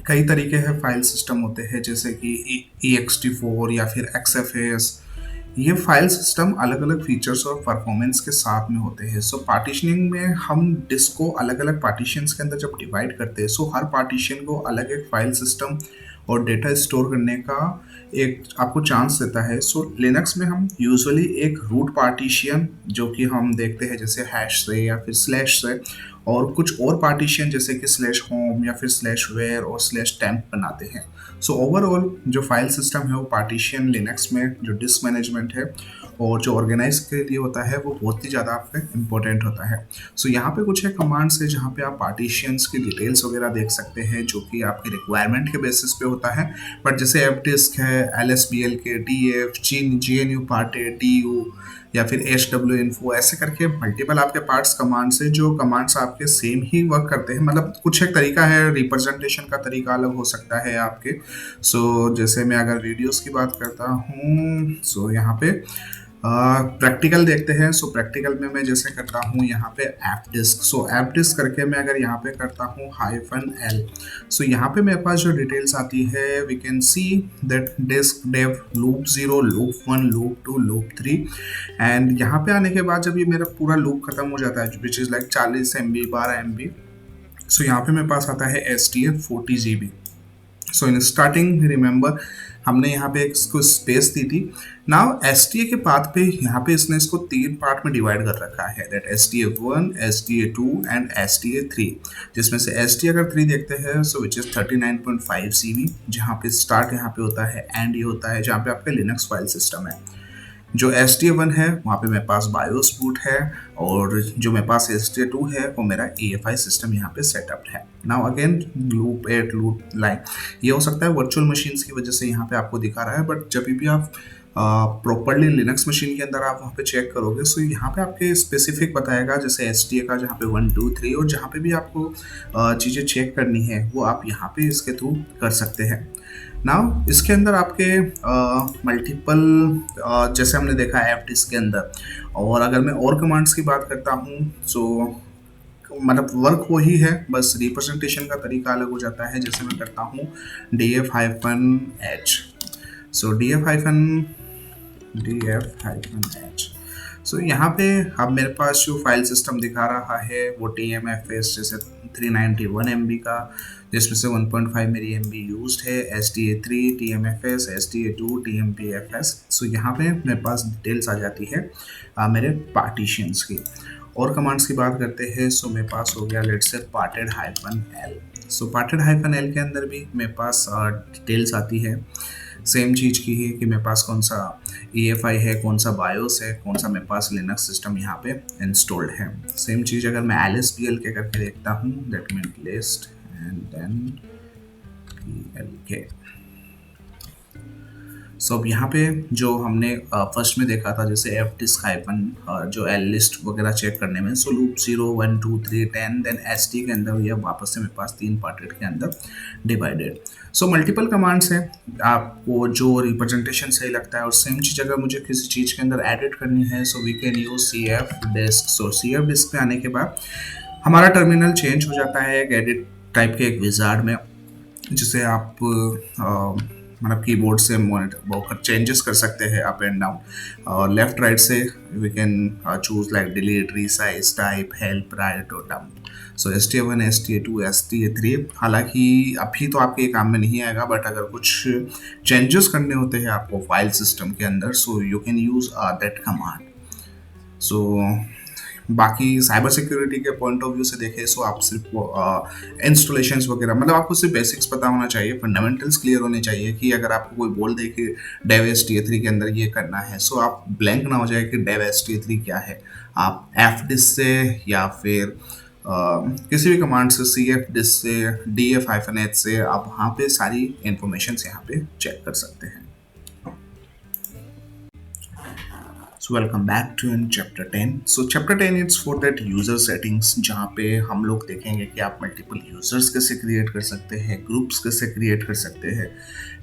कई तरीके हैं फाइल सिस्टम होते हैं, जैसे कि ext4 या फिर XFS। ये फाइल सिस्टम अलग अलग फीचर्स और परफॉर्मेंस के साथ में होते हैं। सो पार्टीशनिंग में हम डिस्क को अलग अलग पार्टीशंस के अंदर जब डिवाइड करते हैं, सो हर पार्टीशन को अलग एक फाइल सिस्टम और डेटा स्टोर करने का एक आपको चांस देता है। सो लिनक्स में हम यूजुअली एक रूट पार्टीशन जो कि हम देखते हैं जैसे हैश से या फिर स्लैश से, और कुछ और पार्टीशन जैसे कि स्लैश होम या फिर स्लैश वेयर और स्लैश टेम्प बनाते हैं। सो ओवरऑल जो फाइल सिस्टम है वो पार्टीशन लिनक्स में जो डिस्क मैनेजमेंट है और जो ऑर्गेनाइज के लिए होता है वो बहुत ही ज़्यादा आपका इम्पोर्टेंट होता है। सो यहाँ पे कुछ है कमांड्स है जहाँ पे आप पार्टीशंस की डिटेल्स वगैरह देख सकते हैं, जो कि आपके रिक्वायरमेंट के बेसिस पे होता है। बट जैसे एफ डिस्क है, LSBL के DF GNU पार्टे DU या फिर HW info, ऐसे करके मल्टीपल आपके पार्ट्स कमांड्स है, जो कमांड्स आपके सेम ही वर्क करते हैं। मतलब कुछ एक तरीका है, रिप्रेजेंटेशन का तरीका अलग हो सकता है आपके। सो जैसे मैं अगर वीडियोस की बात करता हूँ, सो यहाँ पे प्रैक्टिकल देखते हैं। सो प्रैक्टिकल में मैं जैसे करता हूँ यहाँ पे app disk. So app disk करके मैं अगर यहाँ पे करता हूँ -L, सो यहाँ पे मेरे पास जो डिटेल्स आती है, we can see that disk dev loop 0, loop 1, loop 2, loop 3। And यहाँ पे आने के बाद जब ये मेरा पूरा लूप खत्म हो जाता है, which is like 40 MB 12 MB, सो यहाँ पे मेरे पास आता है STF 40 GB। So in starting remember हमने यहाँ पे इसको स्पेस दी थी। नाउ STA के पाथ पे यहाँ पे इसने इसको 3 पार्ट में डिवाइड कर रखा है, that STA1, STA2 and STA3। जिसमें से STA अगर 3 देखते हैं, सो विच इज़ 39.5 CB, जहाँ पे स्टार्ट यहाँ पे होता है एंड ये होता है जहाँ पे आपका लिनक्स फाइल सिस्टम है। जो STA1 है वहाँ पे मेरे पास बायोस बूट है, और जो मेरे पास STA2 है वो मेरा EFI सिस्टम यहाँ पे सेटअप है। Now again loop 8 loop line, ये हो सकता है वर्चुअल मशीन्स की वजह से यहाँ पे आपको दिखा रहा है, बट जब भी आप प्रॉपरली लिनक्स मशीन के अंदर आप वहाँ पे चेक करोगे, सो यहाँ पे आपके स्पेसिफिक बताएगा, जैसे STA का जहाँ पे 1 2 3, और जहाँ पे भी आपको चीज़ें चेक करनी है वो आप यहाँ पे इसके थ्रू कर सकते हैं। नाउ इसके अंदर आपके मल्टीपल जैसे हमने देखा है ऐप डिस्क के अंदर, और अगर मैं और कमांड्स की बात करता हूँ, सो मतलब वर्क वही है, बस रिप्रेजेंटेशन का तरीका अलग हो जाता है। जैसे मैं करता हूँ df-h, सो df-h, सो यहाँ पे अब मेरे पास जो फाइल सिस्टम दिखा रहा है वो TMFS जैसे 391 MB का, जिसमें से 1.5 मेरी MB यूज्ड है, STA3 TMFS, STA2 TMPFS। सो यहाँ पे मेरे पास डिटेल्स आ जाती है मेरे पार्टीशंस की। और कमांड्स की बात करते हैं, सो मेरे पास हो गया let's say parted-l। So parted-l के अंदर भी मेरे पास डिटेल्स आती है सेम चीज़ की है कि मेरे पास कौन सा EFI है, कौन सा बायोस है, कौन सा मेरे पास लिनक्स सिस्टम यहाँ पे इंस्टॉल्ड है। सेम चीज़ अगर मैं LSBL के करके देखता हूँ, that mean list and then PLK। So अब यहाँ पे जो हमने फर्स्ट में देखा था, जैसे एफ डिस्क हाइपन जो एल लिस्ट वगैरह चेक करने में, सो लूप 0 1 2 3 10, देन ST के अंदर ये वापस से मेरे पास 3 पार्टेड के अंदर डिवाइडेड। सो मल्टीपल कमांड्स हैं, आपको जो रिप्रेजेंटेशन सही लगता है। और सेम चीज़ अगर मुझे किसी चीज़ के अंदर एडिट करनी है, so we can use CF disk. So CF disk पे आने के बाद हमारा टर्मिनल चेंज हो जाता है एक एडिट टाइप के एक विजार्ड में, जिसे आप मतलब कीबोर्ड से बहुत चेंजेस कर सकते हैं अप एंड डाउन, और लेफ्ट राइट से we can choose like delete, resize, type, help, write और dump. So STA1 STA2 STA3 हालांकि अभी तो आपके ये काम में नहीं आएगा, बट अगर कुछ चेंजेस करने होते हैं आपको फाइल सिस्टम के अंदर, so you can use that command. So बाकी साइबर सिक्योरिटी के पॉइंट ऑफ व्यू से देखें सो आप सिर्फ इंस्टॉलेशंस वगैरह, मतलब आपको सिर्फ बेसिक्स पता होना चाहिए, फंडामेंटल्स क्लियर होने चाहिए कि अगर आपको कोई बोल दे कि dev S T A three के अंदर ये करना है, सो आप ब्लैंक ना हो जाए कि dev S T A three क्या है। आप एफ डिस से या फिर किसी भी कमांड से, सी एफ डिस से, डी एफ हाइफन एच से आप वहाँ पे सारी इंफॉर्मेशन यहाँ पे चेक कर सकते हैं। So welcome back to in chapter 10. So chapter 10 is for that user settings, जहाँ पे हम लोग देखेंगे कि आप मल्टीपल यूजर्स कैसे क्रिएट कर सकते हैं, ग्रुप्स कैसे क्रिएट कर सकते हैं।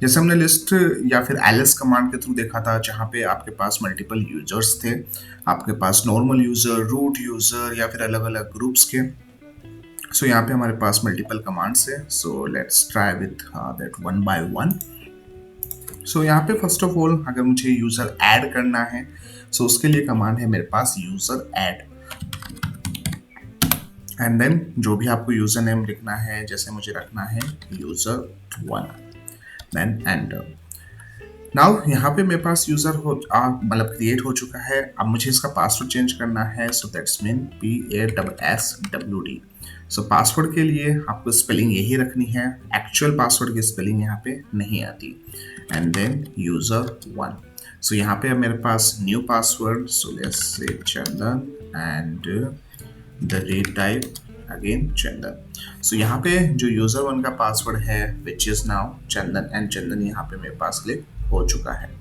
जैसे हमने लिस्ट या फिर एलएस कमांड के थ्रू देखा था, जहाँ पे आपके पास मल्टीपल यूजर्स थे, आपके पास नॉर्मल यूजर, रूट यूजर या फिर अलग अलग ग्रुप्स के। सो यहाँ पे हमारे पास मल्टीपल कमांड्स है। So let's try with that one by one. So यहाँ पे फर्स्ट ऑफ ऑल अगर मुझे यूजर ऐड करना है, सो उसके लिए कमांड है मेरे पास यूजर ऐड, एंड देन जो भी आपको यूजर नेम लिखना है, जैसे मुझे रखना है user one, then enter. Now यहाँ पे मेरे पास यूजर हो मतलब क्रिएट हो चुका है। अब मुझे इसका पासवर्ड चेंज करना है, सो that's mean PASSWD। So password के लिए आपको स्पेलिंग यही रखनी है, एक्चुअल पासवर्ड की स्पेलिंग यहाँ पे नहीं आती। And then user one. So यहाँ पे मेरे पास new password, so let's say Chandan and the retype again Chandan. So यहाँ पे जो यूजर वन का पासवर्ड है which is now Chandan, and Chandan यहाँ पे मेरे पास क्लिक हो चुका है।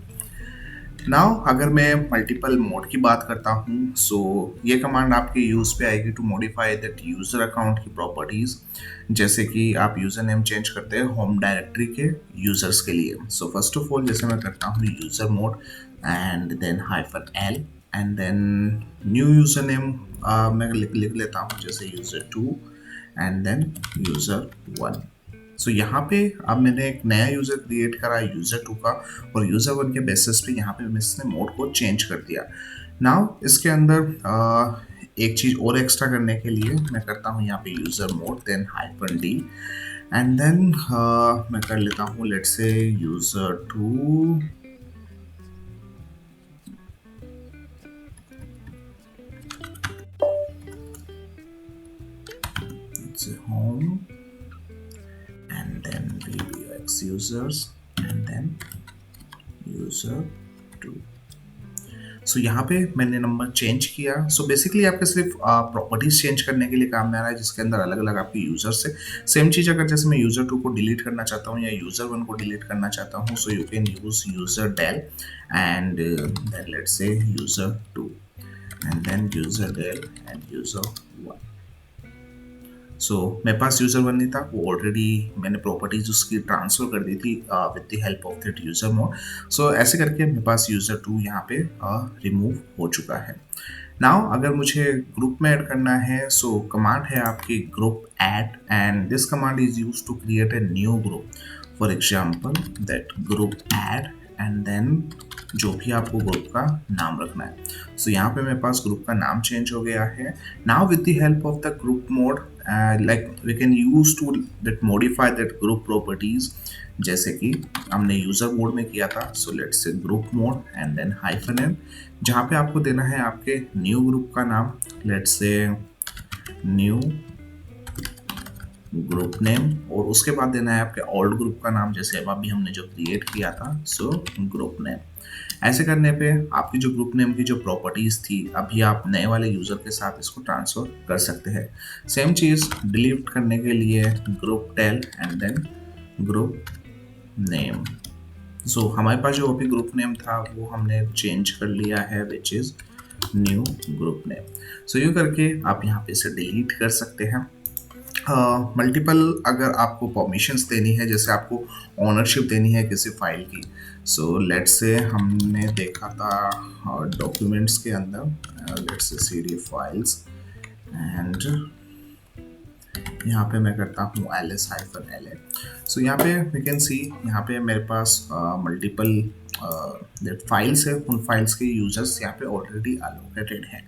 नाउ अगर मैं मल्टीपल मोड की बात करता हूँ, सो ये कमांड आपके यूज पे आएगी to modify that user account की प्रॉपर्टीज, जैसे कि आप यूजर नेम चेंज करते हैं होम डायरेक्टरी के यूजर्स के लिए। सो फर्स्ट ऑफ ऑल जैसे मैं करता हूँ user mod and then -L and then new user name मैं लिख लेता हूँ, जैसे user two and then user one. So यहाँ पे अब मैंने एक नया यूज़र क्रिएट करा यूज़र टू का, और यूज़र वन के बेसिस पे यहाँ पे मैंने मोड को चेंज कर दिया। नाउ इसके अंदर एक चीज़ और एक्स्ट्रा करने के लिए मैं करता हूँ यहाँ पे user mod then -D and then मैं कर लेता हूँ let's say user to home and then VBX users and then user 2। So यहाँ पे मैंने नंबर चेंज किया। सो बेसिकली आपके सिर्फ प्रॉपर्टीज चेंज करने के लिए काम में आ रहा है, जिसके अंदर अलग अलग आपके यूजर्स है। सेम चीज़ अगर जैसे मैं यूजर 2 को डिलीट करना चाहता हूँ या यूजर 1 को डिलीट करना चाहता हूँ, so you can use user del and then let's say user 2 and then user del and user 1। So मेरे पास यूज़र वन नहीं था, वो ऑलरेडी मैंने प्रॉपर्टीज उसकी ट्रांसफ़र कर दी थी with the help of that user mod. So ऐसे करके मेरे पास यूज़र टू यहाँ पे रिमूव हो चुका है। नाउ अगर मुझे ग्रुप में ऐड करना है, सो कमांड है आपकी group add and this command is use to create a new group. For example that group add and then जो भी आपको ग्रुप का नाम रखना है। सो यहाँ पे मेरे पास ग्रुप का नाम चेंज हो गया है। Now with the help of the group mode like we can use to that modify that group properties, जैसे कि हमने यूजर मोड में किया था। So let's say group mod and then -N, जहाँ पे आपको देना है आपके न्यू ग्रुप का नाम, let's say new group name, और उसके बाद देना है आपके ओल्ड ग्रुप का नाम, जैसे अब अभी हमने जो क्रिएट किया था, सो ग्रुप नेम। ऐसे करने पे आपकी जो ग्रुप नेम की जो प्रॉपर्टीज थी, अभी आप नए वाले यूजर के साथ इसको ट्रांसफर कर सकते हैं। सेम चीज डिलीट करने के लिए group del and then group name. So हमारे पास जो अभी ग्रुप नेम था वो हमने चेंज कर लिया है which is new group name. So ये करके आप यहाँ पे इसे डिलीट कर सकते हैं। मल्टीपल अगर आपको परमिशंस देनी है, जैसे आपको ओनरशिप देनी है किसी फाइल की, सो लेट्स से हमने देखा था डॉक्यूमेंट्स के अंदर, let's say CD files and यहाँ पे मैं करता हूँ ls-la। सो यहाँ पे वी कैन सी यहाँ पे मेरे पास मल्टीपल फाइल्स है, उन फाइल्स के यूजर्स यहाँ पे ऑलरेडी एलोकेटेड हैं।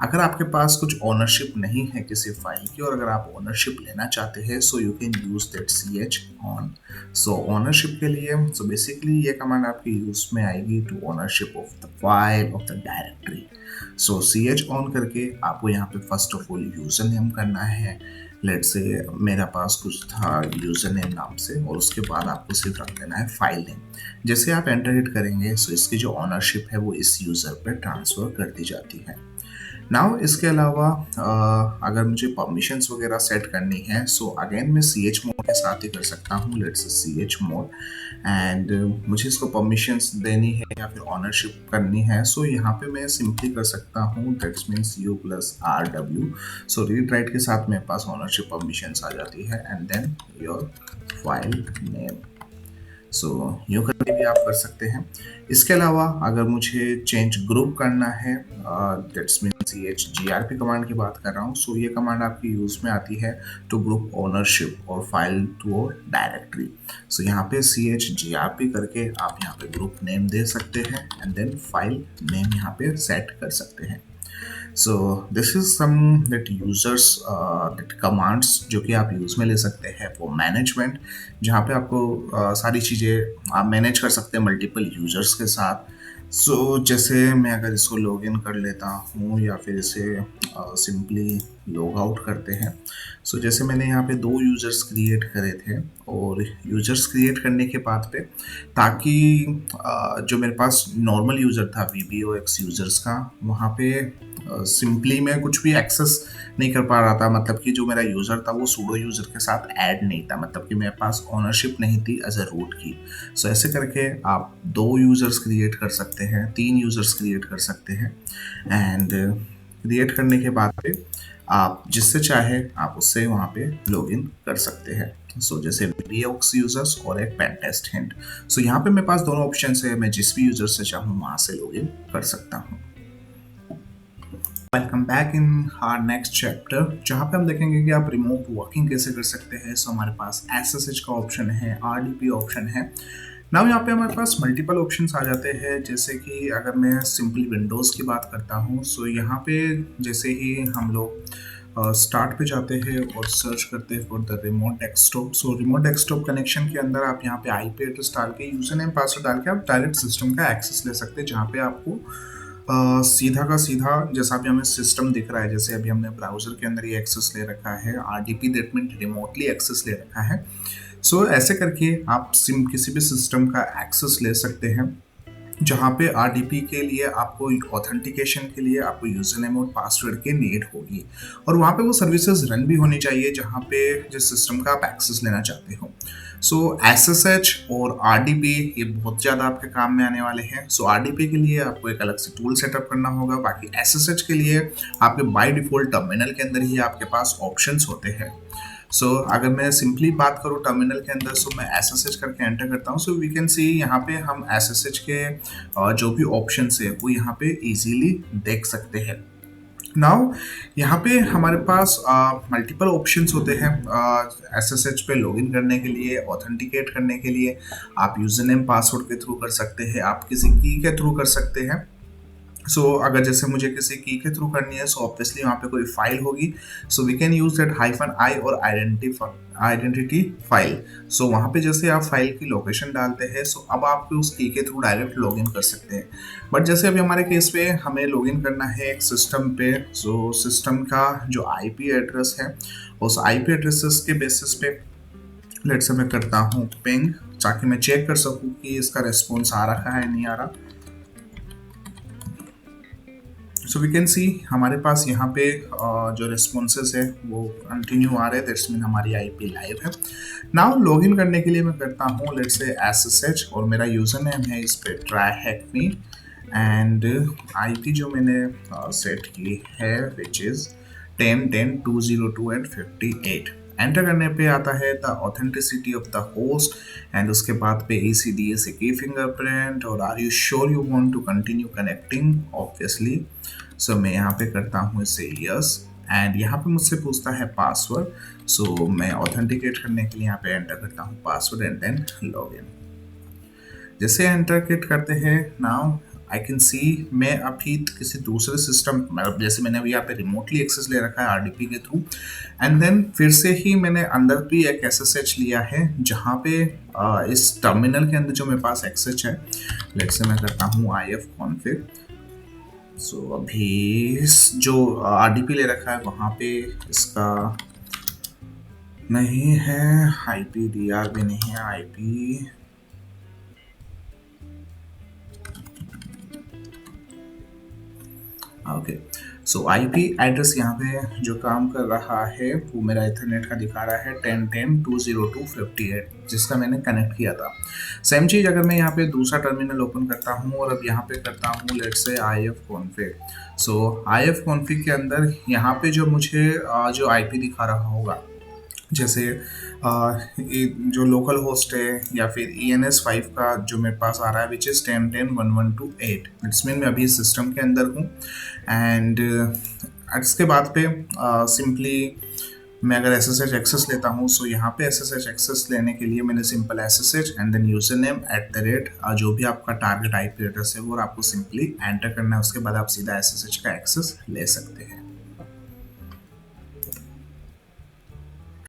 अगर आपके पास कुछ ओनरशिप नहीं है किसी फाइल की और अगर आप ओनरशिप लेना चाहते हैं, so you can use that ch on। So ownership के लिए सो बेसिकली ये कमांड आपकी यूज में आएगी to ownership of the file of the directory. So C H on करके आपको यहाँ पे first of all user name करना है। लेट से मेरा पास कुछ था यूज़र नेम नाम से, और उसके बाद आपको सिर्फ रख देना है फाइल नेम। जैसे आप एंटर हिट करेंगे सो इसकी जो ऑनरशिप है वो इस यूज़र पर ट्रांसफ़र कर दी जाती है। नाउ इसके अलावा अगर मुझे परमिशंस वगैरह सेट करनी है सो अगेन मैं सी एच मोड के साथ ही कर सकता हूँ। लेट्स से सी एच मोड, एंड मुझे इसको परमिशंस देनी है या फिर ऑनरशिप करनी है सो यहाँ पे मैं सिंपली कर सकता हूँ that's means U plus R W. So read write के साथ मेरे पास ऑनरशिप परमिशंस आ जाती है, and then your file name. So यूँ करके भी आप कर सकते हैं। इसके अलावा अगर मुझे चेंज ग्रुप करना है that's mean C H G R P command की बात कर रहा हूँ। सो ये कमांड आपकी यूज़ में आती है टू ग्रुप ओनरशिप और फाइल टू डायरेक्टरी। सो यहाँ पे C H G R P करके आप यहाँ पे ग्रुप नेम दे सकते हैं, एंड देन फाइल नेम यहाँ पे सेट कर सकते हैं। So this is some that users that commands जो कि आप यूज़ में ले सकते हैं फॉर मैनेजमेंट, जहाँ पे आपको सारी चीज़ें आप मैनेज कर सकते हैं मल्टीपल यूजर्स के साथ। सो जैसे मैं अगर इसको लॉगिन कर लेता हूँ या फिर इसे सिंपली लॉग आउट करते हैं। सो जैसे मैंने यहाँ पे 2 यूज़र्स क्रिएट करे थे, और यूज़र्स क्रिएट करने के बाद पे ताकि जो मेरे पास नॉर्मल यूज़र था VBOX यूज़र्स का, वहाँ पे सिंपली मैं कुछ भी एक्सेस नहीं कर पा रहा था। मतलब कि जो मेरा यूज़र था वो सूडो यूज़र के साथ ऐड नहीं था, मतलब कि मेरे पास ओनरशिप नहीं थी एज अ रूट की। सो ऐसे करके आप 2 यूज़र्स क्रिएट कर सकते हैं, 3 यूज़र्स क्रिएट कर सकते हैं, एंड क्रिएट करने के बाद पे आप जिससे चाहे आप उससे वहाँ पे लॉगिन कर सकते हैं। सो जैसे VBOX यूजर्स और एक पेन टेस्ट हिंट। सो यहाँ पे मेरे पास दोनों ऑप्शन है, मैं जिस भी यूजर से चाहूँ वहाँ से लॉगिन कर सकता हूँ। Welcome back in our next chapter, जहाँ पे हम देखेंगे कि आप रिमोट वर्किंग कैसे कर सकते हैं। सो हमारे पास SSH का ऑप्शन है, RDP ऑप्शन है। नाउ यहाँ पे हमारे पास मल्टीपल ऑप्शंस आ जाते हैं, जैसे कि अगर मैं सिंपली विंडोज़ की बात करता हूँ। सो यहाँ पे जैसे ही हम लोग स्टार्ट पे जाते हैं और सर्च करते हैं for the remote desktop. So remote desktop connection के अंदर आप यहाँ पे IP एड्रेस डाल के यूजर नेम पासवर्ड डाल के आप डायरेक्ट सिस्टम का एक्सेस ले सकते हैं, जहाँ पे आपको सीधा का सीधा जैसा अभी हमें सिस्टम दिख रहा है, जैसे अभी हमने ब्राउज़र के अंदर ये एक्सेस ले रखा है, RDP that mean remotely access ले रखा है। सो ऐसे करके आप किसी भी सिस्टम का एक्सेस ले सकते हैं, जहाँ पे RDP के लिए आपको ऑथेंटिकेशन के लिए आपको यूजर नेम और पासवर्ड की नीड होगी, और वहाँ पे वो सर्विसेज रन भी होनी चाहिए जहाँ पे जिस सिस्टम का आप एक्सेस लेना चाहते हो। सो SSH और RDP ये बहुत ज़्यादा आपके काम में आने वाले हैं। सो RDP के लिए आपको एक अलग से टूल सेटअप करना होगा, बाकी SSH के लिए आपके बाय डिफ़ॉल्ट टर्मिनल के अंदर ही आपके पास ऑप्शंस होते हैं। सो अगर मैं सिंपली बात करूँ टर्मिनल के अंदर, सो मैं SSH करके एंटर करता हूँ। सो वी कैन सी यहाँ पे हम SSH के जो भी ऑप्शंस है वो यहाँ पे इजीली देख सकते हैं। नाउ यहाँ पे हमारे पास मल्टीपल ऑप्शंस होते हैं SSH पे लॉगिन करने के लिए, ऑथेंटिकेट करने के लिए। आप यूजर नेम पासवर्ड के थ्रू कर सकते हैं, आप किसी की के थ्रू कर सकते हैं। सो अगर जैसे मुझे किसी की के थ्रू करनी है, सो ऑब्वियसली वहाँ पे कोई फाइल होगी। So we can use that -i और आइडेंटिटी फाइल। सो वहाँ पे जैसे आप फाइल की लोकेशन डालते हैं, सो अब आप उस की के थ्रू डायरेक्ट लॉगिन कर सकते हैं। बट जैसे अभी हमारे केस पे हमें लॉगिन करना है एक सिस्टम पे, सो सिस्टम का जो IP एड्रेस है उस IP एड्रेसेस के बेसिस पे लेट्स से मैं करता हूँ पिंग, ताकि मैं चेक कर सकूँ कि इसका रिस्पॉन्स आ रहा है नहीं आ रहा। सो वी कैन सी हमारे पास यहाँ पे जो रिस्पॉन्सेस है वो कंटिन्यू आ रहे हैं, दैट्स मीन हमारी IP लाइव है। नाउ लॉगिन करने के लिए मैं करता हूँ लेट्स से SSH और मेरा यूज़र नेम है इस पे tryhackme, एंड IP जो मैंने सेट की है विच इज़ 10.10.202 and 58। एंटर करने पे आता है the authenticity of the host, and उसके बाद पे ECDS की फिंगरप्रिंट, और are you sure you want to continue connecting, obviously. So मैं यहाँ पे करता हूँ इसे यस, एंड यहाँ पे मुझसे पूछता है पासवर्ड। सो मैं ऑथेंटिकेट करने के लिए यहाँ पे एंटर करता हूँ पासवर्ड एंड देन लॉगिन। जैसे एंटर करते हैं नाउ आई कैन सी मैं अभी किसी दूसरे सिस्टम, मतलब जैसे मैंने अभी यहाँ पे रिमोटली एक्सेस ले रखा है RDP के थ्रू, एंड देन फिर से ही मैंने अंदर भी एक SSH लिया है, जहाँ पे इस टर्मिनल के अंदर जो मेरे पास एक्सेस है, लेट्स से मैं करता हूँ IF config, सो अभी जो RDP ले रखा है वहाँ पे इसका नहीं है, IPDR भी नहीं है, IP ओके। सो आईपी एड्रेस यहाँ पे जो काम कर रहा है वो मेरा इथरनेट का दिखा रहा है 10.10.202.58 जिसका मैंने कनेक्ट किया था। सेम चीज़ अगर मैं यहाँ पे दूसरा टर्मिनल ओपन करता हूँ और अब यहाँ पे करता हूँ लेट्स से IF config. So IF config के अंदर यहाँ पे जो मुझे जो आईपी दिखा रहा होगा, जैसे जो लोकल होस्ट है या फिर ENS5 का जो मेरे पास आ रहा है विच इज़ 10.10.1128, इट्स मीन मैं अभी सिस्टम के अंदर हूँ। एंड इसके बाद पे सिंपली मैं अगर SSH एक्सेस लेता हूँ, सो यहाँ पे SSH एक्सेस लेने के लिए मैंने simple SSH and then user name @ जो भी आपका टारगेट IP एड्रेस है वो आपको सिंपली एंटर करना है। उसके बाद आप सीधा SSH का एक्सेस ले सकते हैं।